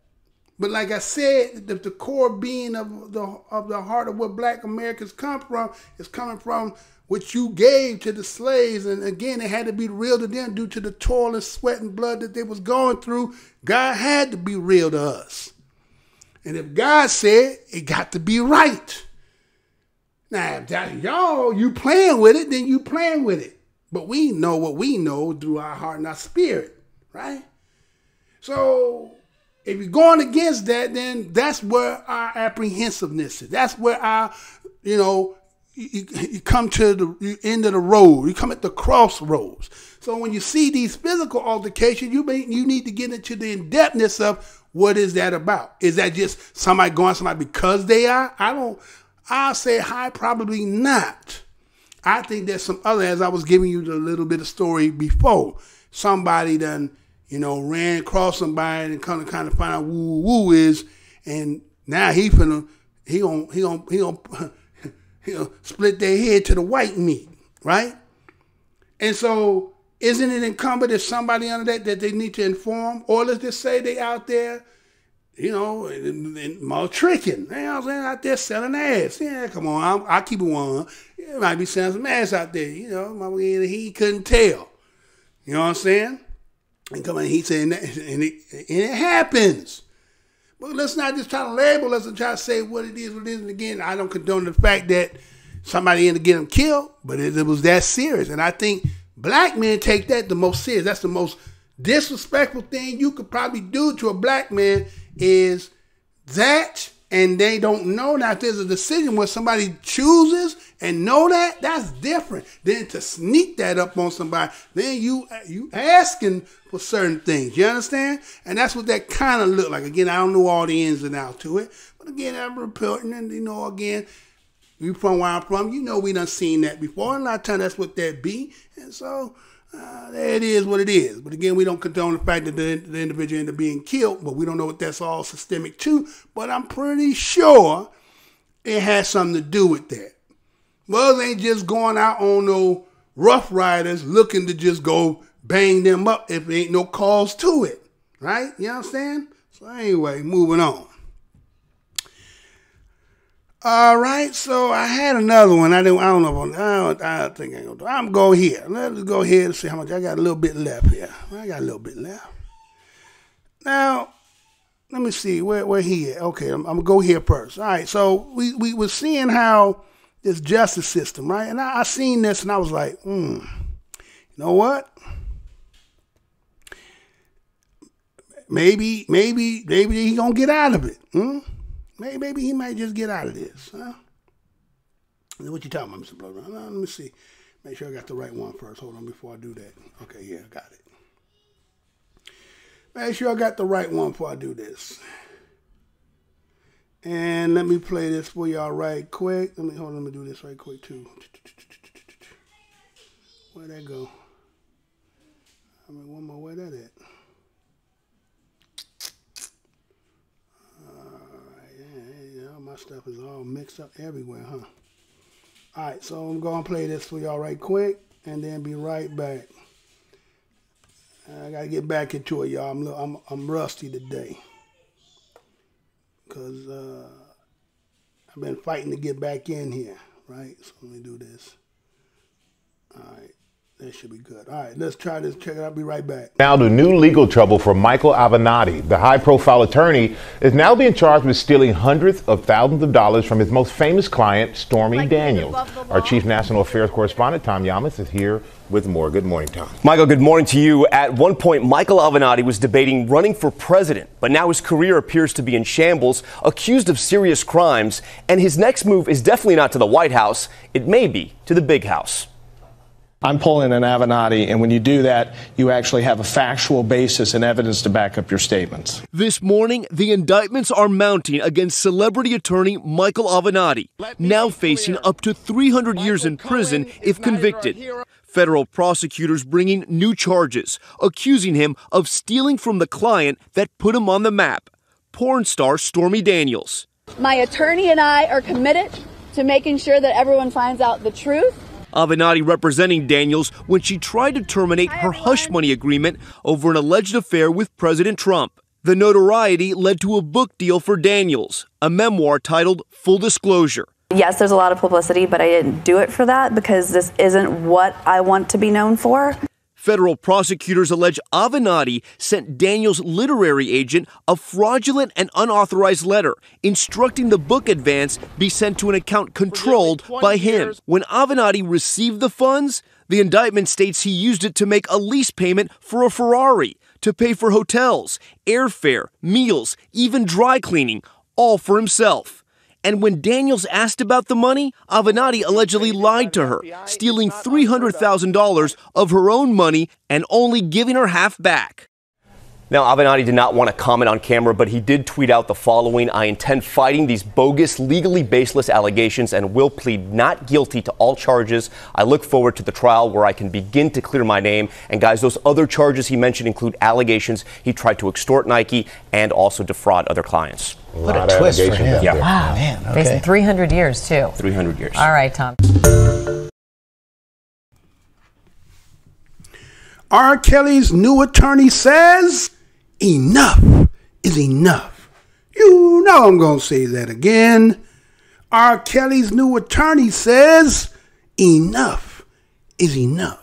But like I said, the core being of the heart of what black Americans come from is coming from what you gave to the slaves. And again, it had to be real to them due to the toil and sweat and blood that they was going through. God had to be real to us. And if God said, it got to be right. Now, if you playing with it, then you playing with it. But we know what we know through our heart and our spirit, right? So if you're going against that, then that's where our apprehensiveness is. That's where our, you come to the end of the road. You come at the crossroads. So when you see these physical altercations, you need to get into the in-depthness of what is that about. Is that just somebody going somebody because they are? I'll say probably not. I think there's some other, as I was giving you the little bit of story before, somebody done, ran across somebody and kind of find out who is, and Now he gonna split their head to the white meat, right? And so isn't it incumbent if somebody under that they need to inform, or let's just say they out there, you know, and maltricking. You know what I'm saying? Out there selling ass. Yeah, come on, I keep it one. It might be selling some ass out there. You know, he couldn't tell. You know what I'm saying? And come on, he saying that, and it happens. But let's not just try to label. Let's try to say what it is. And again, I don't condone the fact that somebody ended up getting killed, but it was that serious. And I think black men take that the most serious. That's the most disrespectful thing you could probably do to a black man is that, and they don't know that there's a decision where somebody chooses and know that, that's different than to sneak that up on somebody. Then you asking for certain things, you understand? And that's what that kind of looked like. Again, I don't know all the ins and outs to it, but again, I'm reporting, and you know, again, you from where I'm from, you know we done seen that before, and a lot of times that's what that be, and so it is what it is. But again, we don't condone the fact that the individual ended up being killed, but we don't know what that's all systemic to. But I'm pretty sure it has something to do with that. Well, they ain't just going out on no Rough Riders looking to just go bang them up if there ain't no cause to it, right? You know what I'm saying? So anyway, moving on. All right, so I had another one. I think I'm gonna do. I'm go here. Let's go ahead and see how much I got. A little bit left here. I got a little bit left. Now, let me see where he at. Okay, I'm gonna go here first. All right, so we were seeing how this justice system, right? And I seen this and I was like, you know what? Maybe he gonna get out of it. Maybe he might just get out of this. Huh? What you talking about, Mr. Blow? Let me see. Make sure I got the right one first. Hold on before I do that. Okay, yeah, I got it. Make sure I got the right one before I do this. And let me play this for y'all right quick. Let me do this right quick too. Where'd that go? I mean, one more. Where that at? My stuff is all mixed up everywhere, huh? All right, so I'm going to play this for y'all right quick and then be right back. I got to get back into it, y'all. I'm rusty today because I've been fighting to get back in here, right? So let me do this. All right. That should be good. All right, let's try this. Check it out. I'll be right back. Now to new legal trouble for Michael Avenatti. The high-profile attorney is now being charged with stealing hundreds of thousands of dollars from his most famous client, Stormy Daniels. Our chief national affairs correspondent, Tom Yamas, is here with more. Good morning, Tom. Michael, good morning to you. At one point, Michael Avenatti was debating running for president, but now his career appears to be in shambles, accused of serious crimes, and his next move is definitely not to the White House. It may be to the big house. I'm pulling an Avenatti, and when you do that, you actually have a factual basis and evidence to back up your statements. This morning, the indictments are mounting against celebrity attorney Michael Avenatti, now facing up to 300 years in prison if convicted. Federal prosecutors bringing new charges, accusing him of stealing from the client that put him on the map, porn star Stormy Daniels. My attorney and I are committed to making sure that everyone finds out the truth. Avenatti representing Daniels when she tried to terminate her hush money agreement over an alleged affair with President Trump. The notoriety led to a book deal for Daniels, a memoir titled Full Disclosure. Yes, there's a lot of publicity, but I didn't do it for that because this isn't what I want to be known for. Federal prosecutors allege Avenatti sent Daniels' literary agent a fraudulent and unauthorized letter instructing the book advance be sent to an account controlled by him. When Avenatti received the funds, the indictment states he used it to make a lease payment for a Ferrari, to pay for hotels, airfare, meals, even dry cleaning, all for himself. And when Daniels asked about the money, Avenatti allegedly lied to her, stealing $300,000 of her own money and only giving her half back. Now, Avenatti did not want to comment on camera, but he did tweet out the following: "I intend fighting these bogus, legally baseless allegations and will plead not guilty to all charges. I look forward to the trial where I can begin to clear my name." And guys, those other charges he mentioned include allegations he tried to extort Nike and also defraud other clients. What a twist for him. Yeah. Wow. Man, okay. Facing 300 years, too. 300 years. All right, Tom. R. Kelly's new attorney says enough is enough. You know I'm going to say that again. R. Kelly's new attorney says enough is enough.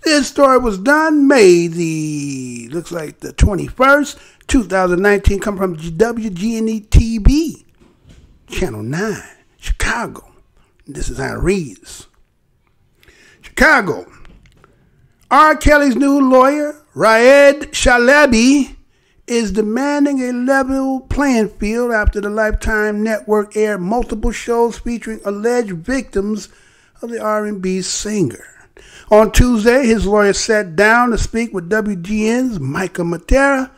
This story was done May the 21st, 2019, come from WGNE TV, Channel 9, Chicago. This is how it reads. Chicago. R. Kelly's new lawyer, Raed Shalaby, is demanding a level playing field after the Lifetime Network aired multiple shows featuring alleged victims of the R&B singer. On Tuesday, his lawyer sat down to speak with WGN's Micah Matera.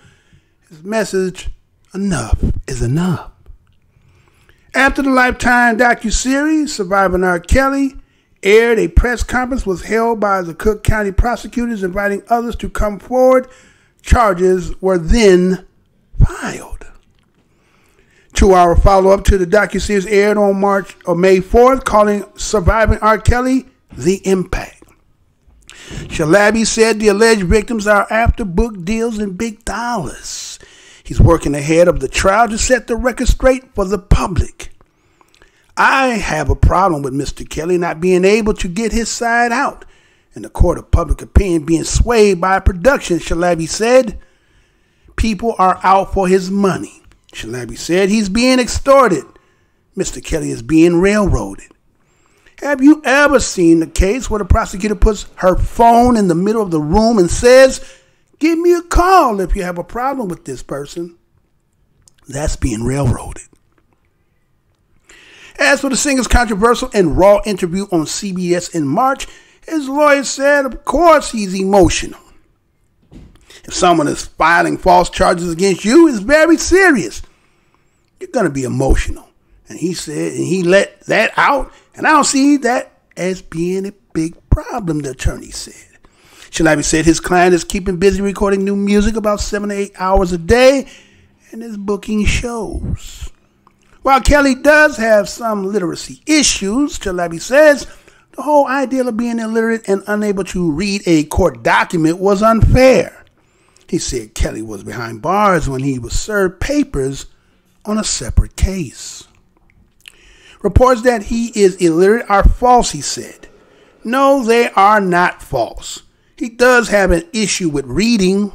His message, enough is enough. After the Lifetime docuseries, Surviving R. Kelly, aired, a press conference was held by the Cook County prosecutors inviting others to come forward. Charges were then filed. 2-hour follow-up to the docuseries aired on May 4th, calling Surviving R. Kelly The Impact. Shalaby said the alleged victims are after book deals and big dollars. He's working ahead of the trial to set the record straight for the public. I have a problem with Mr. Kelly not being able to get his side out, and the court of public opinion being swayed by production, Shalaby said. People are out for his money. Shalaby said he's being extorted. Mr. Kelly is being railroaded. Have you ever seen the case where the prosecutor puts her phone in the middle of the room and says, "Give me a call if you have a problem with this person"? That's being railroaded. As for the singer's controversial and raw interview on CBS in March, his lawyer said, of course, he's emotional. If someone is filing false charges against you, it's very serious. You're going to be emotional. And he said, and he let that out, and I don't see that as being a big problem, the attorney said. Shalaby said his client is keeping busy recording new music about 7 to 8 hours a day and is booking shows. While Kelly does have some literacy issues, Shalaby says, the whole idea of being illiterate and unable to read a court document was unfair. He said Kelly was behind bars when he was served papers on a separate case. Reports that he is illiterate are false, he said. No, they are not false. He does have an issue with reading.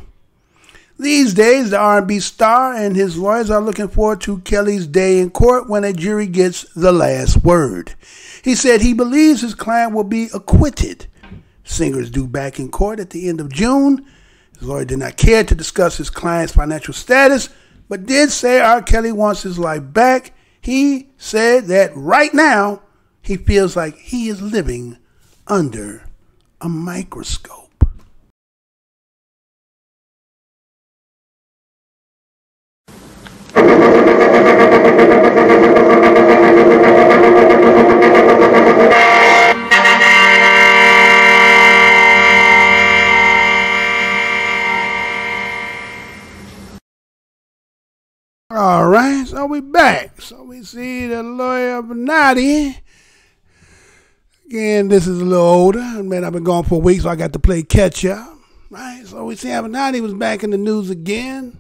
These days, the R&B star and his lawyers are looking forward to Kelly's day in court when a jury gets the last word. He said he believes his client will be acquitted. Singer is due back in court at the end of June. His lawyer did not care to discuss his client's financial status, but did say R. Kelly wants his life back. He said that right now, he feels like he is living under a microscope. All right, so we back. So we see the lawyer Avenatti. Again, this is a little older. Man, I've been gone for a week, so I got to play catch up. Right, so we see Avenatti was back in the news again.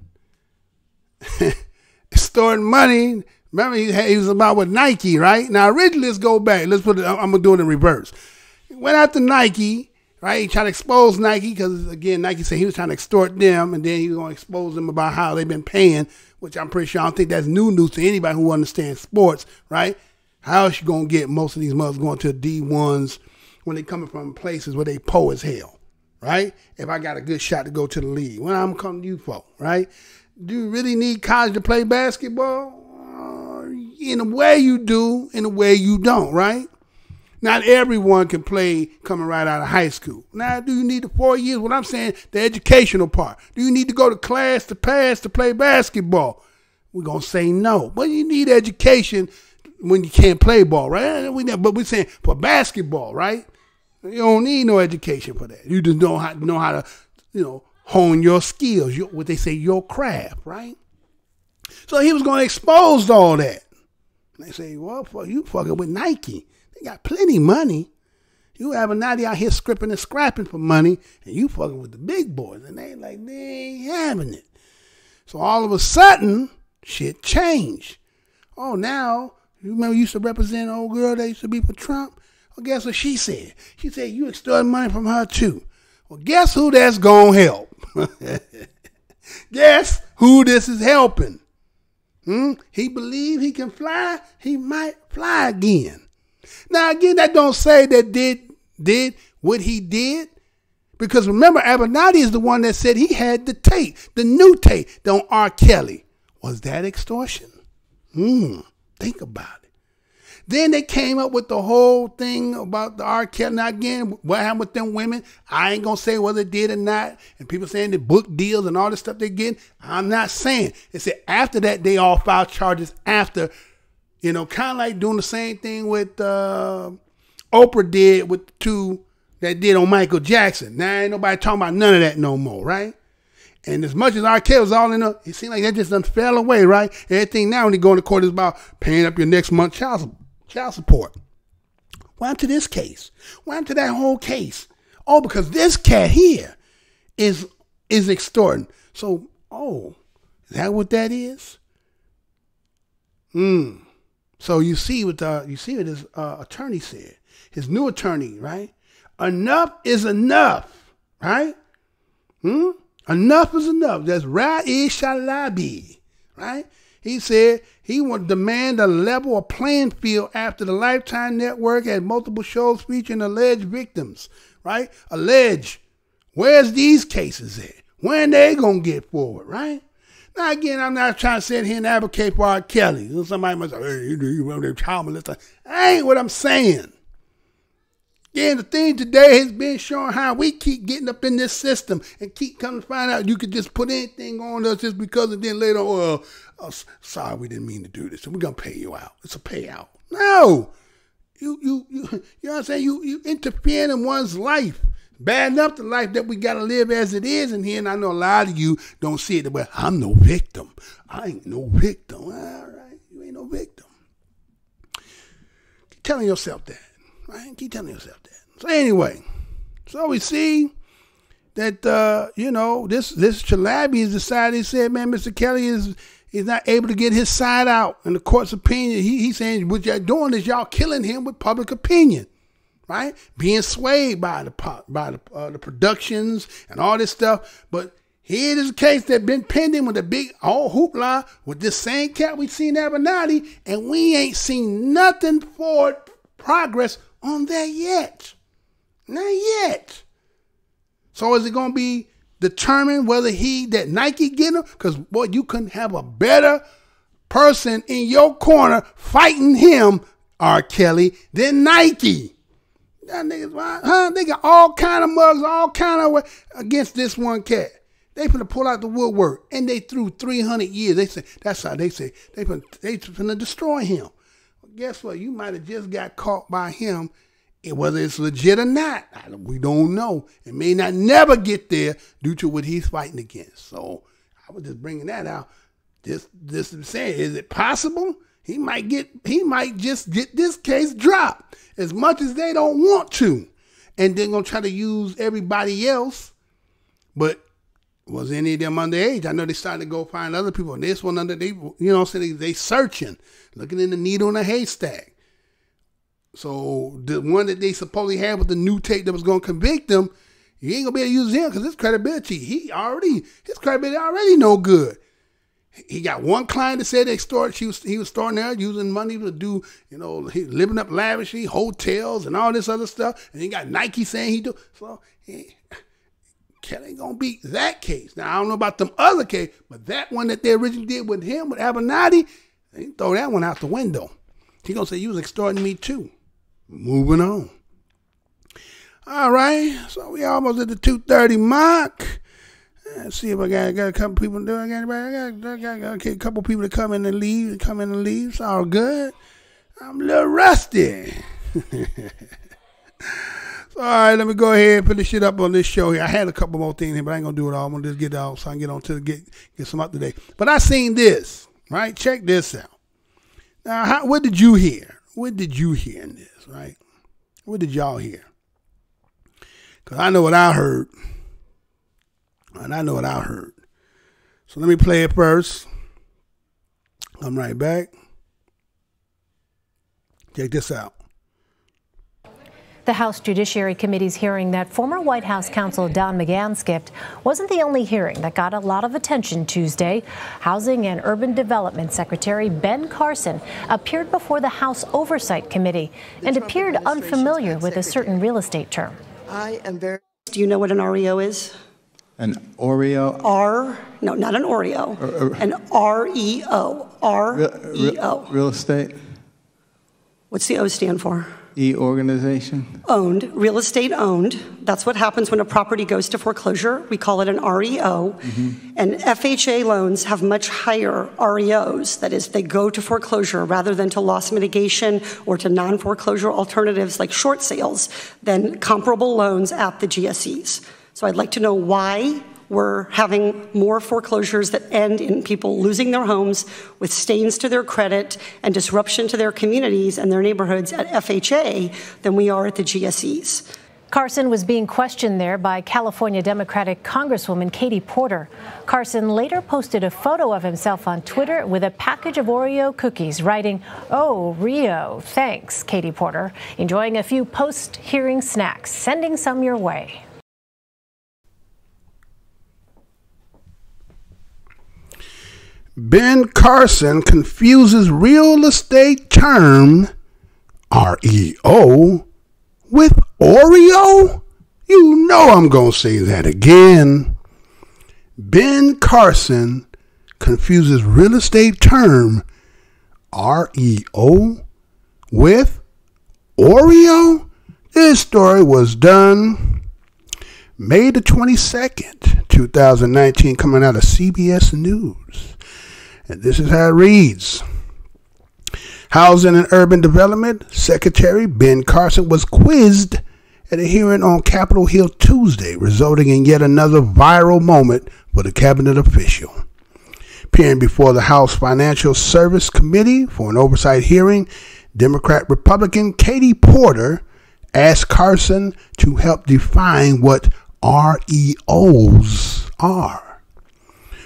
Storing money. Remember, he was about with Nike, right? Now, originally, let's go back. I'm going to do it in reverse. He went after Nike, right? He tried to expose Nike because, again, Nike said he was trying to extort them, and then he was going to expose them about how they've been paying, which I'm pretty sure I don't think that's new news to anybody who understands sports, right? How is you going to get most of these mothers going to D1s when they coming from places where they poor as hell, right? If I got a good shot to go to the league, what I'm coming to you for, right? Do you really need college to play basketball? In a way you do, in a way you don't, right? Not everyone can play coming right out of high school. Now, do you need the 4 years? What I'm saying, the educational part. Do you need to go to class to pass to play basketball? We're going to say no. But you need education when you can't play ball, right? But we're saying for basketball, right? You don't need no education for that. You just know how to, hone your skills, what they say, your craft, right? So he was going to expose all that. And they say, well, you fucking with Nike. They got plenty of money. You have a Nike out here scripping and scrapping for money, and you fucking with the big boys. And they ain't having it. So all of a sudden, shit changed. Oh, now, you remember you used to represent an old girl that used to be for Trump? Well, guess what she said? She said you extorted money from her too. Well, guess who that's gonna help? Guess who this is helping? He believe he can fly, he might fly again. Now again, that don't say that did what he did. Because remember, Avenatti is the one that said he had the tape, the new tape on R. Kelly. Was that extortion? Think about it. Then they came up with the whole thing about the R. Kelly. Now again, what happened with them women? I ain't going to say whether it did or not. And people saying the book deals and all this stuff they getting. I'm not saying. They said after that, they all filed charges after, kind of like doing the same thing with Oprah did with the two that did on Michael Jackson. Now ain't nobody talking about none of that no more, right? And as much as R. Kelly was all in it seemed like that just done fell away, right? Everything now when you go to court is about paying up your next month's child support. What happened to this case? What happened to that whole case? Oh, because this cat here is extorting. So, is that what that is? So you see what his attorney said. His new attorney, right? Enough is enough, right? Enough is enough. That's Ra'i Shalabi, right? He said he would demand a level of playing field after the Lifetime Network had multiple shows featuring alleged victims, right? Alleged. Where's these cases at? When they gonna get forward, right? Now again, I'm not trying to sit here and advocate for R. Kelly. Somebody might say, hey, you run their child molester. That ain't what I'm saying. Again, the thing today has been showing how we keep getting up in this system and keep coming to find out you could just put anything on us just because, and then later on, sorry, we didn't mean to do this, so we're gonna pay you out. It's a payout. No, you know what I'm saying? You interfering in one's life, bad enough the life that we gotta live as it is in here. And I know a lot of you don't see it, but I'm no victim. I ain't no victim. All right, you ain't no victim. Keep telling yourself that. Right? Keep telling yourself that. So anyway, so we see that this Chalabi has decided. He said, man, Mr. Kelly is not able to get his side out in the court's opinion. He's saying what y'all doing is y'all killing him with public opinion, right? Being swayed by the productions and all this stuff. But here is a case that's been pending with a big old hoopla with this same cat we seen Avenatti, and we ain't seen nothing for progress on that yet. Not yet. So is it going to be determined whether that Nike get him? Because, boy, you couldn't have a better person in your corner fighting him, R. Kelly, than Nike. That niggas, they got all kind of mugs, all kind of against this one cat. They finna pull out the woodwork, and they threw 300 years. They say that's how they say they finna destroy him. Guess what? You might have just got caught by him, whether it's legit or not. We don't know. It may not never get there due to what he's fighting against. So I was just bringing that out. Just saying, is it possible? He might just get this case dropped as much as they don't want to, and they're gonna try to use everybody else. But was any of them underage? I know they started to go find other people. And this one they searching, looking in the needle in a haystack. So the one that they supposedly had with the new tape that was going to convict them, you ain't gonna be able to use him because his credibility, his credibility already no good. He got one client that said he was starting there using money to do, living up lavishly, hotels and all this other stuff. And he got Nike saying he do. So Kelly ain't gonna beat that case. Now I don't know about them other case, but that one that they originally did with him, with Avenatti, they throw that one out the window. He gonna say you was extorting me too. moving on. All right, so we almost at the 2:30 mark. Let's see if I got a couple people doing. I got a couple people to come in and leave. It's all good. I'm a little rusty. All right, let me go ahead and put this shit up on this show here. I had a couple more things here, but I ain't gonna do it all. I'm gonna just get out so I can get on to get some up to date. But I seen this, right? Check this out. Now, what did you hear? What did you hear in this, right? What did y'all hear? Because I know what I heard. And I know what I heard. So let me play it first. I'm right back. Check this out. The House Judiciary Committee's hearing that former White House counsel Don McGahn skipped wasn't the only hearing that got a lot of attention Tuesday. Housing and Urban Development Secretary Ben Carson appeared before the House Oversight Committee and appeared unfamiliar with a certain real estate term. I am very... Do you know what an REO is? An Oreo? No, not an Oreo. An REO. REO. Real estate? What's the O stand for? Organization? Owned. Real estate owned. That's what happens when a property goes to foreclosure. We call it an REO. And FHA loans have much higher REOs. That is, they go to foreclosure rather than to loss mitigation or to non-foreclosure alternatives like short sales than comparable loans at the GSEs. So I'd like to know why we're having more foreclosures that end in people losing their homes with stains to their credit and disruption to their communities and their neighborhoods at FHA than we are at the GSEs. Carson was being questioned there by California Democratic Congresswoman Katie Porter. Carson later posted a photo of himself on Twitter with a package of Oreo cookies, writing, "Oh, Rio, thanks, Katie Porter. Enjoying a few post-hearing snacks. Sending some your way." Ben Carson confuses real estate term REO with Oreo? You know I'm going to say that again. Ben Carson confuses real estate term REO with Oreo? This story was done May the 22nd, 2019, coming out of CBS News. And this is how it reads. Housing and Urban Development Secretary Ben Carson was quizzed at a hearing on Capitol Hill Tuesday, resulting in yet another viral moment for the cabinet official. Appearing before the House Financial Service Committee for an oversight hearing, Democrat-Republican Katie Porter asked Carson to help define what REOs are.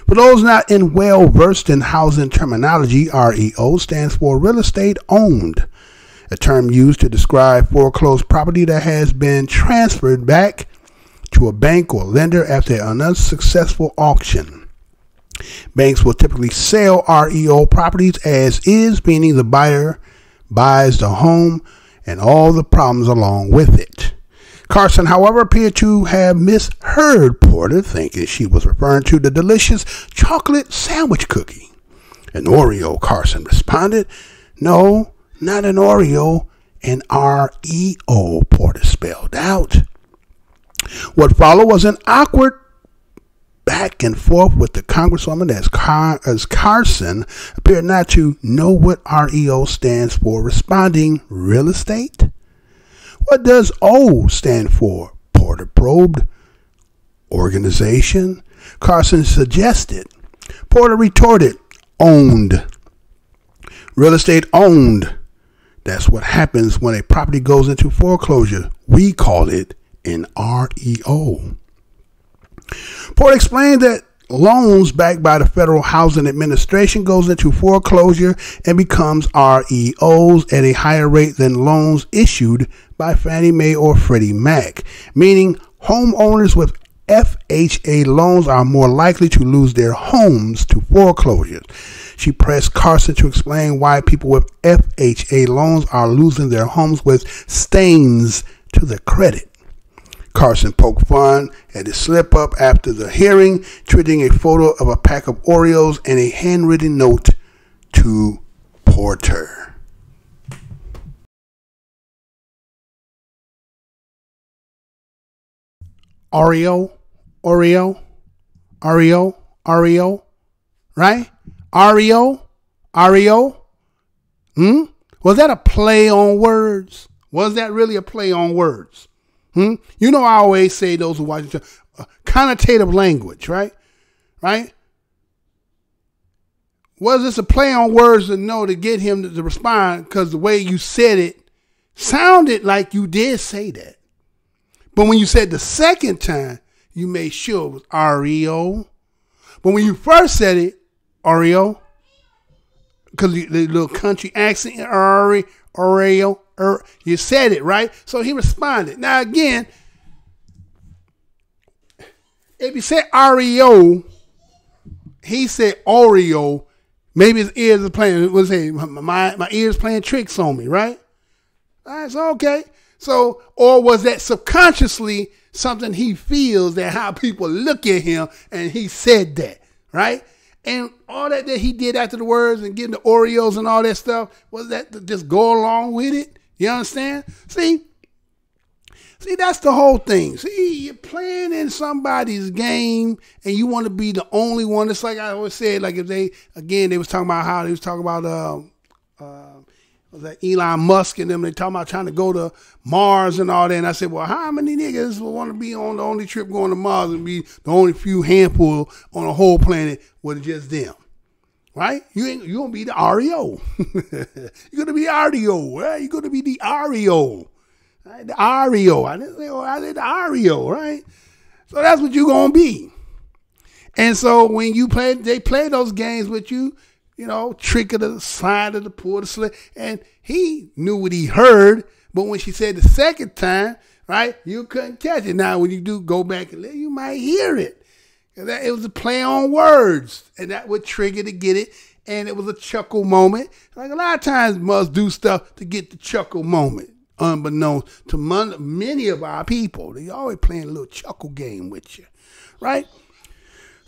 For those not well-versed in housing terminology, REO stands for real estate owned, a term used to describe foreclosed property that has been transferred back to a bank or lender after an unsuccessful auction. Banks will typically sell REO properties as is, meaning the buyer buys the home and all the problems along with it. Carson, however, appeared to have misheard Porter, thinking she was referring to the delicious chocolate sandwich cookie. An Oreo, Carson responded. No, not an Oreo, an REO, Porter spelled out. What followed was an awkward back and forth with the Congresswoman as Carson appeared not to know what REO stands for, responding, real estate? What does O stand for? Porter probed. Organization? Carson suggested. Porter retorted, owned. Real estate owned. That's what happens when a property goes into foreclosure. We call it an REO. Porter explained that loans backed by the Federal Housing Administration goes into foreclosure and becomes REOs at a higher rate than loans issued by Fannie Mae or Freddie Mac, meaning homeowners with FHA loans are more likely to lose their homes to foreclosures. She pressed Carson to explain why people with FHA loans are losing their homes with stains to their credit. Carson poked fun at his slip-up after the hearing, tweeting a photo of a pack of Oreos and a handwritten note to Porter. Oreo, right? Oreo. Was that a play on words? Was that really a play on words? You know, I always say those who watch connotative language, right? Right? Was this a play on words to get him to respond? Because the way you said it sounded like you did say that. But when you said the second time, you made sure it was Oreo. But when you first said it, Oreo, because the little country accent, Oreo, you said it, right? So he responded. Now again, if you said Oreo, he said Oreo, maybe his ears are playing, my ears playing tricks on me, right? All right, so okay. So, or was that subconsciously something he feels that how people look at him and he said that, right? And all that he did after the words and getting the Oreos and all that stuff, was that to just go along with it? You understand? See, that's the whole thing. See, you're playing in somebody's game and you want to be the only one. It's like I always said, like if they was talking about how they was talking about, was that Elon Musk and them, they talking about trying to go to Mars and all that. And I said, well, how many niggas will want to be on the only trip going to Mars and be the only few handful on the whole planet with just them? Right? You gonna be the Oreo. You're gonna be Oreo, right? You're gonna be the Oreo. Right? The Oreo. I didn't say I did the Oreo, right? So that's what you're gonna be. And so when they play those games with you, you know, trick of the side of the pull the slit, and he knew what he heard, but when she said the second time, right, you couldn't catch it. Now when you do go back and listen, you might hear it. It was a play on words, and that would trigger to get it, and it was a chuckle moment. Like a lot of times must do stuff to get the chuckle moment, unbeknownst to many of our people. They always playing a little chuckle game with you, right?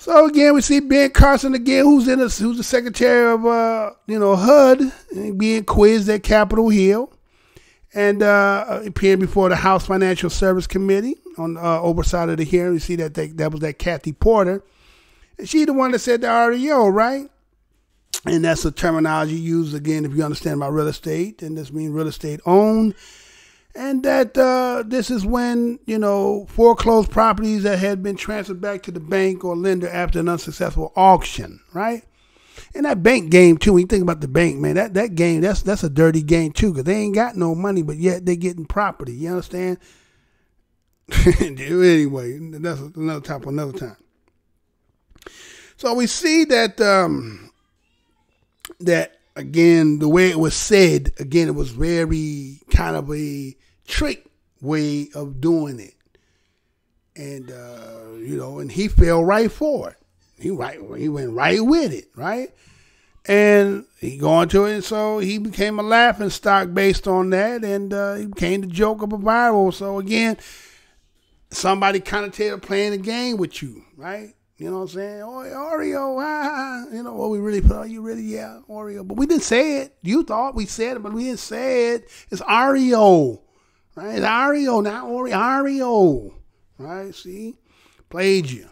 So again, we see Ben Carson again, who's the secretary of HUD, being quizzed at Capitol Hill, and appearing before the House Financial Service Committee on oversight of the hearing. You see that was that Kathy Porter, and she the one that said the REO, right? And that's a terminology used again if you understand about real estate, and this means real estate owned. And that this is when, foreclosed properties that had been transferred back to the bank or lender after an unsuccessful auction, right? And that bank game, too, when you think about the bank, man, that game, that's a dirty game, too, because they ain't got no money, but yet they getting property, you understand? Anyway, that's another time for another time. So we see that, again, the way it was said, again, it was very kind of a trick way of doing it. And, and he fell right for it. He went right with it, right? And he going to it, and so he became a laughing stock based on that, and he became the joke of a viral. So again, somebody connotative playing a game with you, right? You know what I'm saying? Oh, Oreo, what we really put on you, really, yeah, Oreo. But we didn't say it. You thought we said it, but we didn't say it. It's Oreo, right? It's Oreo, not Oreo, right? See? Played you.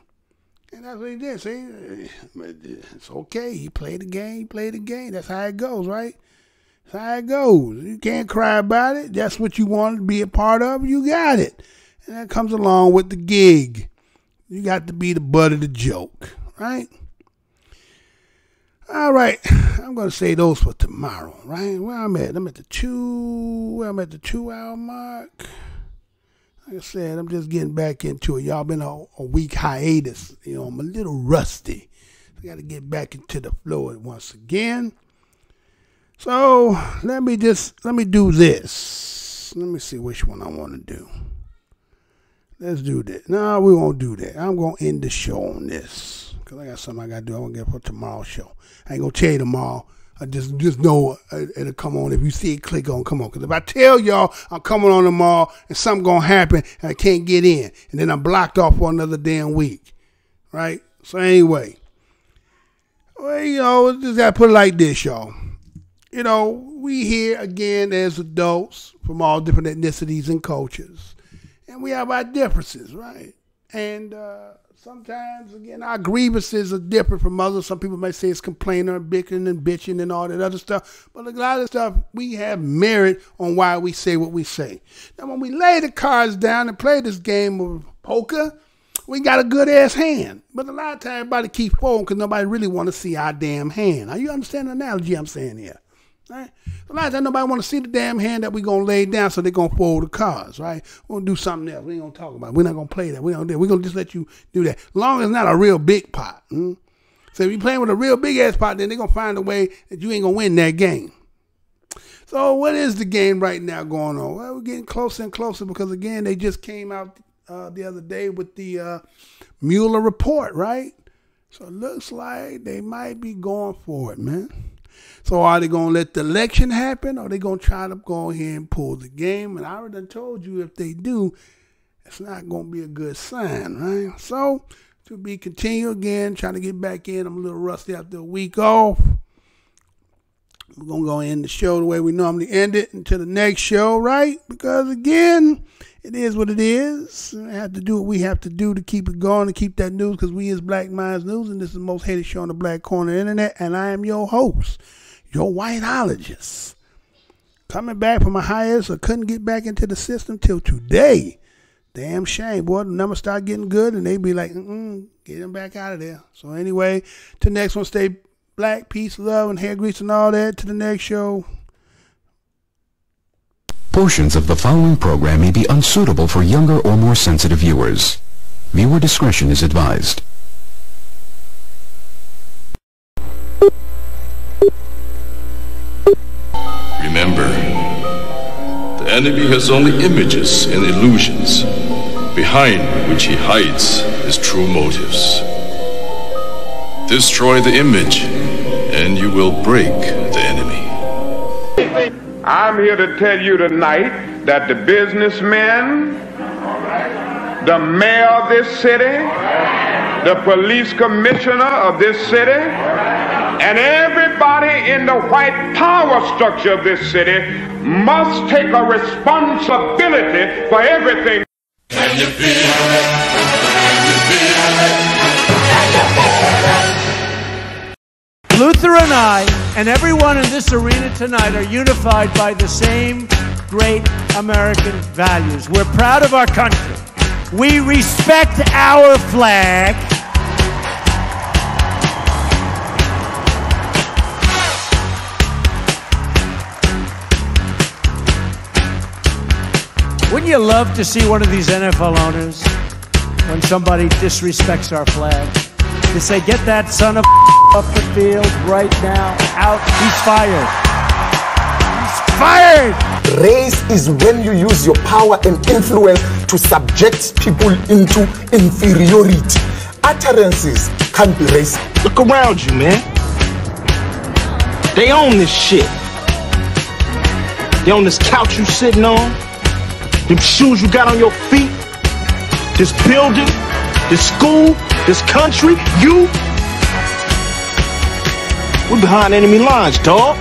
And that's what he did, see? It's okay. He played the game. That's how it goes, right? That's how it goes. You can't cry about it. That's what you want to be a part of. You got it. And that comes along with the gig. You got to be the butt of the joke, right? All right. I'm going to say those for tomorrow, right? Where I'm at? I'm at the 2-hour mark. Like I said, I'm just getting back into it. Y'all been a week hiatus. I'm a little rusty. I got to get back into the flow once again. So let me do this. Let me see which one I want to do. Let's do that. No, we won't do that. I'm going to end the show on this because I got something I got to do. I'm going to get for tomorrow's show. I ain't going to tell you tomorrow. I just know it'll come on. If you see it, click on, come on. Because if I tell y'all I'm coming on tomorrow and something going to happen and I can't get in, and then I'm blocked off for another damn week, right? So anyway, well, just got to put it like this, y'all. We here again as adults from all different ethnicities and cultures. And we have our differences, right? And sometimes, again, our grievances are different from others. Some people may say it's complaining and bickering and bitching and all that other stuff. But a lot of stuff, we have merit on why we say what we say. Now, when we lay the cards down and play this game of poker, we got a good-ass hand. But a lot of times, everybody keep folding because nobody really want to see our damn hand. Now, you understand the analogy I'm saying here? Right? A lot of times nobody want to see the damn hand that we're going to lay down, so they're going to fold the cards, right? We're going to do something else. We ain't going to talk about it. We're not going to play that. We're going to just let you do that. As long as it's not a real big pot. So if you're playing with a real big-ass pot, then they're going to find a way that you ain't going to win that game. So what is the game right now going on? Well, we're getting closer and closer because, again, they just came out the other day with the Mueller report, right? So it looks like they might be going for it, man. So are they going to let the election happen, or are they going to try to go ahead and pull the game? And I already told you if they do, it's not going to be a good sign, right? So to be continued again, trying to get back in. I'm a little rusty after a week off. We're going to go end the show the way we normally end it until the next show, right? Because, again, it is what it is. We have to do what we have to do to keep it going, to keep that news, because we is Black Minds News, and this is the most hated show on the Black Corner of the Internet, and I am your host, your whiteologist. Coming back from a hiatus, I couldn't get back into the system till today. Damn shame, boy. The numbers start getting good, and they be like, get them back out of there. So anyway, till next one, stay black, peace, love, and hair grease and all that. To the next show. Portions of the following program may be unsuitable for younger or more sensitive viewers. Viewer discretion is advised. Remember, the enemy has only images and illusions, behind which he hides his true motives. Destroy the image, and you will break the enemy. I'm here to tell you tonight that the businessmen, the mayor of this city, the police commissioner of this city, and everybody in the white power structure of this city must take a responsibility for everything. Can you feel it? Can you feel it? Luther and I, and everyone in this arena tonight, are unified by the same great American values. We're proud of our country. We respect our flag. Wouldn't you love to see one of these NFL owners, when somebody disrespects our flag, to say, get that son of off the field right now, out, he's fired. He's fired! Race is when you use your power and influence to subject people into inferiority. Utterances can't be racist. Look around you, man. They own this shit. They own this couch you sitting on, them shoes you got on your feet, this building, this school, this country, you. We're behind enemy lines, dog.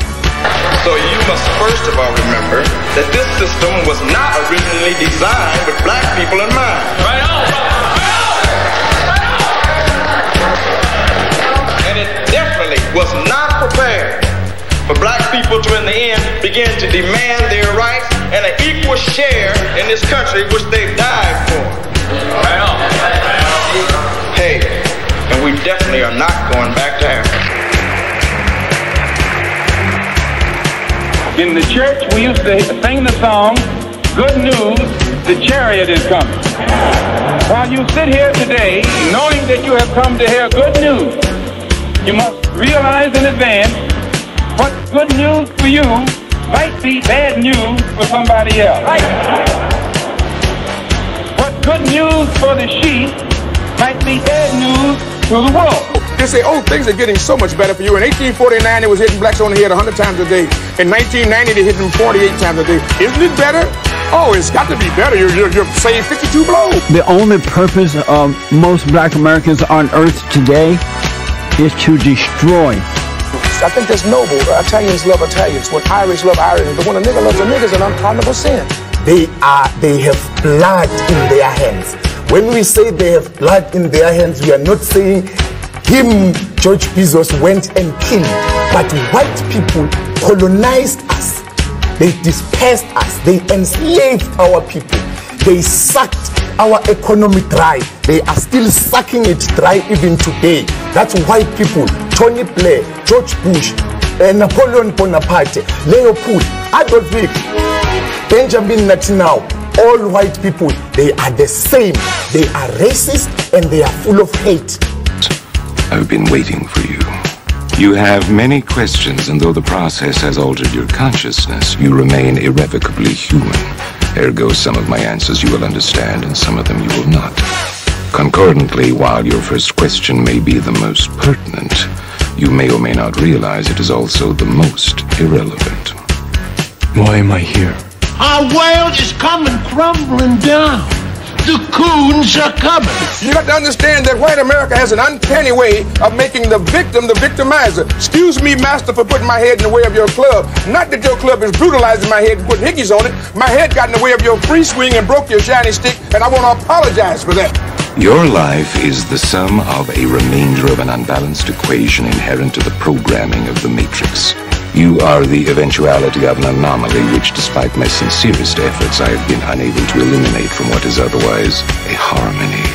So you must first of all remember that this system was not originally designed with black people in mind. Right on! And it definitely was not prepared for black people to, in the end, begin to demand their rights and an equal share in this country which they've died for. Right on! Hey, and we definitely are not going back to Africa. In the church, we used to sing the song, "Good news, the chariot is coming." While you sit here today, knowing that you have come to hear good news, you must realize in advance what good news for you might be bad news for somebody else. What good news for the sheep might be bad news to the wolf. They say, oh, things are getting so much better for you. In 1849, it was hitting blacks on the head 100 times a day. In 1990, they hit them 48 times a day. Isn't it better? Oh, it's got to be better. You're saying 52 blows. The only purpose of most black Americans on earth today is to destroy. I think that's noble. Italians love Italians. When Irish love Irish. But when a nigga loves a nigga, it's an unpardonable sin. They have blood in their hands. When we say they have blood in their hands, we are not saying him, George Bezos, went and killed. But white people colonized us. They dispersed us. They enslaved our people. They sucked our economy dry. They are still sucking it dry even today. That's white people. Tony Blair, George Bush, Napoleon Bonaparte, Leopold, Adolf Hitler, Benjamin Netanyahu. All white people, they are the same. They are racist and they are full of hate. I've been waiting for you. You have many questions, and though the process has altered your consciousness, you remain irrevocably human. Ergo, some of my answers you will understand, and some of them you will not. Concordantly, while your first question may be the most pertinent, you may or may not realize it is also the most irrelevant. Why am I here? Our world is coming crumbling down. The coons are coming. You got to understand that white America has an uncanny way of making the victim the victimizer. Excuse me, master, for putting my head in the way of your club. Not that your club is brutalizing my head and putting hickeys on it. My head got in the way of your free swing and broke your shiny stick, and I want to apologize for that. Your life is the sum of a remainder of an unbalanced equation inherent to the programming of the Matrix. You are the eventuality of an anomaly which, despite my sincerest efforts, I have been unable to eliminate from what is otherwise a harmony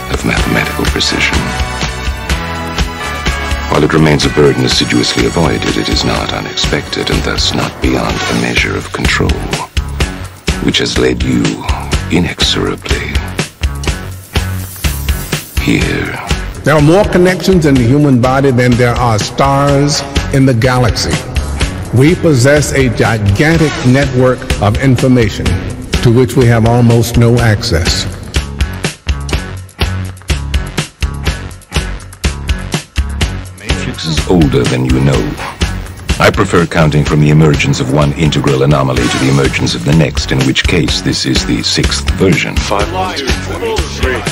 of mathematical precision. While it remains a burden assiduously avoided, it is not unexpected and thus not beyond a measure of control, which has led you inexorably here. There are more connections in the human body than there are stars in the galaxy. We possess a gigantic network of information to which we have almost no access. The Matrix is older than you know. I prefer counting from the emergence of one integral anomaly to the emergence of the next, in which case this is the 6th version. 5 months before me. 3.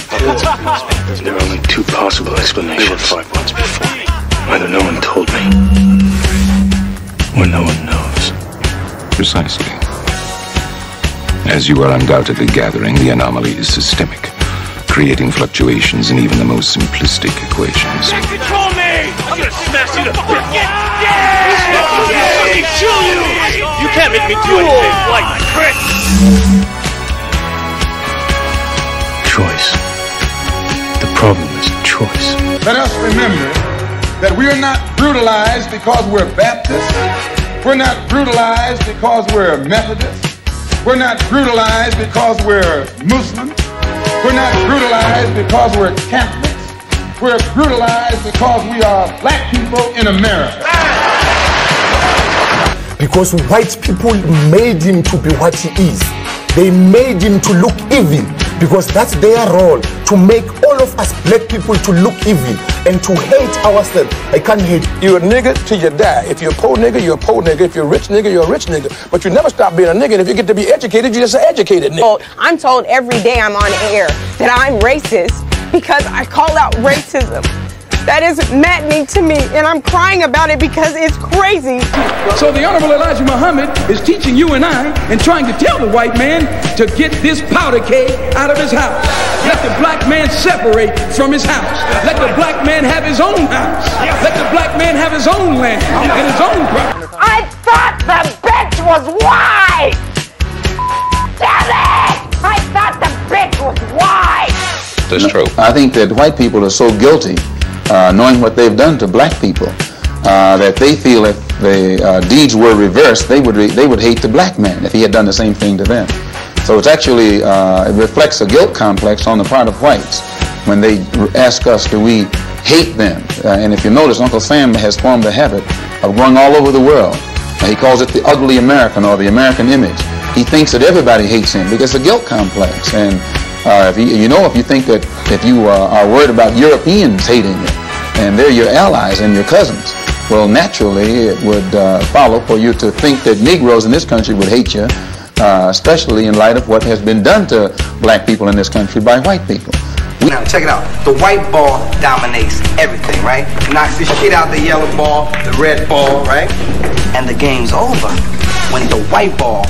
There are only 2 possible explanations. They were 5 months before me. Either no one told me, or no one knows. Precisely. As you are undoubtedly gathering, the anomaly is systemic, creating fluctuations in even the most simplistic equations. Can't control me! I'm gonna smash you to bits! Let me show you! You can't make me do anything like Chris! Choice. The problem is choice. Let us remember that we are not brutalized because we're Baptists. We're not brutalized because we're Methodists. We're not brutalized because we're Muslims. We're not brutalized because we're Catholics. We're brutalized because we are black people in America. Because white people made him to be what he is. They made him to look evil, because that's their role, to make all of us black people to look evil and to hate ourselves. I can't hate. You're a nigga till you die. If you're a poor nigga, you're a poor nigga. If you're a rich nigga, you're a rich nigga. But you never stop being a nigga, and if you get to be educated, you're just an educated nigga. Well, I'm told every day I'm on air that I'm racist because I call out racism. That is maddening to me, and I'm crying about it because it's crazy. So the Honorable Elijah Muhammad is teaching you and I and trying to tell the white man to get this powder keg out of his house. Let the black man separate from his house. Let the black man have his own house. Let the black man have his own land and his own property. I thought the bitch was white! Damn it! I thought the bitch was white! That's true. I think that white people are so guilty, knowing what they've done to black people, that they feel if the deeds were reversed, they would hate the black man if he had done the same thing to them. So it's actually, it reflects a guilt complex on the part of whites when they ask us, do we hate them? And if you notice, Uncle Sam has formed a habit of going all over the world. He calls it the ugly American, or the American image. He thinks that everybody hates him because it's a guilt complex. And if you think that if you are worried about Europeans hating you, and they're your allies and your cousins, well, naturally it would follow for you to think that Negroes in this country would hate you, especially in light of what has been done to black people in this country by white people. Now check it out. The white ball dominates everything, right? Knocks the shit out the yellow ball, the red ball, right? And the game's over when the white ball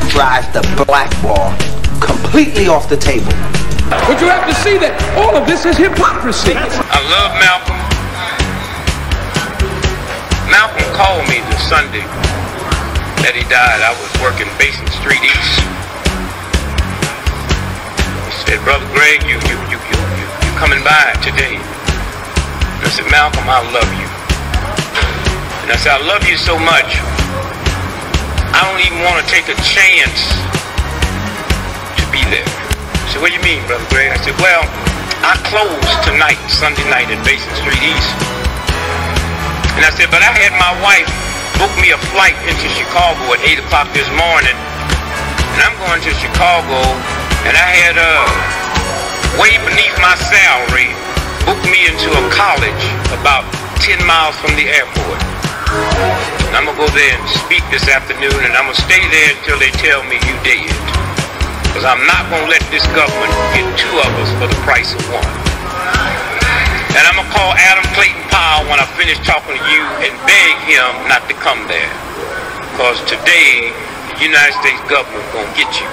drives the black ball completely off the table. But you have to see that all of this is hypocrisy. I love Malcolm. Malcolm called me the Sunday that he died. I was working Basin Street East. He said, "Brother Greg, you coming by today?" And I said, "Malcolm, I love you." And I said, "I love you so much, I don't even want to take a chance to be there." He said, "What do you mean, Brother Greg?" I said, "Well, I close tonight, Sunday night at Basin Street East." And I said, "But I had my wife book me a flight into Chicago at 8 o'clock this morning. And I'm going to Chicago, and I had way beneath my salary booked me into a college about 10 miles from the airport. And I'm going to go there and speak this afternoon, and I'm going to stay there until they tell me you dead. Because I'm not going to let this government get two of us for the price of one. And I'm going to call Adam Clayton Powell when I finish talking to you and beg him not to come there. Because today, the United States government is going to get you.